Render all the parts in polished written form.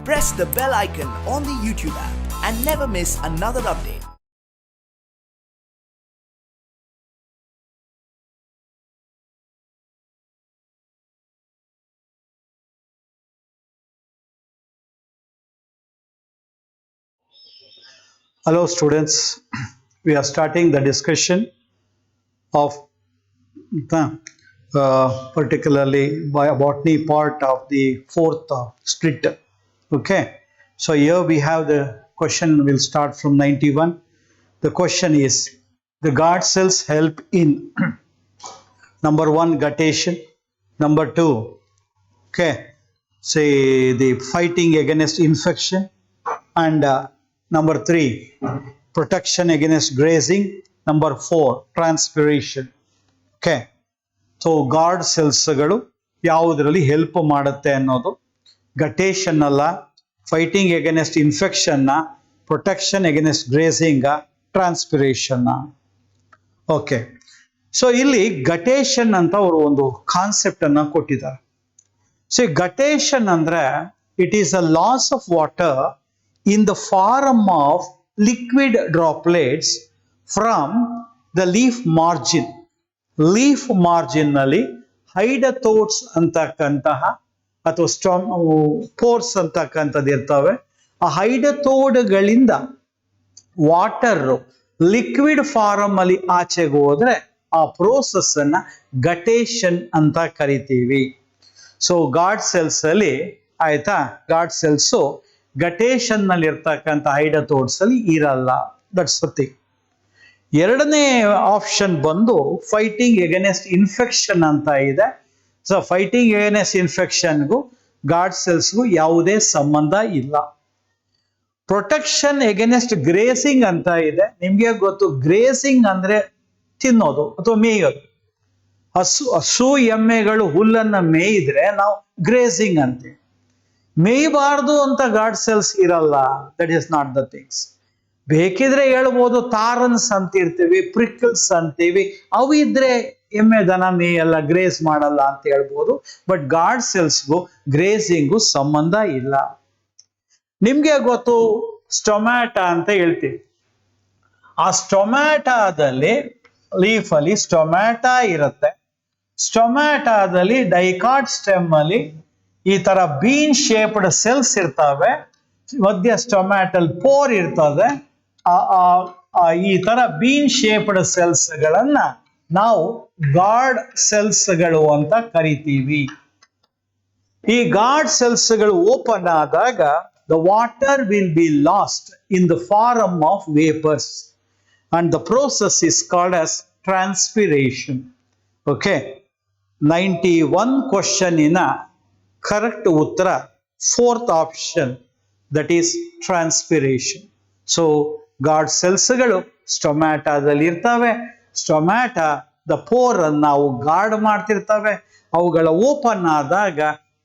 Press the bell icon on the YouTube app and never miss another update. Hello students, we are starting the discussion of particularly botany part of the fourth split. Okay, so here we have the question will start from 91. The question is the guard cells help in number one guttation, number two, okay, say the fighting against infection, and number three, protection against grazing, number four, transpiration. Okay, so guard ಸೆಲ್ಸ್ಗಳು ಯಾವುದರಲ್ಲಿ help ಮಾಡುತ್ತೆ ಅನ್ನೋದು, guttation ಅಲ್ಲ, fighting against infection, protection against grazing, transpiration. Okay, so ಇಲ್ಲಿ guttation ಅಂತ ಅವರು ಒಂದು concept ಅನ್ನ ಕೊಟ್ಟಿದ್ದಾರೆ. ಸೊ ಗಟೇಷನ್ ಅಂದ್ರೆ it is a loss of water in the form of liquid droplets from the leaf margin. Leaf margin ನಲ್ಲಿ hydathodes ಅಂತಕ್ಕಂತಹ ಅಥವಾ ಪೋರ್ಸ್ ಅಂತಕ್ಕಂಥದ್ದು ಇರ್ತವೆ. ಆ ಹೈಡಥೋಡ್ಗಳಿಂದ ವಾಟರ್ ಲಿಕ್ವಿಡ್ ಫಾರಮ್ ಅಲ್ಲಿ ಆಚೆಗೆ ಹೋದ್ರೆ ಆ ಪ್ರೋಸೆಸ್ ಅನ್ನ ಗಟೇಷನ್ ಅಂತ ಕರಿತೀವಿ. ಸೊ ಗಾರ್ಡ್ ಸೆಲ್ಸ್ ಅಲ್ಲಿ ಆಯ್ತಾ, ಗಾರ್ಡ್ ಸೆಲ್ಸ್ ಗಟೇಷನ್ ನಲ್ಲಿ ಇರ್ತಕ್ಕಂಥ ಹೈಡಥೋಡ್ಸ್ ಅಲ್ಲಿ ಇರಲ್ಲ. That's the thing. ಎರಡನೇ ಆಪ್ಷನ್ ಬಂದು ಫೈಟಿಂಗ್ ಎಗೇನೆಸ್ಟ್ ಇನ್ಫೆಕ್ಷನ್ ಅಂತ ಇದೆ. ಸೊ ಫೈಟಿಂಗ್ ಎಗೇನೆಸ್ಟ್ ಇನ್ಫೆಕ್ಷನ್ಗೂ ಗಾರ್ಡ್ ಸೆಲ್ಸ್ಗೂ ಯಾವುದೇ ಸಂಬಂಧ ಇಲ್ಲ. ಪ್ರೊಟೆಕ್ಷನ್ ಎಗೇನೆಸ್ಟ್ ಗ್ರೇಸಿಂಗ್ ಅಂತ ಇದೆ. ನಿಮ್ಗೆ ಗೊತ್ತು, ಗ್ರೇಸಿಂಗ್ ಅಂದ್ರೆ ತಿನ್ನೋದು ಅಥವಾ ಮೇಯೋದು. ಹಸು ಎಮ್ಮೆಗಳು ಹುಲ್ಲನ್ನ ಮೇಯಿದ್ರೆ ನಾವು ಗ್ರೇಸಿಂಗ್ ಅಂತೀವಿ. ಮೇಯಬಾರ್ದು ಅಂತ ಗಾರ್ಡ್ ಸೆಲ್ಸ್ ಇರಲ್ಲ. That is not the things. ಬೇಕಿದ್ರೆ ಹೇಳ್ಬೋದು ತಾರನ್ಸ್ ಅಂತಿರ್ತೀವಿ, ಪ್ರಿಕಲ್ಸ್ ಅಂತೀವಿ, ಅವು ಇದ್ರೆ ಎಮ್ಮೆ ದನ ಮೇಯಲ್ಲ, ಗ್ರೇಸ್ ಮಾಡಲ್ಲ ಅಂತ ಹೇಳ್ಬೋದು. ಬಟ್ ಗಾರ್ಡ್ ಸೆಲ್ಸ್ಗೂ ಗ್ರೇಸಿಂಗು ಸಂಬಂಧ ಇಲ್ಲ. ನಿಮ್ಗೆ ಗೊತ್ತು, ಸ್ಟೊಮ್ಯಾಟ ಅಂತ ಹೇಳ್ತೀವಿ. ಆ ಸ್ಟೊಮ್ಯಾಟಾದಲ್ಲಿ ಲೀಫ್ ಅಲ್ಲಿ ಸ್ಟೊಮ್ಯಾಟಾ ಇರುತ್ತೆ. ಸ್ಟೊಮ್ಯಾಟಾದಲ್ಲಿ ಡೈಕಾಟ್ ಸ್ಟೆಮ್ ಅಲ್ಲಿ ಈ ತರ ಬೀನ್ ಶೇಪ್ಡ್ ಸೆಲ್ಸ್ ಇರ್ತವೆ. ಮಧ್ಯ ಸ್ಟೊಮ್ಯಾಟಲ್ ಪೋರ್ ಇರ್ತದೆ. ಈ ತರ ಬೀನ್ ಶೇಪ್ಡ್ ಸೆಲ್ಸ್ ಗಳನ್ನ ನಾವು ಗಾರ್ಡ್ ಸೆಲ್ಸ್ ಗಳು ಅಂತ ಕರಿತೀವಿ. ಈ ಗಾರ್ಡ್ ಸೆಲ್ಸ್ ಗಳು ಓಪನ್ ಆದಾಗ the water will be lost in the form of vapours and the process is called as transpiration. Okay, 91 question ಇನ ಕರೆಕ್ಟ್ ಉತ್ತರ fourth option, that is transpiration. So guard ಸೆಲ್ಸ್ಗಳು ಸ್ಟೊಮ್ಯಾಟಾದಲ್ಲಿ ಇರ್ತವೆ. ಸ್ಟೊಮ್ಯಾಟಾ ದ ಪೋರ್ ಅನ್ನು ನಾವು guard ಮಾಡ್ತಿರ್ತವೆ. ಅವುಗಳ open ಆದಾಗ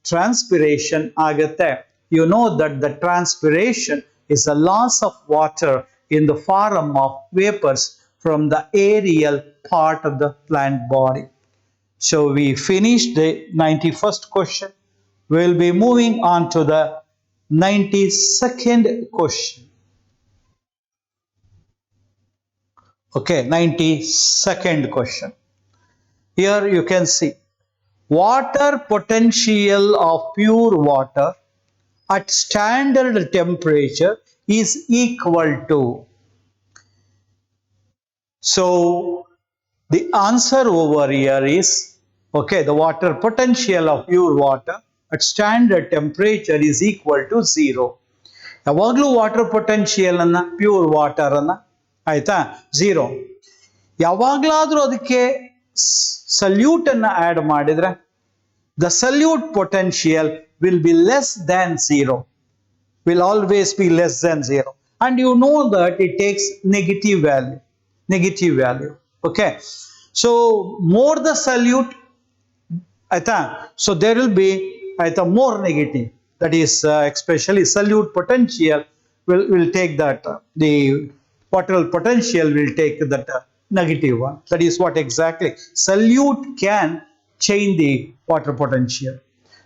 transpiration ಆಗುತ್ತೆ. You know that the transpiration is a loss of water in the form of vapours from the aerial part of the plant body. So we finished the 91st question. We will be moving on to the 92nd question. Okay, 92nd question. Here you can see water potential of pure water at standard temperature is equal to. So the answer over here is, okay, the water potential of pure water at standard temperature is equal to 0. ಯಾವಾಗಲೂ water potential ಅನ್ನ, pure water ಅನ್ನ, ಆಯ್ತಾ, 0. ಯಾವಾಗಲಾದ್ರೂ ಅದಕ್ಕೆ salute ಅನ್ನ add ಮಾಡಿದ್ರೆ the salute potential will be less than 0, will always be less than 0, and you know that it takes negative value. Okay, so more the solute, so there will be more negative. That is especially solute potential will take that the water potential will take that negative one. That is what exactly solute can change the water potential.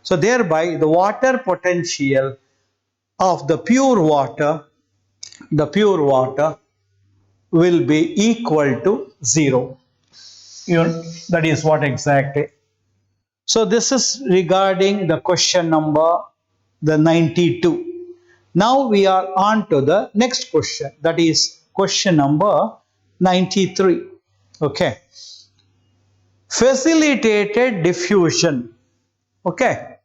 So thereby the water potential of the pure water will be equal to 0. That is what exactly. So this is regarding the question number the 92. Now we are on to the next question, that is question number 93. Okay. Facilitated diffusion, okay,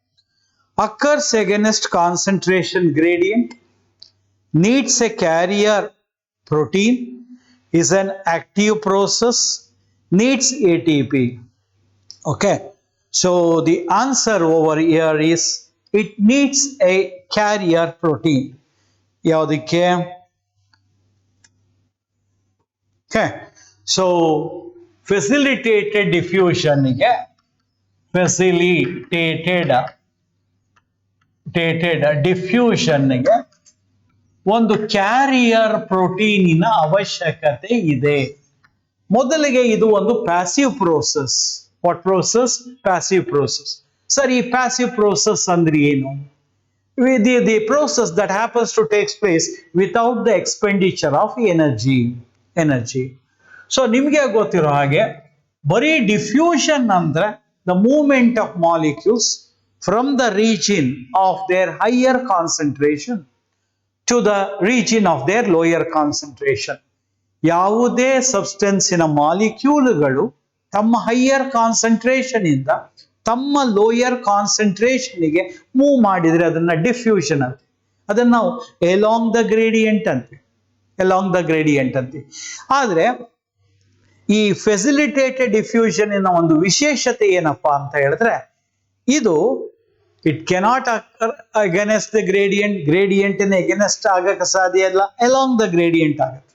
occurs against concentration gradient, needs a carrier protein, is an active process, needs ATP. Okay, so the answer over here is it needs a carrier protein. Yavadike? Okay, so facilitated diffusion ಗೆ ಡಿಫ್ಯೂಷನ್ಗೆ ಒಂದು carrier ಪ್ರೋಟೀನಿನ ಅವಶ್ಯಕತೆ ಇದೆ. ಮೊದಲಿಗೆ ಇದು ಒಂದು passive process. What process? Passive process. Sir, ಈ passive process ಅಂದ್ರೆ ಏನು? The process that happens to take place without the expenditure of energy. So ನಿಮಗೆ ಗೊತ್ತಿರೋ ಹಾಗೆ ಬರೀ ಡಿಫ್ಯೂಷನ್ ಅಂದ್ರೆ the movement of molecules from the region of their higher concentration to the region of their lower concentration. ಯಾವುದೇ ಸಬ್ಸ್ಟೆನ್ಸಿನ ಮಾಲಿಕ್ಯೂಲ್ಗಳು ತಮ್ಮ higher concentration ಇಂದ ತಮ್ಮ lower ಕಾನ್ಸಂಟ್ರೇಷನ್ಗೆ move ಮಾಡಿದ್ರೆ ಅದನ್ನ ಡಿಫ್ಯೂಷನ್ ಅಂತ. ಅದನ್ನ ನಾವು ಎಲಾಂಗ್ ದ ಗ್ರೇಡಿಯಂಟ್ ಅಂತೀವಿ. ಆದ್ರೆ ಈ ಫೆಸಿಲಿಟೇಟೆಡ್ ಡಿಫ್ಯೂಷನ್ ಇನ ಒಂದು ವಿಶೇಷತೆ ಏನಪ್ಪಾ ಅಂತ ಹೇಳಿದ್ರೆ, ಇದು it cannot against the gradient against ಆಗಕ್ಕೆ ಸಾಧ್ಯ ಇಲ್ಲ, ಅಲಾಂಗ್ ದ ಗ್ರೇಡಿಯಂಟ್ ಆಗುತ್ತೆ.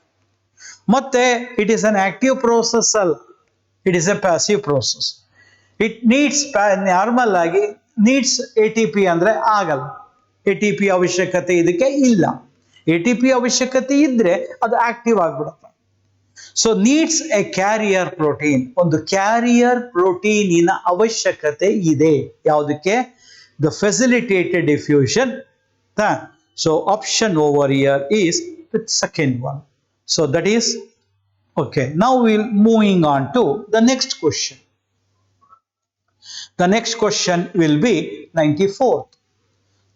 ಮತ್ತೆ it is an active process ಅಲ್ಲ, it is a passive process. It needs normal ಆಗಿ ನೀಡ್ಸ್ ATP ಅಂದ್ರೆ ಆಗಲ್ಲ. ATP ಅವಶ್ಯಕತೆ ಇದಕ್ಕೆ ಇಲ್ಲ. ATP ಅವಶ್ಯಕತೆ ಇದ್ರೆ ಅದು ಆಕ್ಟಿವ್ ಆಗ್ಬಿಡುತ್ತೆ. So needs A carrier protein, ಒಂದು ಕ್ಯಾರಿಯರ್ ಪ್ರೋಟೀನಿನ ಅವಶ್ಯಕತೆ ಇದೆ. ಯಾವುದಕ್ಕೆ? The facilitated diffusion. So option over here is the second one. So that is okay. Now we'll moving on to the next question. The next question will be 94th.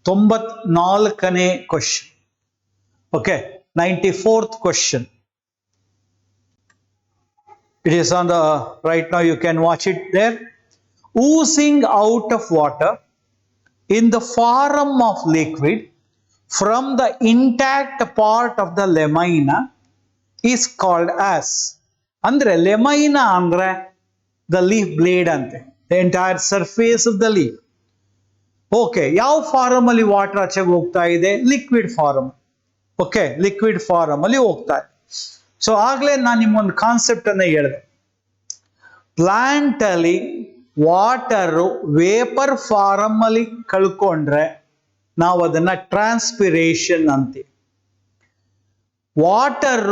94ನೇ question. Okay, 94th question. It is on the right now, you can watch it there. Oozing out of water in the form of liquid from the intact part of the lamina is called as. ಅಂದ್ರೆ lamina ಅಂದ್ರೆ the leaf blade ಅಂತೆ, the entire surface of the leaf. Okay, ಯಾವ form ಅಲ್ಲಿ water ಆಚೆಗೆ ಹೋಗ್ತಾ ಇದೆ? Liquid form. Okay, liquid form ಅಲ್ಲಿ ಹೋಗ್ತಾ ಇದೆ. ಸೊ ಆಗ್ಲೇ ನಾನು ನಿಮ್ಮೊಂದು ಕಾನ್ಸೆಪ್ಟ್ ಅನ್ನ ಹೇಳಿದೆ. ಪ್ಲಾಂಟ್ ಅಲ್ಲಿ ವಾಟರ್ ವೇಪರ್ ಫಾರಮ್ ಅಲ್ಲಿ ಕಳ್ಕೊಂಡ್ರೆ ನಾವು ಅದನ್ನ ಟ್ರಾನ್ಸ್ಪಿರೇಷನ್ ಅಂತೀವಿ. ವಾಟರ್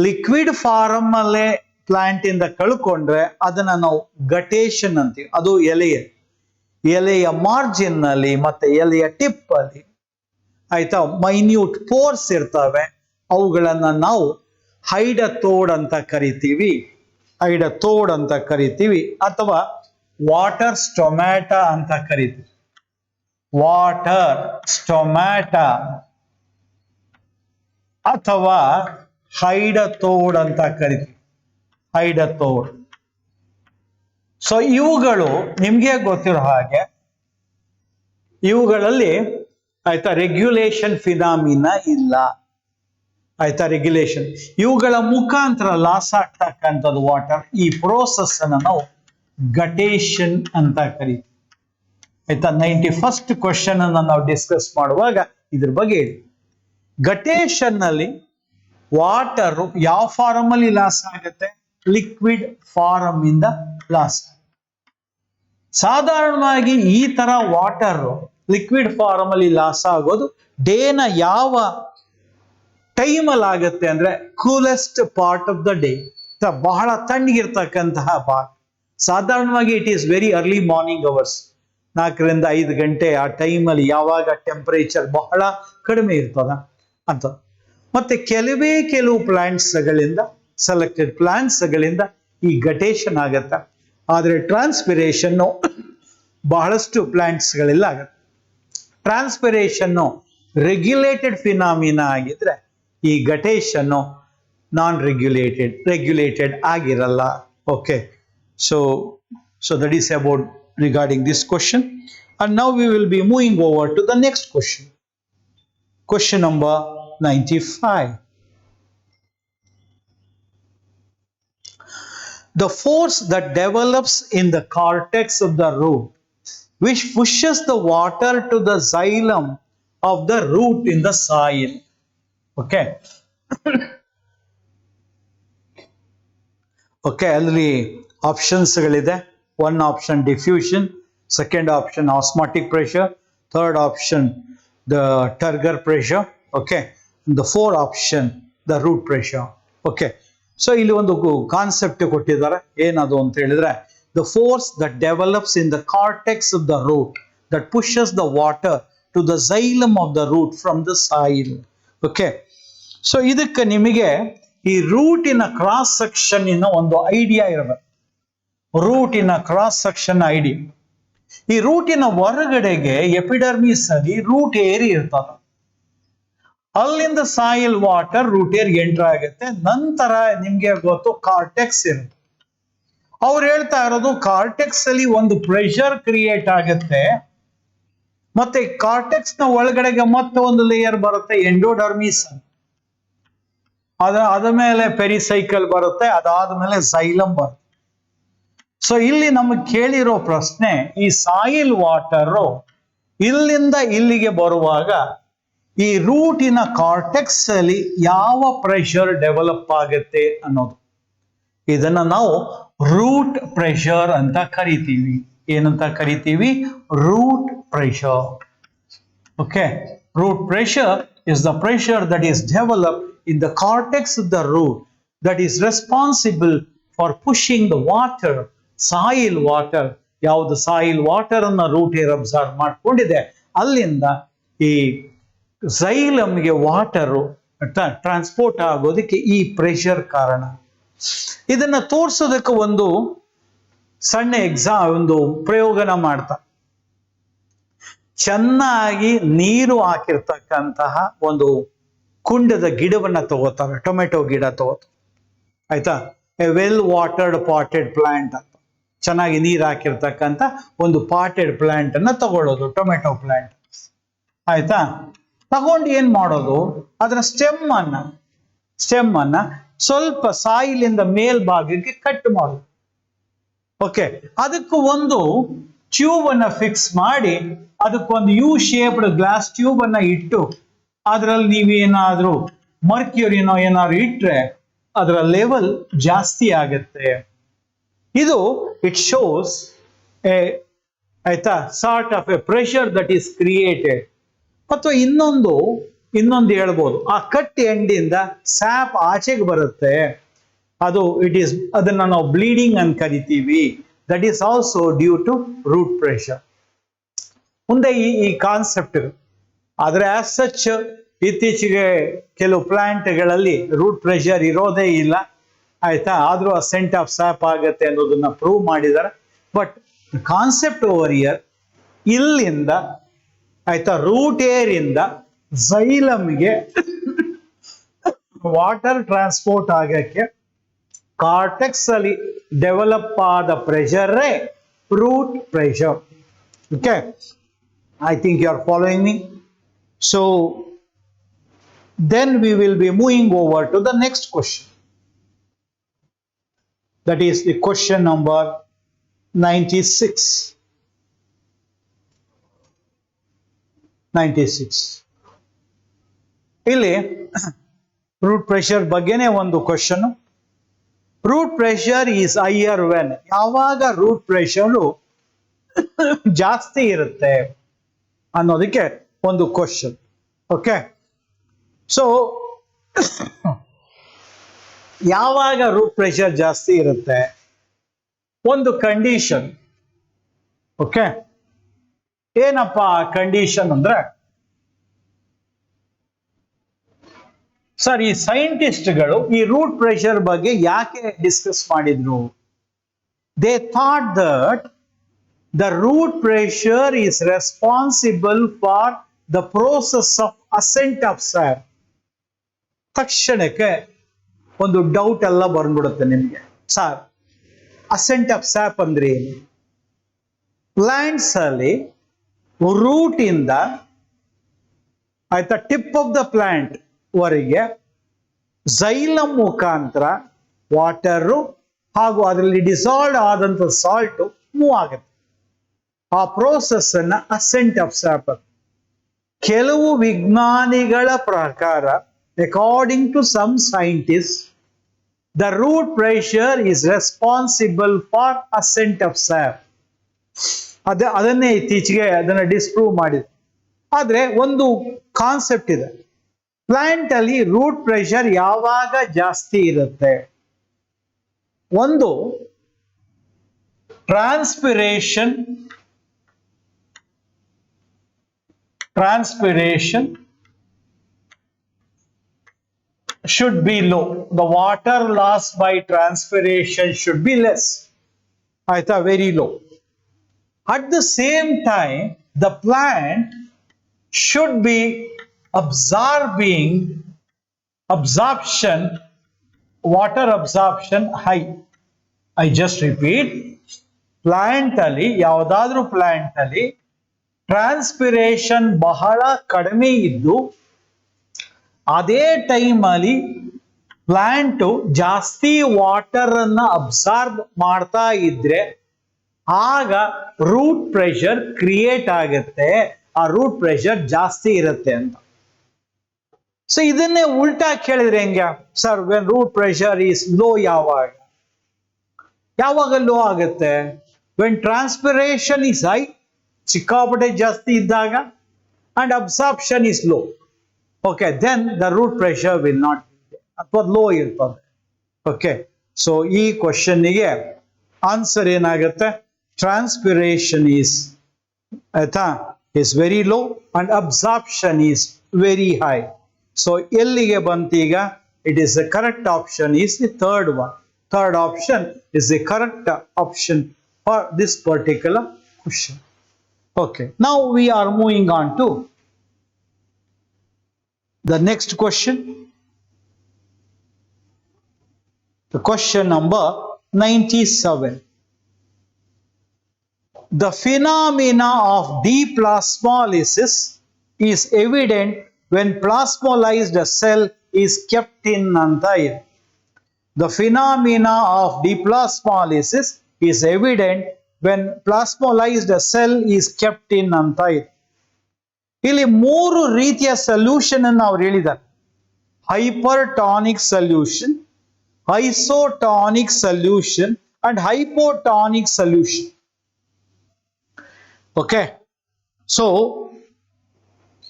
ಲಿಕ್ವಿಡ್ ಫಾರಮ್ ಅಲ್ಲೇ ಪ್ಲಾಂಟ್ ಇಂದ ಕಳ್ಕೊಂಡ್ರೆ ಅದನ್ನ ನಾವು ಗಟೇಷನ್ ಅಂತೀವಿ. ಅದು ಎಲೆಯ ಮಾರ್ಜಿನ್ ನಲ್ಲಿ ಮತ್ತೆ ಎಲೆಯ ಟಿಪ್ ಅಲ್ಲಿ, ಆಯ್ತಾ, ಮೈನ್ಯೂಟ್ ಪೋರ್ಸ್ ಇರ್ತವೆ. ಅವುಗಳನ್ನ ನಾವು ಹೈಡತೋಡ್ ಅಂತ ಕರಿತೀವಿ ಅಥವಾ ವಾಟರ್ ಸ್ಟೊಮ್ಯಾಟಾ ಅಂತ ಕರಿತೀವಿ. ವಾಟರ್ ಸ್ಟೊಮ್ಯಾಟಾ ಅಥವಾ ಹೈಡತೋಡ್ ಅಂತ ಕರಿತೀವಿ. ಹೈಡತೋಡ್. ಸೊ ಇವುಗಳು ನಿಮ್ಗೆ ಗೊತ್ತಿರೋ ಹಾಗೆ ಇವುಗಳಲ್ಲಿ ಆಯ್ತಾ ರೆಗ್ಯುಲೇಷನ್ ಫಿನಾಮಿನಾ ಇಲ್ಲ. ಆಯ್ತಾ, ರೆಗ್ಯುಲೇಷನ್ ಇವುಗಳ ಮುಖಾಂತರ ಲಾಸ್ ಆಗ್ತಕ್ಕಂಥದ್ದು ವಾಟರ್. ಈ ಪ್ರೋಸೆಸ್ ಅನ್ನು ನಾವು ಗಟೇಷನ್ ಅಂತ ಕರಿತೀವಿ. ಆಯ್ತಾ, 91st ಕ್ವಶನ್ ಅನ್ನು ನಾವು ಡಿಸ್ಕಸ್ ಮಾಡುವಾಗ ಇದ್ರ ಬಗ್ಗೆ ಹೇಳಿ. ಗಟೇಷನ್ ನಲ್ಲಿ ವಾಟರ್ ಯಾವ ಫಾರಮ್ ಅಲ್ಲಿ ಲಾಸ್ ಆಗುತ್ತೆ? ಲಿಕ್ವಿಡ್ ಫಾರಮ್ ಇಂದ ಲಾಸ್. ಸಾಧಾರಣವಾಗಿ ಈ ತರ ವಾಟರ್ ಲಿಕ್ವಿಡ್ ಫಾರಮ್ ಅಲ್ಲಿ ಲಾಸ್ ಆಗೋದು ಡೇನ ಯಾವ ಟೈಮ್ ಅಲ್ಲಿ ಆಗುತ್ತೆ ಅಂದ್ರೆ coolest part of the day, ಬಹಳ ತಣ್ಣಗಿರ್ತಕ್ಕಂತಹ ಭಾಗ. ಸಾಧಾರಣವಾಗಿ it is very early morning hours. 4 ರಿಂದ 5 ಗಂಟೆ ಆ ಟೈಮಲ್ಲಿ ಯಾವಾಗ ಟೆಂಪರೇಚರ್ ಬಹಳ ಕಡಿಮೆ ಇರ್ತದ ಅಂತ. ಮತ್ತೆ ಕೆಲವು ಪ್ಲಾಂಟ್ಸ್ಗಳಿಂದ ಸೆಲೆಕ್ಟೆಡ್ ಪ್ಲಾಂಟ್ಸ್ಗಳಿಂದ ಈ ಗಟೇಶನ್ ಆಗತ್ತೆ. ಆದರೆ ಟ್ರಾನ್ಸ್ಪಿರೇಷನ್ನು ಬಹಳಷ್ಟು ಪ್ಲಾಂಟ್ಸ್ಗಳೆಲ್ಲ ಆಗತ್ತೆ. ಟ್ರಾನ್ಸ್ಪಿರೇಷನ್ನು ರೆಗ್ಯುಲೇಟೆಡ್ ಫಿನಾಮಿನಾ ಆಗಿದ್ರೆ ಈ ಗಟೇಶನ್ನು ನಾನ್ ರೆಗ್ಯುಲೇಟೆಡ್ ಆಗಿರಲ್ಲ. Okay, so that is about regarding this question. And now we will be moving over to the next question. Question number 95. The force that develops in the cortex of the root, which pushes the water to the xylem of the root in the soil. Okay. Okay, ಅಲ್ಲಿ ಆಪ್ಷನ್ಸ್ಗಳಿದೆ. 1 option diffusion, 2nd option osmotic pressure, 3rd option the turgor pressure, okay, and the 4th option the root pressure. Okay, so ಇಲ್ಲಿ ಒಂದು concept ಕೊಟ್ಟಿದ್ದಾರೆ. ಏನದು ಅಂತ ಹೇಳಿದ್ರೆ, the force that develops in the cortex of the root that pushes the water to the xylem of the root from the soil. Okay, so ಇದಕ್ಕೆ ನಿಮಗೆ ಈ ರೂಟಿನ cross section ಇನ ಒಂದು ಐಡಿಯಾ ಇರಬೇಕು. ರೂಟಿನ ಕ್ರಾಸ್ ಸೆಕ್ಷನ್ ಐಡಿಯಾ. ಈ ರೂಟಿನ ಹೊರಗಡೆಗೆ ಎಪಿಡರ್ಮಿಸ್ ಅಲ್ಲಿ ರೂಟ್ ಏರ್ ಇರ್ತದೆ. ಅಲ್ಲಿಂದ soil water root hair enter ಆಗುತ್ತೆ. ನಂತರ ನಿಮ್ಗೆ ಗೊತ್ತು ಕಾರ್ಟೆಕ್ಸ್ ಇರುತ್ತೆ. ಅವ್ರು ಹೇಳ್ತಾ ಇರೋದು ಕಾರ್ಟೆಕ್ಸ್ ಅಲ್ಲಿ ಒಂದು ಪ್ರೆಷರ್ ಕ್ರಿಯೇಟ್ ಆಗುತ್ತೆ. ಮತ್ತೆ ಕಾರ್ಟೆಕ್ಸ್ ನ ಒಳಗಡೆಗೆ ಮತ್ತೆ ಒಂದು ಲೇಯರ್ ಬರುತ್ತೆ, ಎಂಡೋಡರ್ಮಿಸ್. ಅದ ಮೇಲೆ ಪೆರಿಸೈಕಲ್ ಬರುತ್ತೆ, ಅದಾದ್ಮೇಲೆ ಸೈಲಮ್ ಬರುತ್ತೆ. ಸೊ ಇಲ್ಲಿ ನಮಗೆ ಕೇಳಿರೋ ಪ್ರಶ್ನೆ, ಈ ಸಾಯಿಲ್ ವಾಟರು ಇಲ್ಲಿಂದ ಇಲ್ಲಿಗೆ ಬರುವಾಗ ಈ ರೂಟಿನ ಕಾರ್ಟೆಕ್ಸ್ ಅಲ್ಲಿ ಯಾವ ಪ್ರೆಷರ್ ಡೆವಲಪ್ ಆಗುತ್ತೆ ಅನ್ನೋದು. ಇದನ್ನ ನಾವು ರೂಟ್ ಪ್ರೆಷರ್ ಅಂತ ಕರಿತೀವಿ. ಏನಂತ ಕರಿತೀವಿ? Root pressure. Okay, root pressure is the pressure that is developed in the cortex of the root that is responsible for pushing the water, soil water. ಯಾವುದು ಸಾಯಿಲ್ ವಾಟರ್ ಅನ್ನ ರೂಟ್ ಏರ್ ಅಬ್ಸರ್ವ್ ಮಾಡ್ಕೊಂಡಿದೆ, ಅಲ್ಲಿಂದ ಈ ಝೈಲಮ್ಗೆ water transport ಆಗೋದಕ್ಕೆ ಈ pressure ಕಾರಣ. ಇದನ್ನ ತೋರಿಸೋದಕ್ಕೆ ಒಂದು ಸಣ್ಣ ಒಂದು ಪ್ರಯೋಗನ ಮಾಡ್ತಾ, ಚೆನ್ನಾಗಿ ನೀರು ಹಾಕಿರ್ತಕ್ಕಂತಹ ಒಂದು ಕುಂಡದ ಗಿಡವನ್ನ ತಗೋತಾರೆ, ಟೊಮೆಟೊ ಗಿಡ ತಗೋತಾರೆ. ಆಯ್ತಾ? A well watered potted plant ಅಂತ, ಚೆನ್ನಾಗಿ ನೀರು ಹಾಕಿರ್ತಕ್ಕಂಥ ಒಂದು ಪಾಟೆಡ್ ಪ್ಲಾಂಟ್ ಅನ್ನ ತಗೊಳ್ಳೋದು, ಟೊಮೆಟೊ ಪ್ಲಾಂಟ್. ಆಯ್ತಾ? ತಗೊಂಡು ಏನ್ ಮಾಡೋದು, ಅದರ ಸ್ಟೆಮ್ ಅನ್ನ ಸ್ವಲ್ಪ ಸಾಯಿಲಿಂದ ಮೇಲ್ಭಾಗಕ್ಕೆ ಕಟ್ ಮಾಡೋದು. ಓಕೆ, ಅದಕ್ಕೂ ಒಂದು ಟ್ಯೂಬ್ ಅನ್ನ ಫಿಕ್ಸ್ ಮಾಡಿ, ಅದಕ್ಕೊಂದು ಯು ಶೇಪ್ಡ್ ಗ್ಲಾಸ್ ಟ್ಯೂಬ್ ಅನ್ನ ಇಟ್ಟು, ಅದರಲ್ಲಿ ನೀವೇನಾದ್ರೂ ಮರ್ಕ್ಯೂರಿನೋ ಏನಾದ್ರು ಇಟ್ರೆ ಅದರ ಲೆವೆಲ್ ಜಾಸ್ತಿ ಆಗುತ್ತೆ. ಇದು ಇಟ್ ಶೋಸ್ ಆಯ್ತಾ sort of A pressure that is created. ಅಥವಾ ಇನ್ನೊಂದು ಹೇಳ್ಬೋದು, ಆ ಕಟ್ ಎಂಡಿಂದ ಸ್ಯಾಪ್ ಆಚೆಗೆ ಬರುತ್ತೆ, ಅದು ಅದನ್ನ ನಾವು ಬ್ಲೀಡಿಂಗ್ ಅಂತ ಕರಿತೀವಿ. That is also due to root pressure. ಮುಂದೆ ಈ ಕಾನ್ಸೆಪ್ಟ್, ಆದ್ರೆ ಆಸ್ ಸಚ್ ಇತ್ತೀಚೆಗೆ ಕೆಲವು ಪ್ಲಾಂಟ್ಗಳಲ್ಲಿ ರೂಟ್ ಪ್ರೆಷರ್ ಇರೋದೇ ಇಲ್ಲ. ಆಯ್ತಾ? ಆದ್ರೂ ಅಸೆಂಟ್ ಆಫ್ ಸ್ಯಾಪ್ ಆಗತ್ತೆ ಅನ್ನೋದನ್ನ ಪ್ರೂವ್ ಮಾಡಿದ್ದಾರೆ. ಬಟ್ ಕಾನ್ಸೆಪ್ಟ್ ಓವರ್ ಇಯರ್, ಇಲ್ಲಿಂದ ಆಯ್ತಾ ರೂಟ್ ಏರ್ ಇಂದ ಝೈಲಮ್ಗೆ ವಾಟರ್ ಟ್ರಾನ್ಸ್ಪೋರ್ಟ್ ಆಗಕ್ಕೆ ಕಾರ್ಟೆಕ್ಸ್ ಅಲ್ಲಿ ಡೆವಲಪ್ ಆದ ಪ್ರೆಷರೇ root pressure. Okay, I think you are following me. So then we will be moving over to the next question. That is the question number 96. 96. ಇಲ್ಲಿ root pressure ಬಗ್ಗೆನೇ ಒಂದು question. Root pressure is higher when, ಯಾವಾಗ root pressure ಜಾಸ್ತಿ ಇರುತ್ತೆ ಅನ್ನೋದಕ್ಕೆ ಒಂದು question. Okay, so ಯಾವಾಗ root pressure ಜಾಸ್ತಿ ಇರುತ್ತೆ? ಒಂದು ಕಂಡೀಷನ್. ಓಕೆ, ಏನಪ್ಪ ಕಂಡೀಷನ್ ಅಂದ್ರೆ, ಸರ್ ಈ ಸೈಂಟಿಸ್ಟ್ಗಳು ಈ ರೂಟ್ ಪ್ರೆಷರ್ ಬಗ್ಗೆ ಯಾಕೆ ಡಿಸ್ಕಸ್ ಮಾಡಿದ್ರು? They thought that the root pressure is responsible for the process of ascent of sap. ತಕ್ಷಣಕ್ಕೆ ಒಂದು ಡೌಟ್ ಎಲ್ಲ ಬಂದ್ಬಿಡುತ್ತೆ ನಿಮಗೆ. ಸರ್ ಅಸೆಂಟ್ ಆಫ್ ಸ್ಯಾಪ್ ಅಂದ್ರೆ ಏನು? ಪ್ಲಾಂಟ್ಸ್ ಅಲ್ಲಿ ರೂಟ್ ಇಂದ ಆಯ್ತಾ ಟಿಪ್ ಆಫ್ ದ ಪ್ಲಾಂಟ್ ವರೆಗೆ ಝೈಲಮ್ ಮುಖಾಂತರ ವಾಟರು ಹಾಗೂ ಅದರಲ್ಲಿ ಡಿಸಾಲ್ವ್ ಆದಂತ ಸಾಲ್ಟ್ ಮೂವ್ ಆಗುತ್ತೆ. ಆ ಪ್ರೋಸೆಸ್ ಅನ್ನ ಅಸೆಂಟ್ ಆಫ್ ಸ್ಯಾಪ್. ಕೆಲವು ವಿಜ್ಞಾನಿಗಳ ಪ್ರಕಾರ, according to some scientist, the root pressure is responsible for ascent of sap. ಅದನ್ನೇ ಇತ್ತೀಚೆಗೆ ಅದನ್ನ ಡಿಸ್ಪ್ರೂವ್ ಮಾಡಿದೆ. ಆದ್ರೆ ಒಂದು ಕಾನ್ಸೆಪ್ಟ್ ಇದೆ, ಪ್ಲಾಂಟ್ ಅಲ್ಲಿ ರೂಟ್ ಪ್ರೆಷರ್ ಯಾವಾಗ ಜಾಸ್ತಿ ಇರುತ್ತೆ? ಒಂದು, transpiration should be low. The water loss by transpiration should be less. Aita, very low. At the same time, the plant should be water absorption high. I just repeat, plant ali, yaudadru plant ali, transpiration ಬಹಳ ಕಡಿಮೆ ಇದ್ದು ಅದೇ time ಅಲ್ಲಿ plant ಜಾಸ್ತಿ water ಅನ್ನ absorb ಮಾಡ್ತಾ ಇದ್ರೆ ಆಗ ರೂಟ್ ಪ್ರೆಷರ್ ಕ್ರಿಯೇಟ್ ಆಗುತ್ತೆ. ಆ ರೂಟ್ ಪ್ರೆಷರ್ ಜಾಸ್ತಿ ಇರುತ್ತೆ ಅಂತ. ಸೊ ಇದನ್ನೇ ಉಲ್ಟಾ ಕೇಳಿದ್ರೆ ಹೆಂಗೆ sir? When root pressure is low, ಯಾವಾಗ ಲೋ ಆಗುತ್ತೆ? ವೆನ್ ಟ್ರಾನ್ಸ್ಪಿರೇಷನ್ ಈಸ್ ಹೈ, ಸಿಕ್ಕಾಪಟ್ಟೆ ಜಾಸ್ತಿ ಇದ್ದಾಗ, and absorption is low. Okay, then the root pressure will not ಅಥವಾ ಲೋ ಇರ್ತದೆ. ಓಕೆ, ಸೊ ಈ ಕ್ವಶನ್ಗೆ ಆನ್ಸರ್ ಏನಾಗುತ್ತೆ? Transpiration is very low and absorption is very high. So ಎಲ್ಲಿಗೆ ಬಂತೀಗ? It is the correct option is the third one. Third option is the correct option for this particular question. Okay, now we are moving on to the next question. The question number 97. The phenomena of deplasmolysis is evident when plasmolysed cell is kept in anta ಇದೆ. The phenomena of deplasmolysis is evident when plasmolysed cell is kept in ಅಂತ ಇದೆ. ಇಲ್ಲಿ ಮೂರು ರೀತಿಯ solution ಅನ್ನು ಅವ್ರು ಹೇಳಿದ್ದಾರೆ: hypertonic solution, isotonic solution and hypotonic solution. Okay,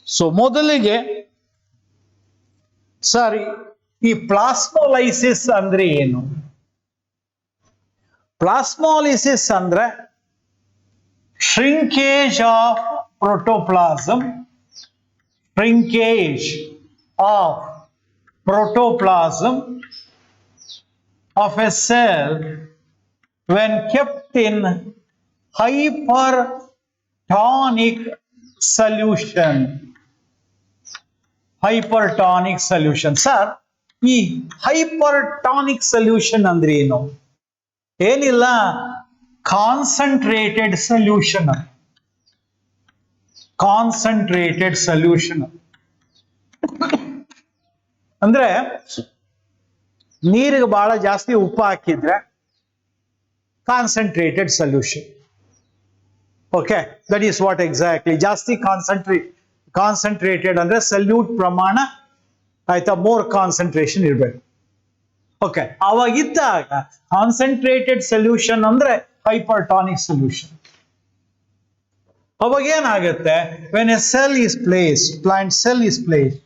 so ಮೊದಲಿಗೆ ಸರಿ, ಈ ಪ್ಲಾಸ್ಮೋಲೈಸಿಸ್ ಅಂದ್ರೆ ಏನು? ಪ್ಲಾಸ್ಮೋಲಿಸಿಸ್ ಅಂದ್ರೆ shrinkage of protoplasm, of a cell when kept in hypertonic solution. Sir, ಈ ಹೈಪರ್ಟಾನಿಕ್ ಸೊಲ್ಯೂಷನ್ ಅಂದ್ರೆ ಏನು? ಏನಿಲ್ಲ, ಕಾನ್ಸಂಟ್ರೇಟೆಡ್ ಸೊಲ್ಯೂಷನ್. ಅಂದ್ರೆ ನೀರಿಗೆ ಬಹಳ ಜಾಸ್ತಿ ಉಪ್ಪು ಹಾಕಿದ್ರೆ concentrated solution. Okay, that is what exactly. ಜಾಸ್ತಿ ಕಾನ್ಸಂಟ್ರೇಟೆಡ್ ಅಂದ್ರೆ ಸಲ್ಯೂಟ್ ಪ್ರಮಾಣ ಆಯ್ತಾ, ಮೋರ್ ಕಾನ್ಸಂಟ್ರೇಷನ್ ಇರಬೇಕು. ಓಕೆ, ಅವಾಗಿದ್ದಾಗ ಕಾನ್ಸಂಟ್ರೇಟೆಡ್ ಸೊಲ್ಯೂಷನ್ ಅಂದ್ರೆ ಹೈಪರ್ಟಾನಿಕ್ ಸೊಲ್ಯೂಷನ್. ಅವಾಗ ಏನಾಗುತ್ತೆ? When A cell is placed, plant cell is placed,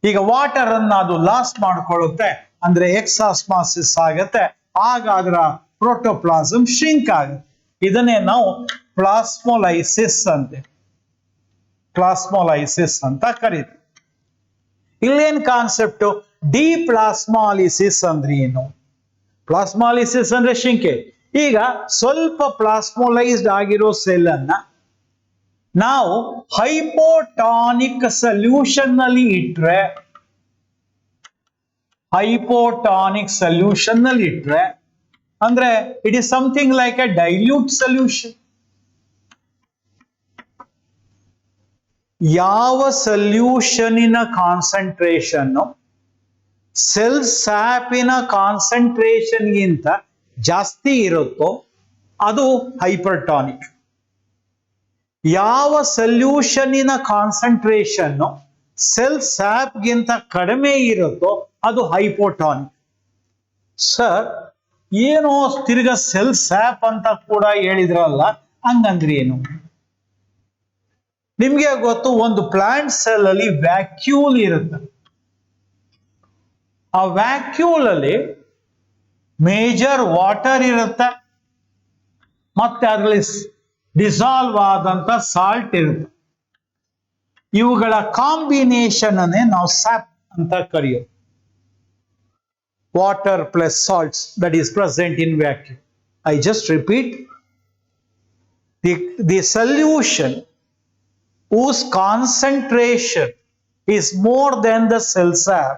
ಈಗ ವಾಟರ್ ಅನ್ನ ಅದು ಲಾಸ್ ಮಾಡ್ಕೊಳ್ಳುತ್ತೆ, ಅಂದ್ರೆ ಎಕ್ಸಾಸ್ಮಾಸಿಸ್ ಆಗುತ್ತೆ. ಆಗ ಅದರ ಪ್ರೋಟೋಪ್ಲಾಸಮ್ ಶ್ರಿಂಕ್ ಆಗುತ್ತೆ. ಇದನ್ನೇ ನಾವು ಪ್ಲಾಸ್ಮೋಲೈಸಿಸ್ ಅಂತ ಕರೀತೀವಿ. ಇಲ್ಲೇನ್ ಕಾನ್ಸೆಪ್ಟ್, ಡಿಪ್ಲಾಸ್ಮಾಲಿಸಿಸ್ ಅಂದ್ರೆ ಏನು? ಪ್ಲಾಸ್ಮಾಲಿಸಿಸ್ ಅಂದ್ರೆ ಶಿಂಕೆ. ಈಗ ಸ್ವಲ್ಪ ಪ್ಲಾಸ್ಮೋಲೈಸ್ಡ್ ಆಗಿರೋ ಸೆಲ್ ಅನ್ನ ನಾವು ಹೈಪೋಟಾನಿಕ್ ಸೊಲ್ಯೂಷನ್ ನಲ್ಲಿ ಇಟ್ರೆ, ಅಂದ್ರೆ it is something like A dilute solution. ಯಾವ ಸೊಲ್ಯೂಷನಿನ ಕಾನ್ಸಂಟ್ರೇಷನ್ ಸೆಲ್ ಸ್ಯಾಪಿನ ಕಾನ್ಸಂಟ್ರೇಷನ್ಗಿಂತ ಜಾಸ್ತಿ ಇರುತ್ತೋ ಅದು ಹೈಪರ್ಟಾನಿಕ್. ಯಾವ ಸೊಲ್ಯೂಷನಿನ ಕಾನ್ಸಂಟ್ರೇಷನ್ ಸೆಲ್ ಸ್ಯಾಪ್ಗಿಂತ ಕಡಿಮೆ ಇರುತ್ತೋ ಅದು ಹೈಪೋಟಾನಿಕ್. ಸರ್ ಏನೋ ತಿರ್ಗ ಸೆಲ್ ಸ್ಯಾಪ್ ಅಂತ ಕೂಡ ಹೇಳಿದ್ರಲ್ಲ, ಹಂಗಂದ್ರೆ ಏನು? ನಿಮ್ಗೆ ಗೊತ್ತು, ಒಂದು ಪ್ಲಾಂಟ್ ಸೆಲ್ ಅಲ್ಲಿ ವ್ಯಾಕ್ಯೂಲ್ ಇರುತ್ತೆ. ಆ ವ್ಯಾಕ್ಯೂಲ್ ಅಲ್ಲಿ ಮೇಜರ್ ವಾಟರ್ ಇರುತ್ತೆ, ಮತ್ತೆ ಅದರಲ್ಲಿ ಡಿಸಾಲ್ವ್ ಆದಂತ ಸಾಲ್ಟ್ ಇರುತ್ತೆ. ಇವುಗಳ ಕಾಂಬಿನೇಷನ್ ಅನ್ನೇ ನಾವು ಸ್ಯಾಪ್ ಅಂತ ಕರೆಯೋದು. Water plus salts that is present in vacuum. I just repeat, the solution whose concentration is more than the cell sap,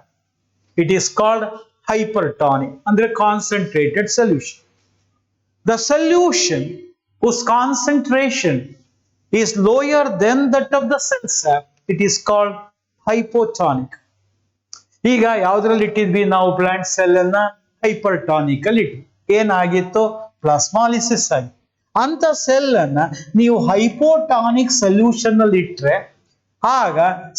it is called hypertonic, under concentrated solution. The solution whose concentration is lower than that of the cell sap, it is called hypotonic. ಈಗ ಯಾವ್ದ್ರಲ್ಲಿ ಇಟ್ಟಿದ್ವಿ ನಾವು plant cell ಅನ್ನ? ಹೈಪರ್ಟಾನಿಕ್ ಅಲ್ಲಿ ಇಟ್ವಿ. ಏನಾಗಿತ್ತು? ಪ್ಲಾಸ್ಮಾಲಿಸಿಸ್ ಆಗಿ. ಅಂತ cell ಅನ್ನ ನೀವು ಹೈಪೋಟಾನಿಕ್ ಸೊಲ್ಯೂಷನ್ ಅಲ್ಲಿ ಇಟ್ರೆ ಆಗ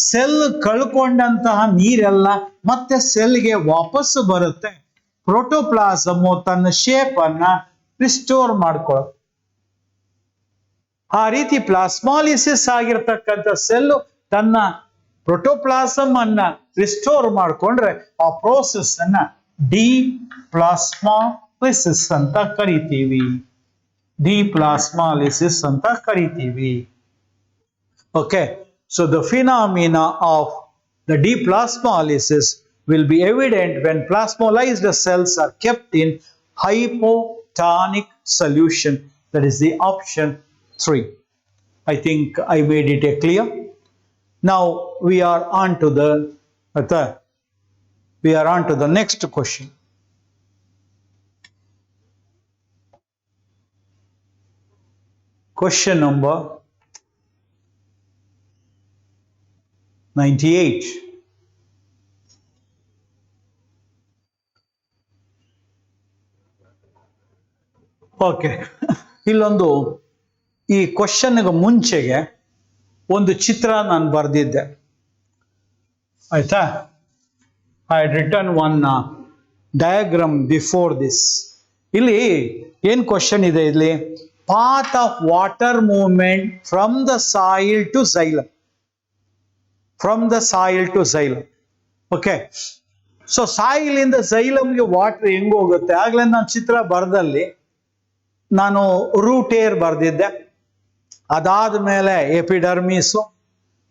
ಸೆಲ್ ಕಳ್ಕೊಂಡಂತಹ ನೀರೆಲ್ಲ ಮತ್ತೆ ಸೆಲ್ಗೆ ವಾಪಸ್ ಬರುತ್ತೆ. ಪ್ರೋಟೋಪ್ಲಾಸಮ್ ತನ್ನ ಶೇಪ್ ಅನ್ನ ರಿಸ್ಟೋರ್ ಮಾಡ್ಕೊಳ್ಳುತ್ತೆ. ಆ ರೀತಿ ಪ್ಲಾಸ್ಮಾಲಿಸಿಸ್ ಆಗಿರ್ತಕ್ಕಂಥ ಸೆಲ್ ತನ್ನ ಪ್ರೋಟೋಪ್ಲಾಸಮ್ ಅನ್ನ ರಿಸ್ಟೋರ್ ಮಾಡ್ಕೊಂಡ್ರೆ ಆ ಪ್ರೋಸೆಸ್ ಅನ್ನ ಡಿಪ್ಲಾಸ್ಮಾಲಿಸಿಸ್ ಅಂತ ಕರಿತೀವಿ. Deplasmolysis anta karitivi. Okay, so the phenomena of the deplasmolysis will be evident when plasmolyzed cells are kept in hypotonic solution. That is the option 3. I think I made it clear. Now we are on to the next question. Question number 98. Okay, ಇಲ್ಲೊಂದು ಈ ಕ್ವಶನ್ಗೆ ಮುಂಚೆಗೆ ಒಂದು ಚಿತ್ರ ನಾನು ಬರೆದಿದ್ದೆ, ಆಯ್ತಾ? I had written one diagram before this. ಇಲ್ಲಿ ಏನ್ ಕ್ವಶನ್ ಇದೆ? ಇಲ್ಲಿ path of water movement from the soil to xylem. Okay, so soil ಇಂದ xylem ಗೆ ವಾಟರ್ ಹೆಂಗ್ ಹೋಗುತ್ತೆ? ಆಗ್ಲೇ ನಾನು ಚಿತ್ರ ಬರದಲ್ಲಿ ನಾನು ರೂಟ್ ಏರ್ ಬರ್ದಿದ್ದೆ, ಅದಾದ್ಮೇಲೆ ಎಪಿಡರ್ಮಿಸು,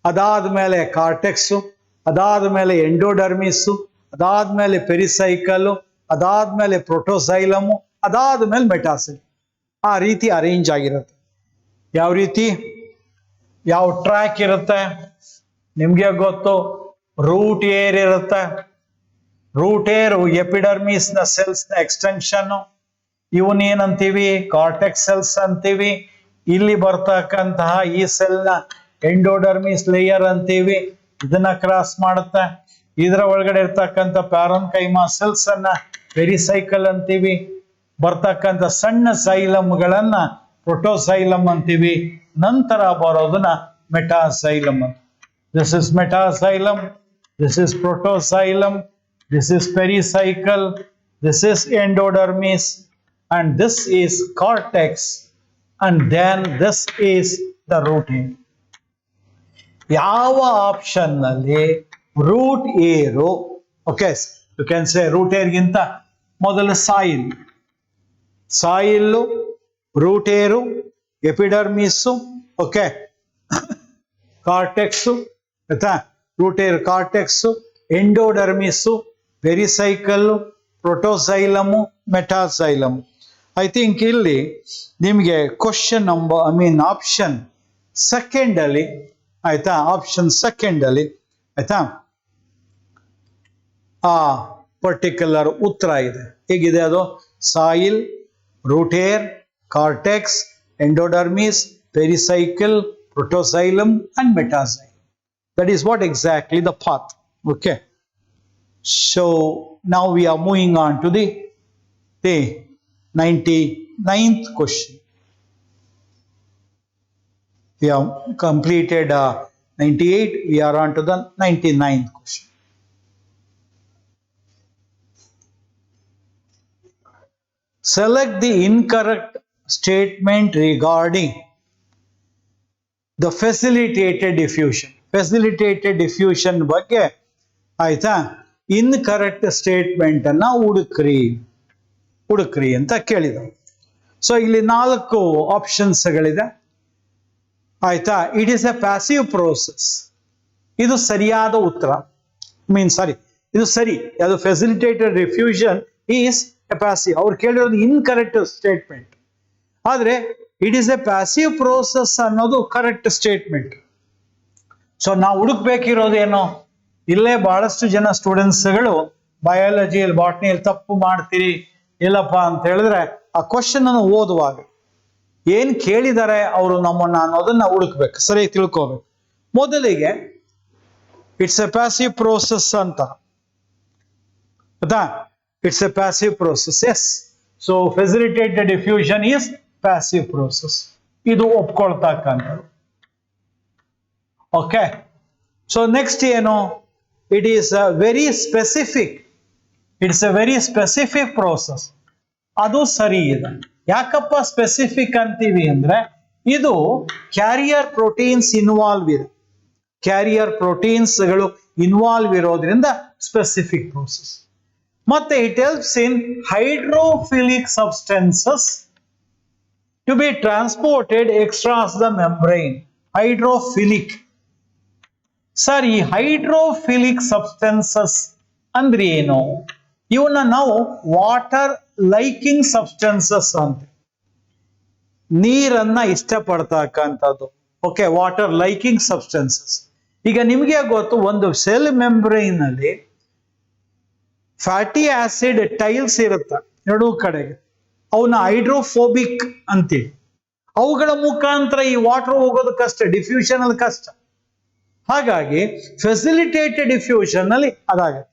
ಅದಾದ್ಮೇಲೆ ಕಾರ್ಟೆಕ್ಸು, ಅದಾದ್ಮೇಲೆ ಎಂಡೋಡರ್ಮಿಸು, ಅದಾದ್ಮೇಲೆ ಪೆರಿಸೈಕಲ್, ಅದಾದ್ಮೇಲೆ ಪ್ರೋಟೋಸೈಲಮು, ಅದಾದ್ಮೇಲೆ ಮೆಟಾಸೈಲ್. ಆ ರೀತಿ ಅರೇಂಜ್ ಆಗಿರುತ್ತೆ. ಯಾವ ರೀತಿ, ಯಾವ ಟ್ರ್ಯಾಕ್ ಇರುತ್ತೆ ನಿಮ್ಗೆ ಗೊತ್ತು. ರೂಟ್ ಏರ್ ಇರುತ್ತೆ. ರೂಟ್ ಏರ್ ಎಪಿಡರ್ಮಿಸ್ ನ ಸೆಲ್ಸ್ ನ ಎಕ್ಸ್ಟೆನ್ಷನ್. ಇವನ್ ಏನಂತೀವಿ? ಕಾರ್ಟೆಕ್ಸ್ ಸೆಲ್ಸ್ ಅಂತೀವಿ. ಇಲ್ಲಿ ಬರ್ತಕ್ಕಂತಹ ಈ ಸೆಲ್ ನ ಎಂಡೋಡರ್ಮಿಸ್ ಲೇಯರ್ ಅಂತೀವಿ. ಇದನ್ನ ಕ್ರಾಸ್ ಮಾಡುತ್ತೆ. ಇದರ ಒಳಗಡೆ ಇರ್ತಕ್ಕಂಥ ಪ್ಯಾರನ್ಕೈಮಾ ಸೆಲ್ಸ್ ಅನ್ನ ಪೆರಿಸೈಕಲ್ ಅಂತೀವಿ. ಬರ್ತಕ್ಕಂಥ ಸಣ್ಣ ಸೈಲಮ್ಗಳನ್ನ ಪ್ರೋಟೋಸೈಲಮ್ ಅಂತೀವಿ. ನಂತರ ಬರೋದನ್ನ ಮೆಟಾಸೈಲಮ್ ಅಂತ. This is metaxylem, this is protoxylem, this is pericycle, this is endodermis, and this is cortex, and then this is the root hair. ಯಾವ ಆಪ್ಷನ್ ನಲ್ಲಿ root hair? Okay, you can say root hair ಗಿಂತ ಮೊದಲು soil root hair, epidermis, okay, cortex ಆಯ್ತಾ, root hair cortex, endodermis, pericycle, protoxylem, metaxylem. I think ಇಲ್ಲಿ ನಿಮಗೆ question number option second ಅಲ್ಲಿ ಆಯ್ತಾ, option second ಅಲ್ಲಿ ಆಯ್ತಾ ಆ ಪರ್ಟಿಕ್ಯುಲರ್ ಉತ್ತರ ಇದೆ. ಹೇಗಿದೆ ಅದು? Soil, root hair, cortex, endodermis, pericycle, protoxylem and metaxylem. That is what exactly the path. Okay. So now we are moving on to the 99th question. We have completed 98. We are on to the 99th question. Select the incorrect statement regarding the facilitated diffusion. Facilitated diffusion ಬಗ್ಗೆ ಆಯ್ತಾ incorrect statement ಅನ್ನ ಹುಡುಕ್ರಿ ಅಂತ ಕೇಳಿದ. So ಇಲ್ಲಿ 4 ಆಪ್ಷನ್ಸ್ಗಳಿದೆ ಆಯ್ತಾ. It is a passive process. ಇದು ಸರಿಯಾದ ಉತ್ತರ. ಇದು ಸರಿ. ಅದು facilitated diffusion is a passive. ಅವ್ರು ಕೇಳಿರೋದು ಇನ್ಕರೆಕ್ಟ್ ಸ್ಟೇಟ್ಮೆಂಟ್. ಆದ್ರೆ it is a passive process ಅನ್ನೋದು ಕರೆಕ್ಟ್ ಸ್ಟೇಟ್ಮೆಂಟ್. ಸೊ ನಾವು ಹುಡುಕ್ಬೇಕಿರೋದೇನು? ಇಲ್ಲೇ ಬಹಳಷ್ಟು ಜನ ಸ್ಟೂಡೆಂಟ್ಸ್ಗಳು ಬಯಾಲಜಿಯಲ್ಲಿ, ಬಾಟ್ನಿಯಲ್ಲಿ ತಪ್ಪು ಮಾಡ್ತೀರಿ ಇಲ್ಲಪ್ಪ ಅಂತ ಹೇಳಿದ್ರೆ ಆ ಕ್ವಶನ್ ಅನ್ನು ಓದುವಾಗ ಏನ್ ಕೇಳಿದ್ದಾರೆ ಅವರು ನಮ್ಮನ್ನ ಅನ್ನೋದನ್ನ ಹುಡುಕ್ಬೇಕು, ಸರಿ ತಿಳ್ಕೋಬೇಕು. ಮೊದಲಿಗೆ ಇಟ್ಸ್ ಎ ಪ್ಯಾಸಿವ್ ಪ್ರೋಸೆಸ್ ಅಂತ ಆಯ್ತಾ. It's a passive process. Yes. So facilitated diffusion is passive process. ಇದು ಒಪ್ಕೊಳ್ತಕ್ಕಂಥದ್ದು. ಓಕೆ. ಸೊ ನೆಕ್ಸ್ಟ್ ಏನು? It is a very specific. It's a very specific process. ಅದು ಸರಿ ಇದೆ. ಯಾಕಪ್ಪ ಸ್ಪೆಸಿಫಿಕ್ ಅಂತೀವಿ ಅಂದ್ರೆ ಇದು ಕ್ಯಾರಿಯರ್ ಪ್ರೋಟೀನ್ಸ್ ಇನ್ವಾಲ್ವ್ ಇದೆ. ಕ್ಯಾರಿಯರ್ ಪ್ರೋಟೀನ್ಸ್ಗಳು ಇನ್ವಾಲ್ವ್ ಇರೋದ್ರಿಂದ ಸ್ಪೆಸಿಫಿಕ್ ಪ್ರೋಸೆಸ್. ಮತ್ತೆ it helps in hydrophilic substances to be transported across the membrane. Hydrophilic. Sir, ಈ ಹೈಡ್ರೋಫಿಲಿಕ್ ಸಬ್ಸ್ಟೆನ್ಸಸ್ ಅಂದ್ರೆ ಏನು? ಇವನ್ನ ನಾವು ವಾಟರ್ ಲೈಕಿಂಗ್ ಸಬ್ಸ್ಟೆನ್ಸಸ್ ಅಂತ, ನೀರನ್ನ ಇಷ್ಟಪಡ್ತಕ್ಕಂಥದ್ದು. Okay, water liking substances. ಈಗ ನಿಮಗೆ ಗೊತ್ತು, ಒಂದು ಸೆಲ್ ಮೆಂಬ್ರೈನ್ ಅಲ್ಲಿ ಫ್ಯಾಟಿ ಆಸಿಡ್ ಟೈಲ್ಸ್ ಇರುತ್ತೆ ಎರಡೂ ಕಡೆಗೆ. ಅವನ್ನ ಹೈಡ್ರೋಫೋಬಿಕ್ ಅಂತೀವಿ. ಅವುಗಳ ಮುಖಾಂತರ ಈ ವಾಟರ್ ಹೋಗೋದು ಕಷ್ಟ, ಡಿಫ್ಯೂಷನ್ ಅಲ್ಲಿ ಕಷ್ಟ. ಹಾಗಾಗಿ ಫೆಸಿಲಿಟೇಟೆಡ್ ಡಿಫ್ಯೂಷನ್ ಅಲ್ಲಿ ಅದಾಗುತ್ತೆ.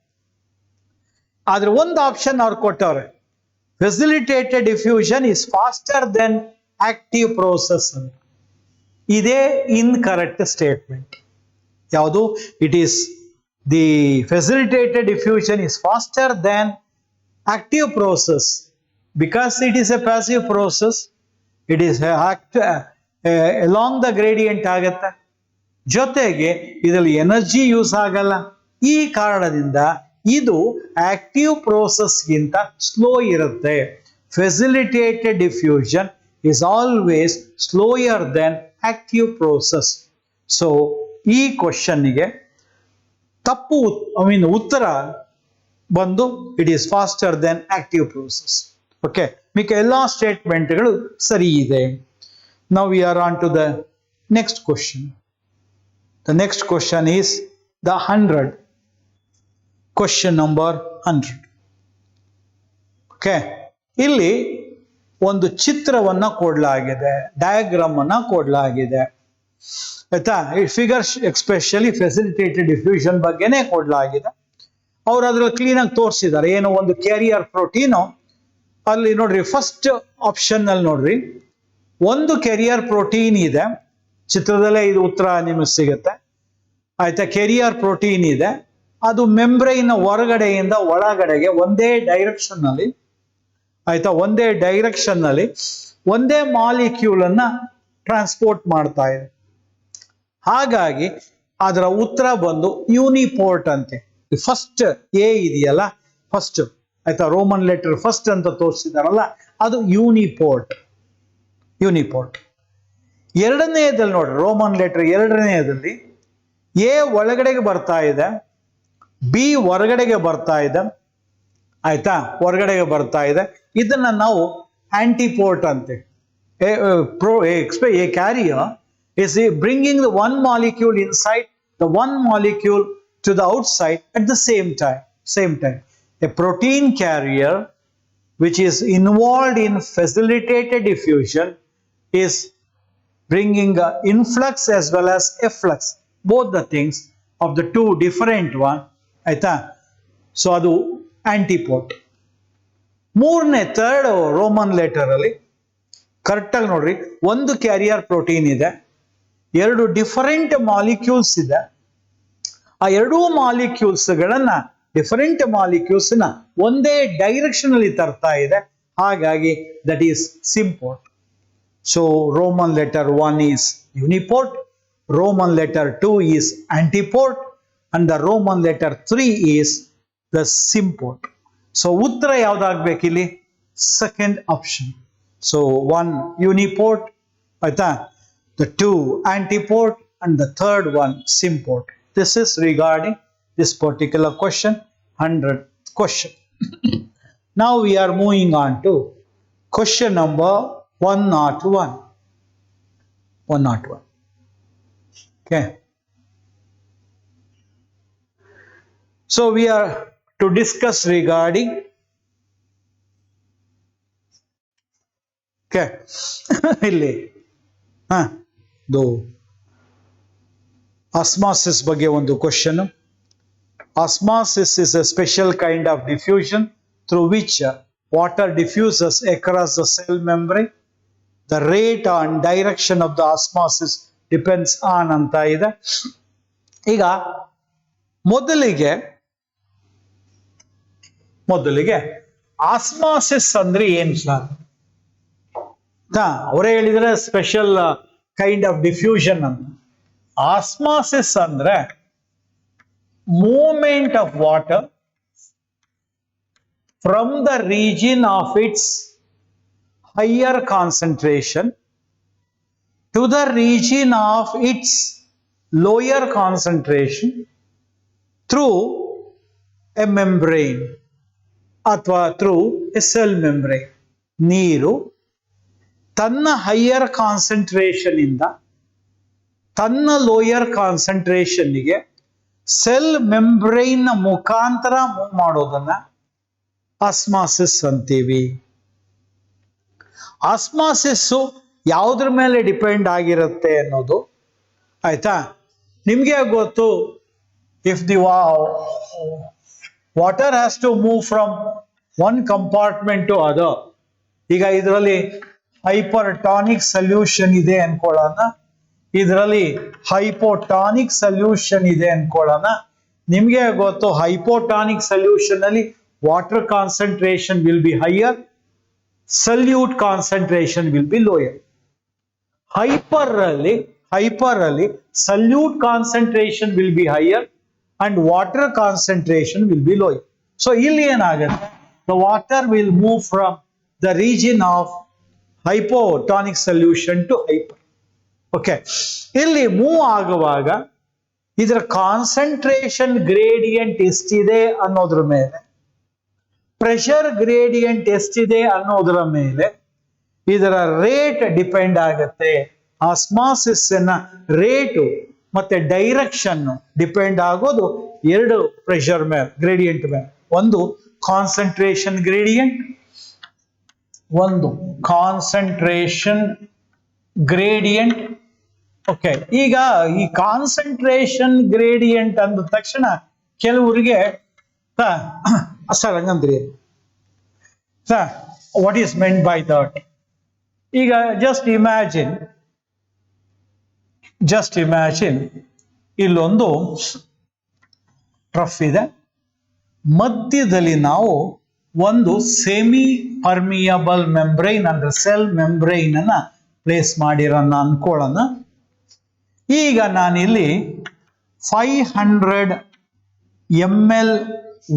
ಆದ್ರೆ ಒಂದು ಆಪ್ಷನ್ ಅವ್ರು ಕೊಟ್ಟವ್ರೆ, facilitated diffusion is faster than active process ಅಂತ. ಇದೇ ಇನ್ಕರೆಕ್ಟ್ ಸ್ಟೇಟ್ಮೆಂಟ್. ಯಾವುದು? It is the facilitated diffusion is faster than active process. Because it is a passive process, it is along the gradient ಆಗುತ್ತೆ. ಜೊತೆಗೆ ಇದರಲ್ಲಿ energy use ಆಗಲ್ಲ. ಈ ಕಾರಣದಿಂದ ಇದು ಆಕ್ಟಿವ್ ಪ್ರೋಸೆಸ್ಗಿಂತ ಸ್ಲೋ ಇರುತ್ತೆ. Facilitated diffusion is always slower than active process. So ಈ ಕ್ವಶನ್ಗೆ ತಪ್ಪು ಉತ್ತರ ಬಂದು it is faster than active process. Okay, ಮಿಕ್ಕ ಎಲ್ಲ ಸ್ಟೇಟ್ಮೆಂಟ್ಗಳು ಸರಿ ಇದೆ. Now we are on to the next question. The next question is the 100. Question number 100. Okay, ಇಲ್ಲಿ ಒಂದು ಚಿತ್ರವನ್ನ ಕೊಡಲಾಗಿದೆ, ಡಯಾಗ್ರಾಮ್ ಅನ್ನ ಕೊಡಲಾಗಿದೆ ಆಯ್ತಾ. ಈ ಫಿಗರ್ ಎಸ್ಪೆಷಲಿ ಫೆಸಿಲಿಟೇಟೆಡ್ ಡಿಫ್ಯೂಷನ್ ಬಗ್ಗೆನೇ ಕೊಡಲಾಗಿದೆ. ಅವ್ರು ಅದ್ರಲ್ಲಿ ಕ್ಲೀನ್ ಆಗಿ ತೋರಿಸಿದ್ದಾರೆ. ಏನು ಒಂದು ಕ್ಯಾರಿಯರ್ ಪ್ರೋಟೀನು ಅಲ್ಲಿ ನೋಡ್ರಿ, ಫಸ್ಟ್ ಆಪ್ಷನ್ ಅಲ್ಲಿ ನೋಡ್ರಿ, ಒಂದು ಕೆರಿಯರ್ ಪ್ರೋಟೀನ್ ಇದೆ. ಚಿತ್ರದಲ್ಲೇ ಇದು ಉತ್ತರ ನಿಮಗೆ ಸಿಗುತ್ತೆ ಆಯ್ತಾ. ಕೆರಿಯರ್ ಪ್ರೋಟೀನ್ ಇದೆ, ಅದು ಮೆಂಬ್ರೈನ್ ಹೊರಗಡೆಯಿಂದ ಒಳಗಡೆಗೆ ಒಂದೇ ಡೈರೆಕ್ಷನ್ ಅಲ್ಲಿ ಆಯ್ತಾ, ಒಂದೇ ಡೈರೆಕ್ಷನ್ ಅಲ್ಲಿ ಒಂದೇ ಮಾಲಿಕ್ಯೂಲ್ ಅನ್ನ ಟ್ರಾನ್ಸ್ಪೋರ್ಟ್ ಮಾಡ್ತಾ ಇದೆ. ಹಾಗಾಗಿ ಅದರ ಉತ್ತರ ಬಂದು ಯೂನಿಪೋರ್ಟ್ ಅಂತೆ. ಫಸ್ಟ್ ಎ ಇದೆಯಲ್ಲ, ಫಸ್ಟ್ ಆಯ್ತಾ, ರೋಮನ್ ಲೆಟರ್ ಫಸ್ಟ್ ಅಂತ ತೋರಿಸಿದಾರಲ್ಲ, ಅದು ಯೂನಿಪೋರ್ಟ್. ಯೂನಿಪೋರ್ಟ್. ಎರಡನೆಯದಲ್ಲಿ ನೋಡ್ರಿ, ರೋಮನ್ ಲೆಟರ್ ಎರಡನೆಯದಲ್ಲಿ ಎ ಒಳಗಡೆಗೆ ಬರ್ತಾ ಇದೆ, ಬಿ ಹೊರಗಡೆಗೆ ಬರ್ತಾ ಇದೆ, ಆಯ್ತಾ, ಹೊರಗಡೆಗೆ ಬರ್ತಾ ಇದೆ. ಇದನ್ನ ನಾವು ಆಂಟಿಪೋರ್ಟ್ ಅಂತೀವಿ. A carrier is bringing the one molecule inside, the one molecule to the outside at the same time. A protein carrier which is involved in facilitated diffusion is bringing influx as well as efflux, both the things of the two different one, ಆಯ್ತಾ. So ಅದು ಆಂಟಿಪೋರ್ಟ್. ಮೂರನೇ third Roman letter ಅಲ್ಲಿ ಕರೆಕ್ಟಾಗಿ ನೋಡ್ರಿ, ಒಂದು carrier protein ಇದೆ, ಎರಡು different molecules ಇದೆ. ಆ ಎರಡೂ ಮಾಲಿಕ್ಯೂಲ್ಸ್ಗಳನ್ನ ಡಿಫರೆಂಟ್ ಮಾಲಿಕ್ಯೂಲ್ಸ್ ನ ಒಂದೇ ಡೈರೆಕ್ಷನ್ ಅಲ್ಲಿ ತರ್ತಾ ಇದೆ, ಹಾಗಾಗಿ that is symport. So Roman letter 1 is uniport, Roman letter 2 is antiport, and the Roman letter 3 is the symport. So ಉತ್ತರ ಯಾವ್ದಾಗ್ಬೇಕು ಇಲ್ಲಿ? Second option. So 1 uniport, ಆಯ್ತಾ, the 2 antiport, and the third one symport. This is regarding this particular question, 100th question. Now we are moving on to question number 101. 101. Okay. So we are to discuss regarding, okay, ಇಲ್ಲಿ osmosis ಬಗ್ಗೆ ಒಂದು question. Osmosis is a special kind of diffusion through which water diffuses across the cell membrane. The rate and direction of the osmosis depends on ಅಂತ ಇದೆ. ಈಗ ಮೊದಲಿಗೆ osmosis ಅಂದ್ರೆ ಏನ್ sir? ಅವರೇ ಹೇಳಿದ್ರೆ ಸ್ಪೆಷಲ್ ಕೈಂಡ್ ಆಫ್ ಡಿಫ್ಯೂಷನ್ ಅಂತ. Osmosis ಅಂದ್ರೆ movement of water from the region of it's higher concentration to the region of its lower concentration through a membrane ಅಥವಾ through a cell membrane. ನೀರು ತನ್ನ higher concentration ಇಂದ ತನ್ನ lower ಕಾನ್ಸಂಟ್ರೇಷನ್ಗೆ cell membrane ಮುಖಾಂತರ move ಮಾಡೋದನ್ನ osmosis ಅಂತೀವಿ. Osmosis ಯಾವುದ್ರ ಮೇಲೆ ಡಿಪೆಂಡ್ ಆಗಿರುತ್ತೆ ಅನ್ನೋದು, ಆಯ್ತಾ, ನಿಮ್ಗೆ ಗೊತ್ತು. If the water has to move from one compartment to other. ಈಗ ಇದರಲ್ಲಿ ಹೈಪರ್ಟಾನಿಕ್ ಸೊಲ್ಯೂಷನ್ ಇದೆ ಅನ್ಕೊಳ್ಳೋಣ, ಇದರಲ್ಲಿ ಹೈಪೋಟಾನಿಕ್ ಸೊಲ್ಯೂಷನ್ ಇದೆ ಅನ್ಕೊಳ್ಳೋಣ. ನಿಮ್ಗೆ ಗೊತ್ತು, ಹೈಪೋಟಾನಿಕ್ ಸೊಲ್ಯೂಷನ್ ಅಲ್ಲಿ water concentration will be higher, solute concentration will be lower. Hyper ಅಲ್ಲಿ solute concentration will be higher and water concentration will be lower. So ಇಲ್ಲಿ ಏನಾಗುತ್ತೆ, the water will move from the region of hypotonic solution to hyper. Okay, ಇಲ್ಲಿ move ಆಗುವಾಗ ಇದರ concentration gradient ಎಷ್ಟಿದೆ ಅನ್ನೋದ್ರ ಮೇಲೆ, pressure gradient ಎಷ್ಟಿದೆ ಅನ್ನೋದರ ಮೇಲೆ ಇದರ ರೇಟ್ ಡಿಪೆಂಡ್ ಆಗುತ್ತೆ. ಆಸ್ಮಾಸಿಸ್ ರೇಟು ಮತ್ತೆ ಡೈರೆಕ್ಷನ್ ಡಿಪೆಂಡ್ ಆಗೋದು ಎರಡು ಪ್ರೆಷರ್ ಮೇಲೆ, ಗ್ರೇಡಿಯಂಟ್ ಮೇಲೆ. ಒಂದು ಕಾನ್ಸಂಟ್ರೇಷನ್ ಗ್ರೇಡಿಯಂಟ್, ಒಂದು ಕಾನ್ಸಂಟ್ರೇಷನ್ ಗ್ರೇಡಿಯಂಟ್. ಓಕೆ, ಈಗ ಈ ಕಾನ್ಸಂಟ್ರೇಷನ್ ಗ್ರೇಡಿಯಂಟ್ ಅಂದ ತಕ್ಷಣ ಕೆಲವರಿಗೆ ಸರ್ ಹಂಗಂದ್ರಿ sir what is meant by that? ಈಗ ಜಸ್ಟ್ ಇಮ್ಯಾಜಿನ್ ಇಲ್ಲೊಂದು ಟ್ರಫ್ ಇದೆ, ಮಧ್ಯದಲ್ಲಿ ನಾವು ಒಂದು ಸೆಮಿ ಪರ್ಮಿಯಬಲ್ ಮೆಂಬ್ರೈನ್ ಅಂದ್ರೆ ಸೆಲ್ ಮೆಂಬ್ರೈನ್ ಅನ್ನ ಪ್ಲೇಸ್ ಮಾಡಿರೋಣ ಅನ್ಕೊಳ್ಳೋಣ. ಈಗ ನಾನಿಲ್ಲಿ 500 ml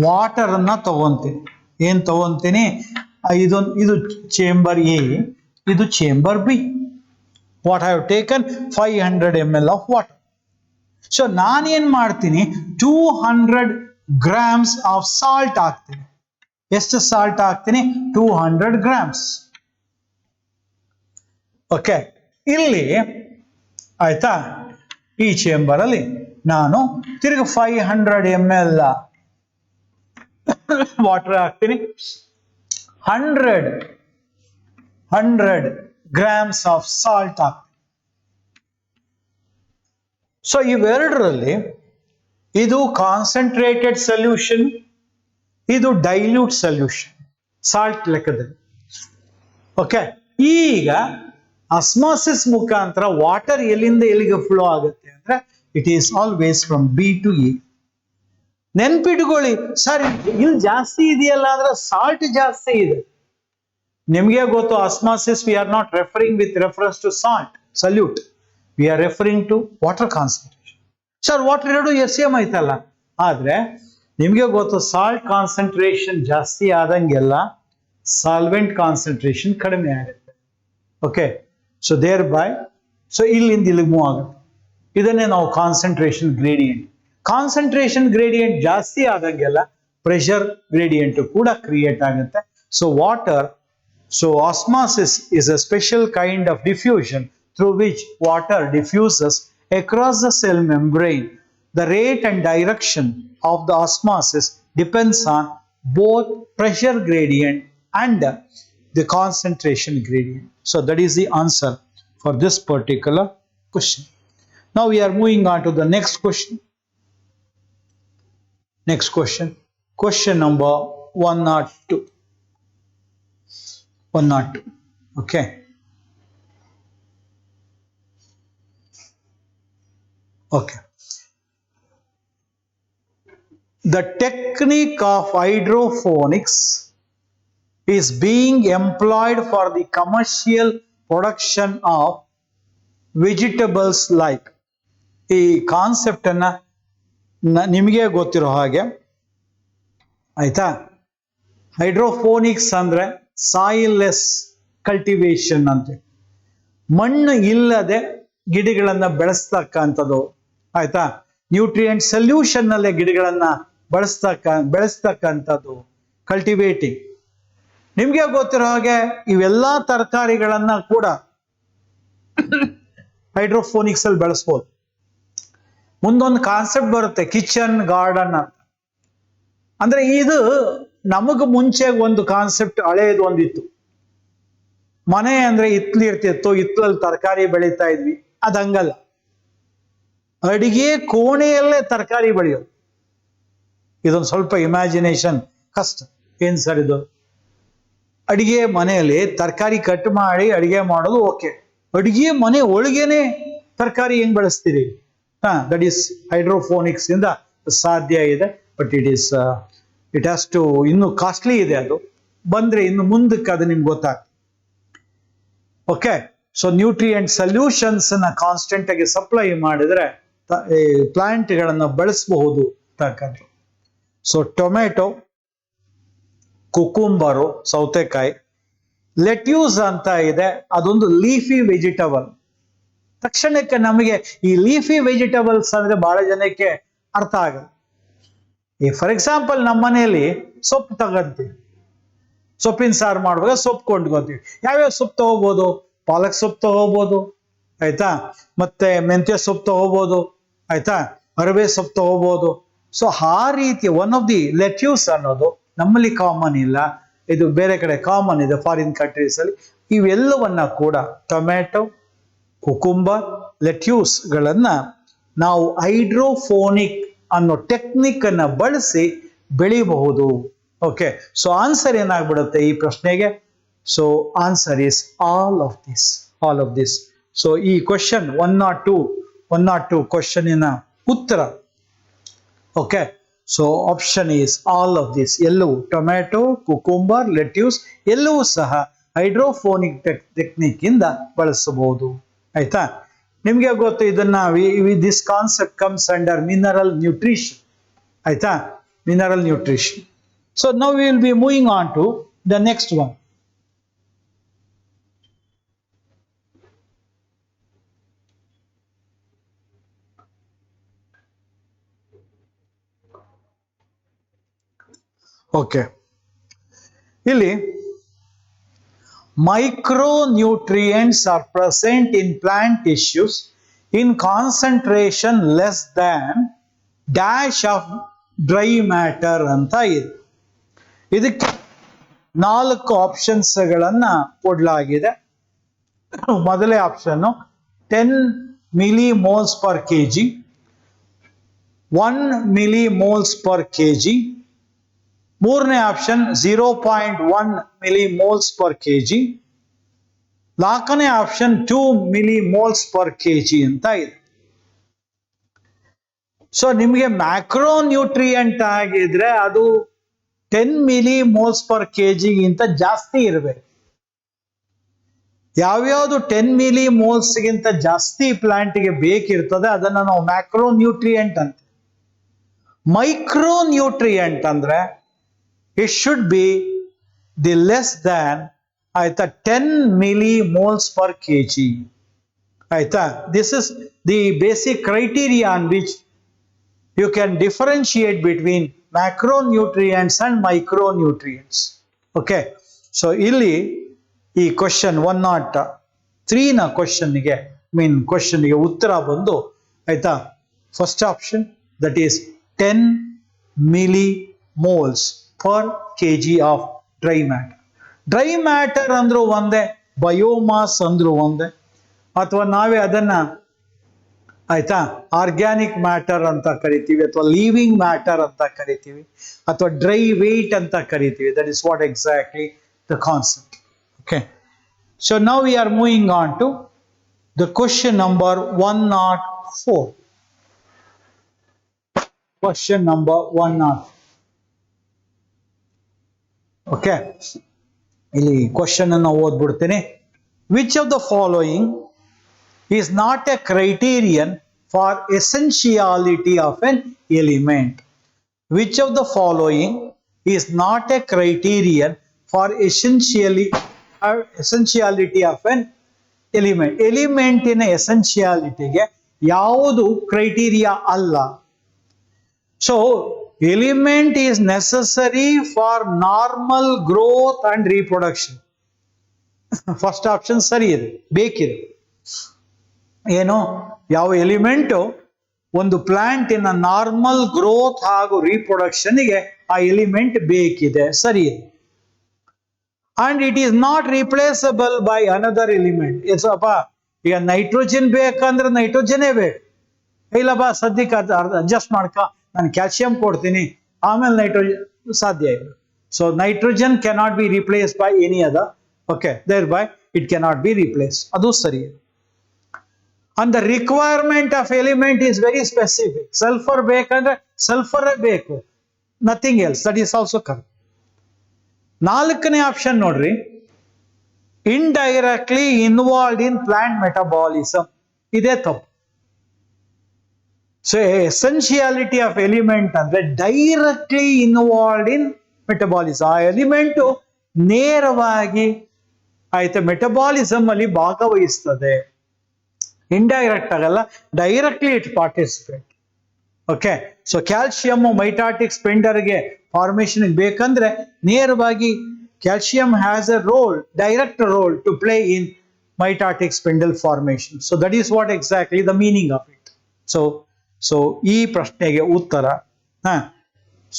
ವಾಟರ್ ಅನ್ನ ತಗೊಂತೀನಿ. ಏನ್ ತಗೊಂತೀನಿ? ಇದು ಚೇಂಬರ್ ಎ, ಇದು chamber B. What I have taken 500 ml of water. So ನಾನೇನ್ ಮಾಡ್ತೀನಿ 200 grams of salt ಹಾಕ್ತೀನಿ. ಎಷ್ಟು ಸಾಲ್ಟ್ ಹಾಕ್ತೀನಿ 200 grams. ಓಕೆ, ಇಲ್ಲಿ ಆಯ್ತಾ ಈ ಚೇಂಬರ್ ಅಲ್ಲಿ ನಾನು ತಿರುಗಿ 500 ml ವಾಟರ್ ಹಾಕ್ತೀನಿ. 100 grams of salt ಹಾಕ್ತೀನಿ. ಸೊ ಇವೆರಡರಲ್ಲಿ ಇದು ಕಾನ್ಸಂಟ್ರೇಟೆಡ್ ಸೊಲ್ಯೂಷನ್, ಇದು ಡೈಲ್ಯೂಟ್ ಸೊಲ್ಯೂಷನ್ ಸಾಲ್ಟ್ ಲೆಕ್ಕದಲ್ಲಿ. ಓಕೆ, ಈಗ ಅಸ್ಮಾಸಿಸ್ ಮುಖಾಂತರ ವಾಟರ್ ಎಲ್ಲಿಂದ ಎಲ್ಲಿಗೆ ಫ್ಲೋ ಆಗುತ್ತೆ ಅಂದ್ರೆ it is always from B to E. ನೆನ್ಪಿಟ್ಕೊಳ್ಳಿ ಸರ್, ಇಲ್ಲಿ ಜಾಸ್ತಿ ಇದೆಯಲ್ಲ ಅಂದ್ರೆ ಸಾಲ್ಟ್ ಜಾಸ್ತಿ ಇದೆ. ನಿಮ್ಗೆ ಗೊತ್ತು osmosis we are not referring with reference to salt solute, we are referring to water concentration. Sir water ಎರಡು ಸೇಮ್ ಐತಲ್ಲ, ಆದ್ರೆ ನಿಮ್ಗೆ ಗೊತ್ತು ಸಾಲ್ಟ್ ಕಾನ್ಸಂಟ್ರೇಷನ್ ಜಾಸ್ತಿ ಆದಂಗೆಲ್ಲ ಸಾಲ್ವೆಂಟ್ ಕಾನ್ಸಂಟ್ರೇಷನ್ ಕಡಿಮೆ ಆಗುತ್ತೆ. Okay, so thereby so ಇಲ್ಲಿಂದ ಇಲ್ಲಿಗೆ ಮೂವ್ ಆಗುತ್ತೆ. ಇದನ್ನೇ ನಾವು ಕಾನ್ಸಂಟ್ರೇಷನ್ ಗ್ರೇಡಿಯಂಟ್. ಕಾನ್ಸಂಟ್ರೇಷನ್ ಗ್ರೇಡಿಯಂಟ್ ಜಾಸ್ತಿ ಆದಂಗೆಲ್ಲ ಪ್ರೆಷರ್ ಗ್ರೇಡಿಯಂಟ್ ಕೂಡ ಕ್ರಿಯೇಟ್ ಆಗುತ್ತೆ. So water, so osmosis is a special kind of diffusion through which water diffuses across the cell membrane. The rate and direction of the osmosis depends on both pressure gradient and the concentration gradient. So that is the answer for this particular question. Now we are moving on to the next question. Next question, question number 102. 102. Okay. Okay. The technique of hydroponics is being employed for the commercial production of vegetables like. ಈ concept ಅನ್ನ ನಿಮಗೆ ಗೊತ್ತಿರೋ ಹಾಗೆ ಆಯ್ತಾ, hydroponics ಅಂದ್ರೆ soilless cultivation ಅಂತ, ಮಣ್ಣು ಇಲ್ಲದೆ ಗಿಡಗಳನ್ನ ಬೆಳೆಸ್ತಕ್ಕಂಥದ್ದು ಆಯ್ತಾ. ನ್ಯೂಟ್ರಿಯೆಂಟ್ ಸೊಲ್ಯೂಷನ್ ನಲ್ಲೇ ಗಿಡಗಳನ್ನ ಬೆಳೆಸ್ತಕ್ಕಂಥದ್ದು ಕಲ್ಟಿವೇಟಿಂಗ್. ನಿಮ್ಗೆ ಗೊತ್ತಿರೋ ಹಾಗೆ ಇವೆಲ್ಲಾ ತರಕಾರಿಗಳನ್ನ ಕೂಡ ಹೈಡ್ರೋಫೋನಿಕ್ಸ್ ಅಲ್ಲಿ ಬೆಳೆಸ್ಬೋದು. ಮುಂದೊಂದು ಕಾನ್ಸೆಪ್ಟ್ ಬರುತ್ತೆ ಕಿಚನ್ ಗಾರ್ಡನ್ ಅಂತ. ಅಂದ್ರೆ ಇದು ನಮಗ್ ಮುಂಚೆ ಒಂದು ಕಾನ್ಸೆಪ್ಟ್ ಹಳೇದು ಒಂದಿತ್ತು. ಮನೆ ಅಂದ್ರೆ ಹಿತ್ಲು ಇರ್ತಿತ್ತು, ಹಿತ್ಲಲ್ಲಿ ತರಕಾರಿ ಬೆಳೀತಾ ಇದ್ವಿ. ಅದಂಗಲ್ಲ, ಅಡಿಗೆ ಕೋಣೆಯಲ್ಲೇ ತರಕಾರಿ ಬೆಳೆಯೋದು. ಇದೊಂದು ಸ್ವಲ್ಪ ಇಮ್ಯಾಜಿನೇಷನ್ ಕಷ್ಟ. ಏನ್ ಸರ್ ಇದು? ಅಡಿಗೆ ಮನೆಯಲ್ಲಿ ತರಕಾರಿ ಕಟ್ ಮಾಡಿ ಅಡಿಗೆ ಮಾಡೋದು ಓಕೆ, ಅಡಿಗೆ ಮನೆ ಒಳಗೇನೆ ತರಕಾರಿ ಹೆಂಗ್ ಬೆಳೆಸ್ತೀರಿ? ದಟ್ ಈಸ್ ಹೈಡ್ರೋಫೋನಿಕ್ಸ್ ಇಂದ ಸಾಧ್ಯ ಇದೆ. ಬಟ್ ಇಟ್ ಹ್ಯಾಸ್ ಟು, ಇನ್ನು ಕಾಸ್ಟ್ಲಿ ಇದೆ. ಅದು ಬಂದ್ರೆ ಇನ್ನು ಮುಂದಕ್ಕೆ ಅದು ನಿಮ್ಗೆ ಗೊತ್ತಾಗ್ತದೆ. ಓಕೆ, ಸೊ ನ್ಯೂಟ್ರಿಯೆಂಟ್ ಸೊಲ್ಯೂಷನ್ಸ್ ನ ಕಾನ್ಸ್ಟೆಂಟ್ ಆಗಿ ಸಪ್ಲೈ ಮಾಡಿದ್ರೆ ಪ್ಲಾಂಟ್ ಗಳನ್ನ ಬೆಳೆಸಬಹುದು ಅಂತಕ್ಕಂಥ. ಸೊ ಟೊಮೆಟೊ, ಕುಕುಂಬರು, ಸೌತೆಕಾಯಿ, ಲೆಟ್ಯೂಸ್ ಅಂತ ಇದೆ, ಅದೊಂದು ಲೀಫಿ ವೆಜಿಟಬಲ್. ತಕ್ಷಣಕ್ಕೆ ನಮಗೆ ಈ ಲೀಫಿ ವೆಜಿಟಬಲ್ಸ್ ಅಂದ್ರೆ ಬಹಳ ಜನಕ್ಕೆ ಅರ್ಥ ಆಗಲ್ಲ. ಫಾರ್ ಎಕ್ಸಾಂಪಲ್ ನಮ್ಮ ಮನೆಯಲ್ಲಿ ಸೊಪ್ಪು ತಗೊಂತೀವಿ, ಸೊಪ್ಪಿನ ಸಾರು ಮಾಡುವಾಗ ಸೊಪ್ಪು ಕೊಂಡ್ಕೊತೀವಿ. ಯಾವ್ಯಾವ ಸೊಪ್ಪು ತಗೋಬಹುದು? ಪಾಲಕ್ ಸೊಪ್ಪು ತಗೋಬಹುದು ಆಯ್ತಾ, ಮತ್ತೆ ಮೆಂತ್ಯ ಸೊಪ್ಪು ತಗೋಬಹುದು ಆಯ್ತಾ, ಅರವೆ ಸೊಪ್ಪು ತಗೋಬಹುದು. ಸೊ ಆ ರೀತಿ ಒನ್ ಆಫ್ ದಿ ಲೆಟ್ಯೂಸ್ ಅನ್ನೋದು ನಮ್ಮಲ್ಲಿ ಕಾಮನ್ ಇಲ್ಲ, ಇದು ಬೇರೆ ಕಡೆ ಕಾಮನ್ ಇದೆ ಫಾರಿನ್ ಕಂಟ್ರೀಸ್ ಅಲ್ಲಿ. ಇವೆಲ್ಲವನ್ನ ಕೂಡ ಟೊಮ್ಯಾಟೊ, ಕುಕುಂಬರ್, ಲೆಟ್ಯೂಸ್ ಗಳನ್ನ ನಾವು ಹೈಡ್ರೋಫೋನಿಕ್ ಅನ್ನೋ ಟೆಕ್ನಿಕ್ ಅನ್ನ ಬಳಸಿ ಬೆಳಿಬಹುದು. ಓಕೆ, ಸೊ ಆನ್ಸರ್ ಏನಾಗ್ಬಿಡುತ್ತೆ ಈ ಪ್ರಶ್ನೆಗೆ? So answer is all of this. So ಈ ಕ್ವಶನ್ 102 ಕ್ವಶನಿನ ಉತ್ತರ okay. So option is all of this. ಎಲ್ಲವೂ ಟೊಮ್ಯಾಟೊ, ಕುಕುಂಬರ್, ಲೆಟ್ಯೂಸ್ ಎಲ್ಲವೂ ಸಹ ಹೈಡ್ರೋಫೋನಿಕ್ ಟೆಕ್ನಿಕ್ ಇಂದ ಬಳಸಬಹುದು ಆಯ್ತಾ. ನಿಮ್ಗೆ ಗೊತ್ತು ಇದನ್ನ this concept comes under mineral nutrition ಆಯ್ತಾ, mineral nutrition. So now we will be moving on to the next one. Okay, ಇಲ್ಲಿ micronutrients are present in plant tissues in concentration less than dash of dry matter ಅಂತ ಇದೆ. ಇದಕ್ಕೆ 4 ಆಪ್ಷನ್ಸ್ಗಳನ್ನ ಕೊಡಲಾಗಿದೆ. ಮೊದಲೇ option 10 millimoles per kg, 1 millimoles per kg. ಮೂರನೇ option 0.1 millimoles per kg. ನಾಲ್ಕನೇ option 2 millimoles per kg ಅಂತ ಇದೆ. ಸೊ ನಿಮಗೆ ಮ್ಯಾಕ್ರೋನ್ಯೂಟ್ರಿಯೆಂಟ್ ಆಗಿದ್ರೆ ಅದು 10 millimoles per kg ಗಿಂತ ಜಾಸ್ತಿ ಇರಬೇಕು. ಯಾವ್ಯಾವುದು 10 millimoles ಗಿಂತ ಜಾಸ್ತಿ ಪ್ಲಾಂಟ್ಗೆ ಬೇಕಿರ್ತದೆ ಅದನ್ನ ನಾವು ಮ್ಯಾಕ್ರೋನ್ಯೂಟ್ರಿಯೆಂಟ್ ಅಂತ. ಮೈಕ್ರೋನ್ಯೂಟ್ರಿಯೆಂಟ್ ಅಂದ್ರೆ it should be the less than ಆಯ್ತಾ 10 millimoles per kg. ಆಯ್ತಾ, this is the basic criteria on which you can differentiate between macronutrients and micronutrients. Okay, so ಇಲ್ಲಿ ಈ ಕ್ವಶನ್ 103 ನ ಕ್ವಶನ್ಗೆ ಕ್ವಶನ್ಗೆ ಉತ್ತರ ಬಂದು ಆಯ್ತಾ, first option that is 10 millimoles per kg of dry matter. Dry matter ಅಂದ್ರೂ ಒಂದೇ, ಬಯೋಮಾಸ್ ಅಂದ್ರೂ ಒಂದೇ, ಅಥವಾ ನಾವೇ ಅದನ್ನ ಆಯ್ತಾ ಆರ್ಗ್ಯಾನಿಕ್ ಮ್ಯಾಟರ್ ಅಂತ ಕರಿತೀವಿ, ಅಥವಾ ಲೀವಿಂಗ್ ಮ್ಯಾಟರ್ ಅಂತ ಕರಿತೀವಿ, ಅಥವಾ ಡ್ರೈ ವೇಟ್ ಅಂತ ಕರಿತೀವಿ. That is what exactly the concept. Okay, so now we are moving on to the question number 104. Question number 104. Okay, ಇಲ್ಲಿ ಕ್ವಶನ್ ಅನ್ನು ಓದ್ಬಿಡ್ತೀನಿ. Which of the following is not a criterion for essentiality of an element? Which of the following is not a criterion for essentiality of an element? ಎಲಿಮೆಂಟಿನ ಎಸೆನ್ಶಿಯಾಲಿಟಿಗೆ ಯಾವುದು criteria ಅಲ್ಲ? So element is necessary for normal growth and reproduction. First option ಸರಿ ಇದೆ, ಬೇಕಿದೆ. ಏನು, ಯಾವ element ಒಂದು ಪ್ಲಾಂಟಿನ ನಾರ್ಮಲ್ ಗ್ರೋತ್ ಹಾಗೂ ರೀಪ್ರೊಡಕ್ಷನ್ಗೆ ಆ ಎಲಿಮೆಂಟ್ ಬೇಕಿದೆ, ಸರಿ ಇದೆ. And it is not replaceable by another element. ಸ್ವಲ್ಪ ಈಗ ನೈಟ್ರೋಜನ್ ಬೇಕಂದ್ರೆ ನೈಟ್ರೋಜನೇ ಬೇಕು, ಇಲ್ಲಪ್ಪ ಸದ್ಯಕ್ಕೆ ಅಡ್ಜಸ್ಟ್ ಮಾಡ್ಕ ನಾನು ಕ್ಯಾಲ್ಸಿಯಂ ಕೊಡ್ತೀನಿ ಆಮೇಲೆ ನೈಟ್ರೋಜನ್ ಸಾಧ್ಯ ಇಲ್ಲ. So nitrogen cannot be replace by any other. Okay, thereby it cannot be replace, ಅದು ಸರಿ. And the requirement of element is very specific. Sulphur ಬೇಕಂದ್ರೆ ಸಲ್ಫರೇ ಬೇಕು, nothing else. That is also correct. ನಾಲ್ಕನೇ option ನೋಡ್ರಿ, indirectly involved in plant metabolism. ಇದೇ ತಪ್ಪು. So essentiality of element ಅಂದ್ರೆ ಡೈರೆಕ್ಟ್ಲಿ ಇನ್ವಾಲ್ವ್ಡ್ ಇನ್ ಮೆಟಬಾಲಿಸಮ್. ಆ ಎಲಿಮೆಂಟು ನೇರವಾಗಿ ಆಯ್ತಾ ಮೆಟಬಾಲಿಸಮ್ ಅಲ್ಲಿ ಭಾಗವಹಿಸ್ತದೆ. ಇಂಡೈರೆಕ್ಟ್ ಆಗಲ್ಲ, directly it participate. Okay, so calcium mitotic ಸ್ಪೆಂಡರ್ಗೆ ಫಾರ್ಮೇಶನ್ ಬೇಕಂದ್ರೆ ನೇರವಾಗಿ calcium has a role, direct role to play in mitotic spindle formation. So that is what exactly the meaning of it. So ಈ ಪ್ರಶ್ನೆಗೆ ಉತ್ತರ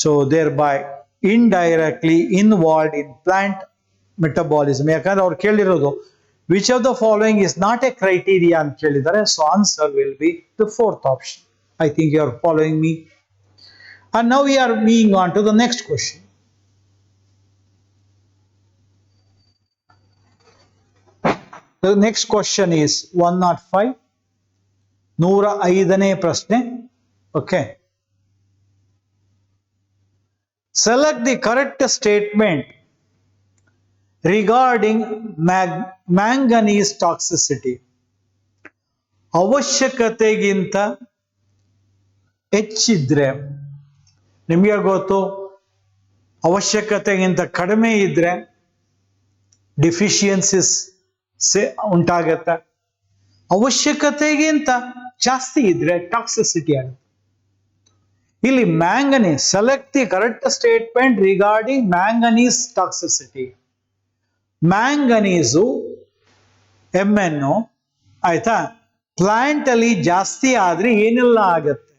so thereby indirectly involved in plant metabolism. ಯಾಕಂದ್ರೆ ಅವ್ರು ಕೇಳಿರೋದು which of the following is not a criteria ಅಂತ ಕೇಳಿದ್ದಾರೆ. So answer will be the fourth option. I think you are following me. And now we are moving on to the next question. The next question is 105. 105ನೇ ಪ್ರಶ್ನೆ. Okay, select the correct statement regarding manganese toxicity. ಅವಶ್ಯಕತೆಗಿಂತ ಹೆಚ್ಚಿದ್ರೆ, ನಿಮಗೆ ಗೊತ್ತು ಅವಶ್ಯಕತೆಗಿಂತ ಕಡಿಮೆ ಇದ್ರೆ ಡಿಫಿಷಿಯನ್ಸಿಸ್ ಉಂಟಾಗತ್ತೆ, ಅವಶ್ಯಕತೆಗಿಂತ ಜಾಸ್ತಿ ಇದ್ರೆ ಟಾಕ್ಸಿಸಿಟಿ ಆಗುತ್ತೆ. ಇಲ್ಲಿ manganese, select the correct statement regarding manganese toxicity. Manganese MnO ಆಯ್ತಾ, ಪ್ಲಾಂಟ್ ಅಲ್ಲಿ ಜಾಸ್ತಿ ಆದ್ರೆ ಏನೆಲ್ಲ ಆಗತ್ತೆ?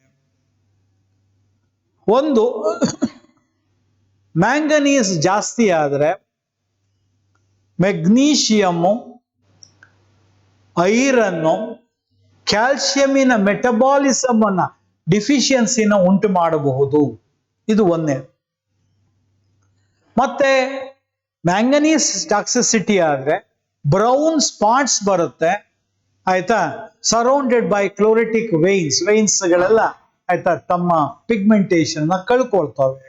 ಒಂದು, ಮ್ಯಾಂಗನೀಸ್ ಜಾಸ್ತಿ ಆದ್ರೆ ಮೆಗ್ನೀಷಿಯಮ್ಮು, ಐರನ್ನು, ಕ್ಯಾಲ್ಸಿಯಮಿನ ಮೆಟಬಾಲಿಸಮ್ ಅನ್ನ ಡಿಫಿಷಿಯನ್ಸಿನ ಉಂಟು ಮಾಡಬಹುದು. ಇದು ಒಂದೇ. ಮತ್ತೆ ಮ್ಯಾಂಗನೀಸ್ ಟಾಕ್ಸಿಸಿಟಿ ಆದ್ರೆ ಬ್ರೌನ್ ಸ್ಪಾಟ್ಸ್ ಬರುತ್ತೆ ಆಯ್ತಾ, ಸರೌಂಡೆಡ್ ಬೈ ಕ್ಲೋರಿಟಿಕ್ ವೇನ್ಸ್ ಗಳೆಲ್ಲ ಆಯ್ತಾ ತಮ್ಮ ಪಿಗ್ಮೆಂಟೇಶನ್ ಕಳ್ಕೊಳ್ತವೆ.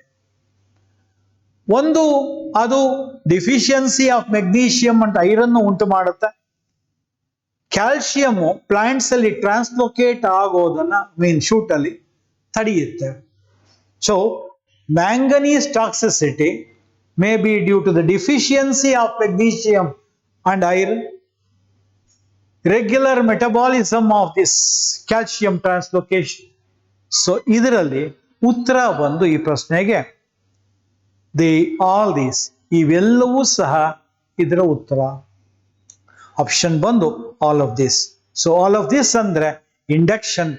ಒಂದು, ಅದು deficiency of magnesium and iron ಉಂಟು ಮಾಡುತ್ತೆ. ಕ್ಯಾಲ್ಸಿಯಂ ಪ್ಲಾಂಟ್ಸ್ ಅಲ್ಲಿ ಟ್ರಾನ್ಸ್ಲೋಕೇಟ್ ಆಗೋದನ್ನ ಶೂಟ್ ಅಲ್ಲಿ ತಡೆಯುತ್ತೆ. So manganese toxicity may be due to the deficiency of magnesium and iron, regular metabolism of this calcium translocation. So ಇದರಲ್ಲಿ ಉತ್ತರ ಬಂದು ಈ ಪ್ರಶ್ನೆಗೆ ಆಲ್ ದೀಸ್, ಇವೆಲ್ಲವೂ ಸಹ ಇದರ ಉತ್ತರ. ಆಪ್ಷನ್ ಬಂದು all of this. So all of this ಅಂದ್ರೆ induction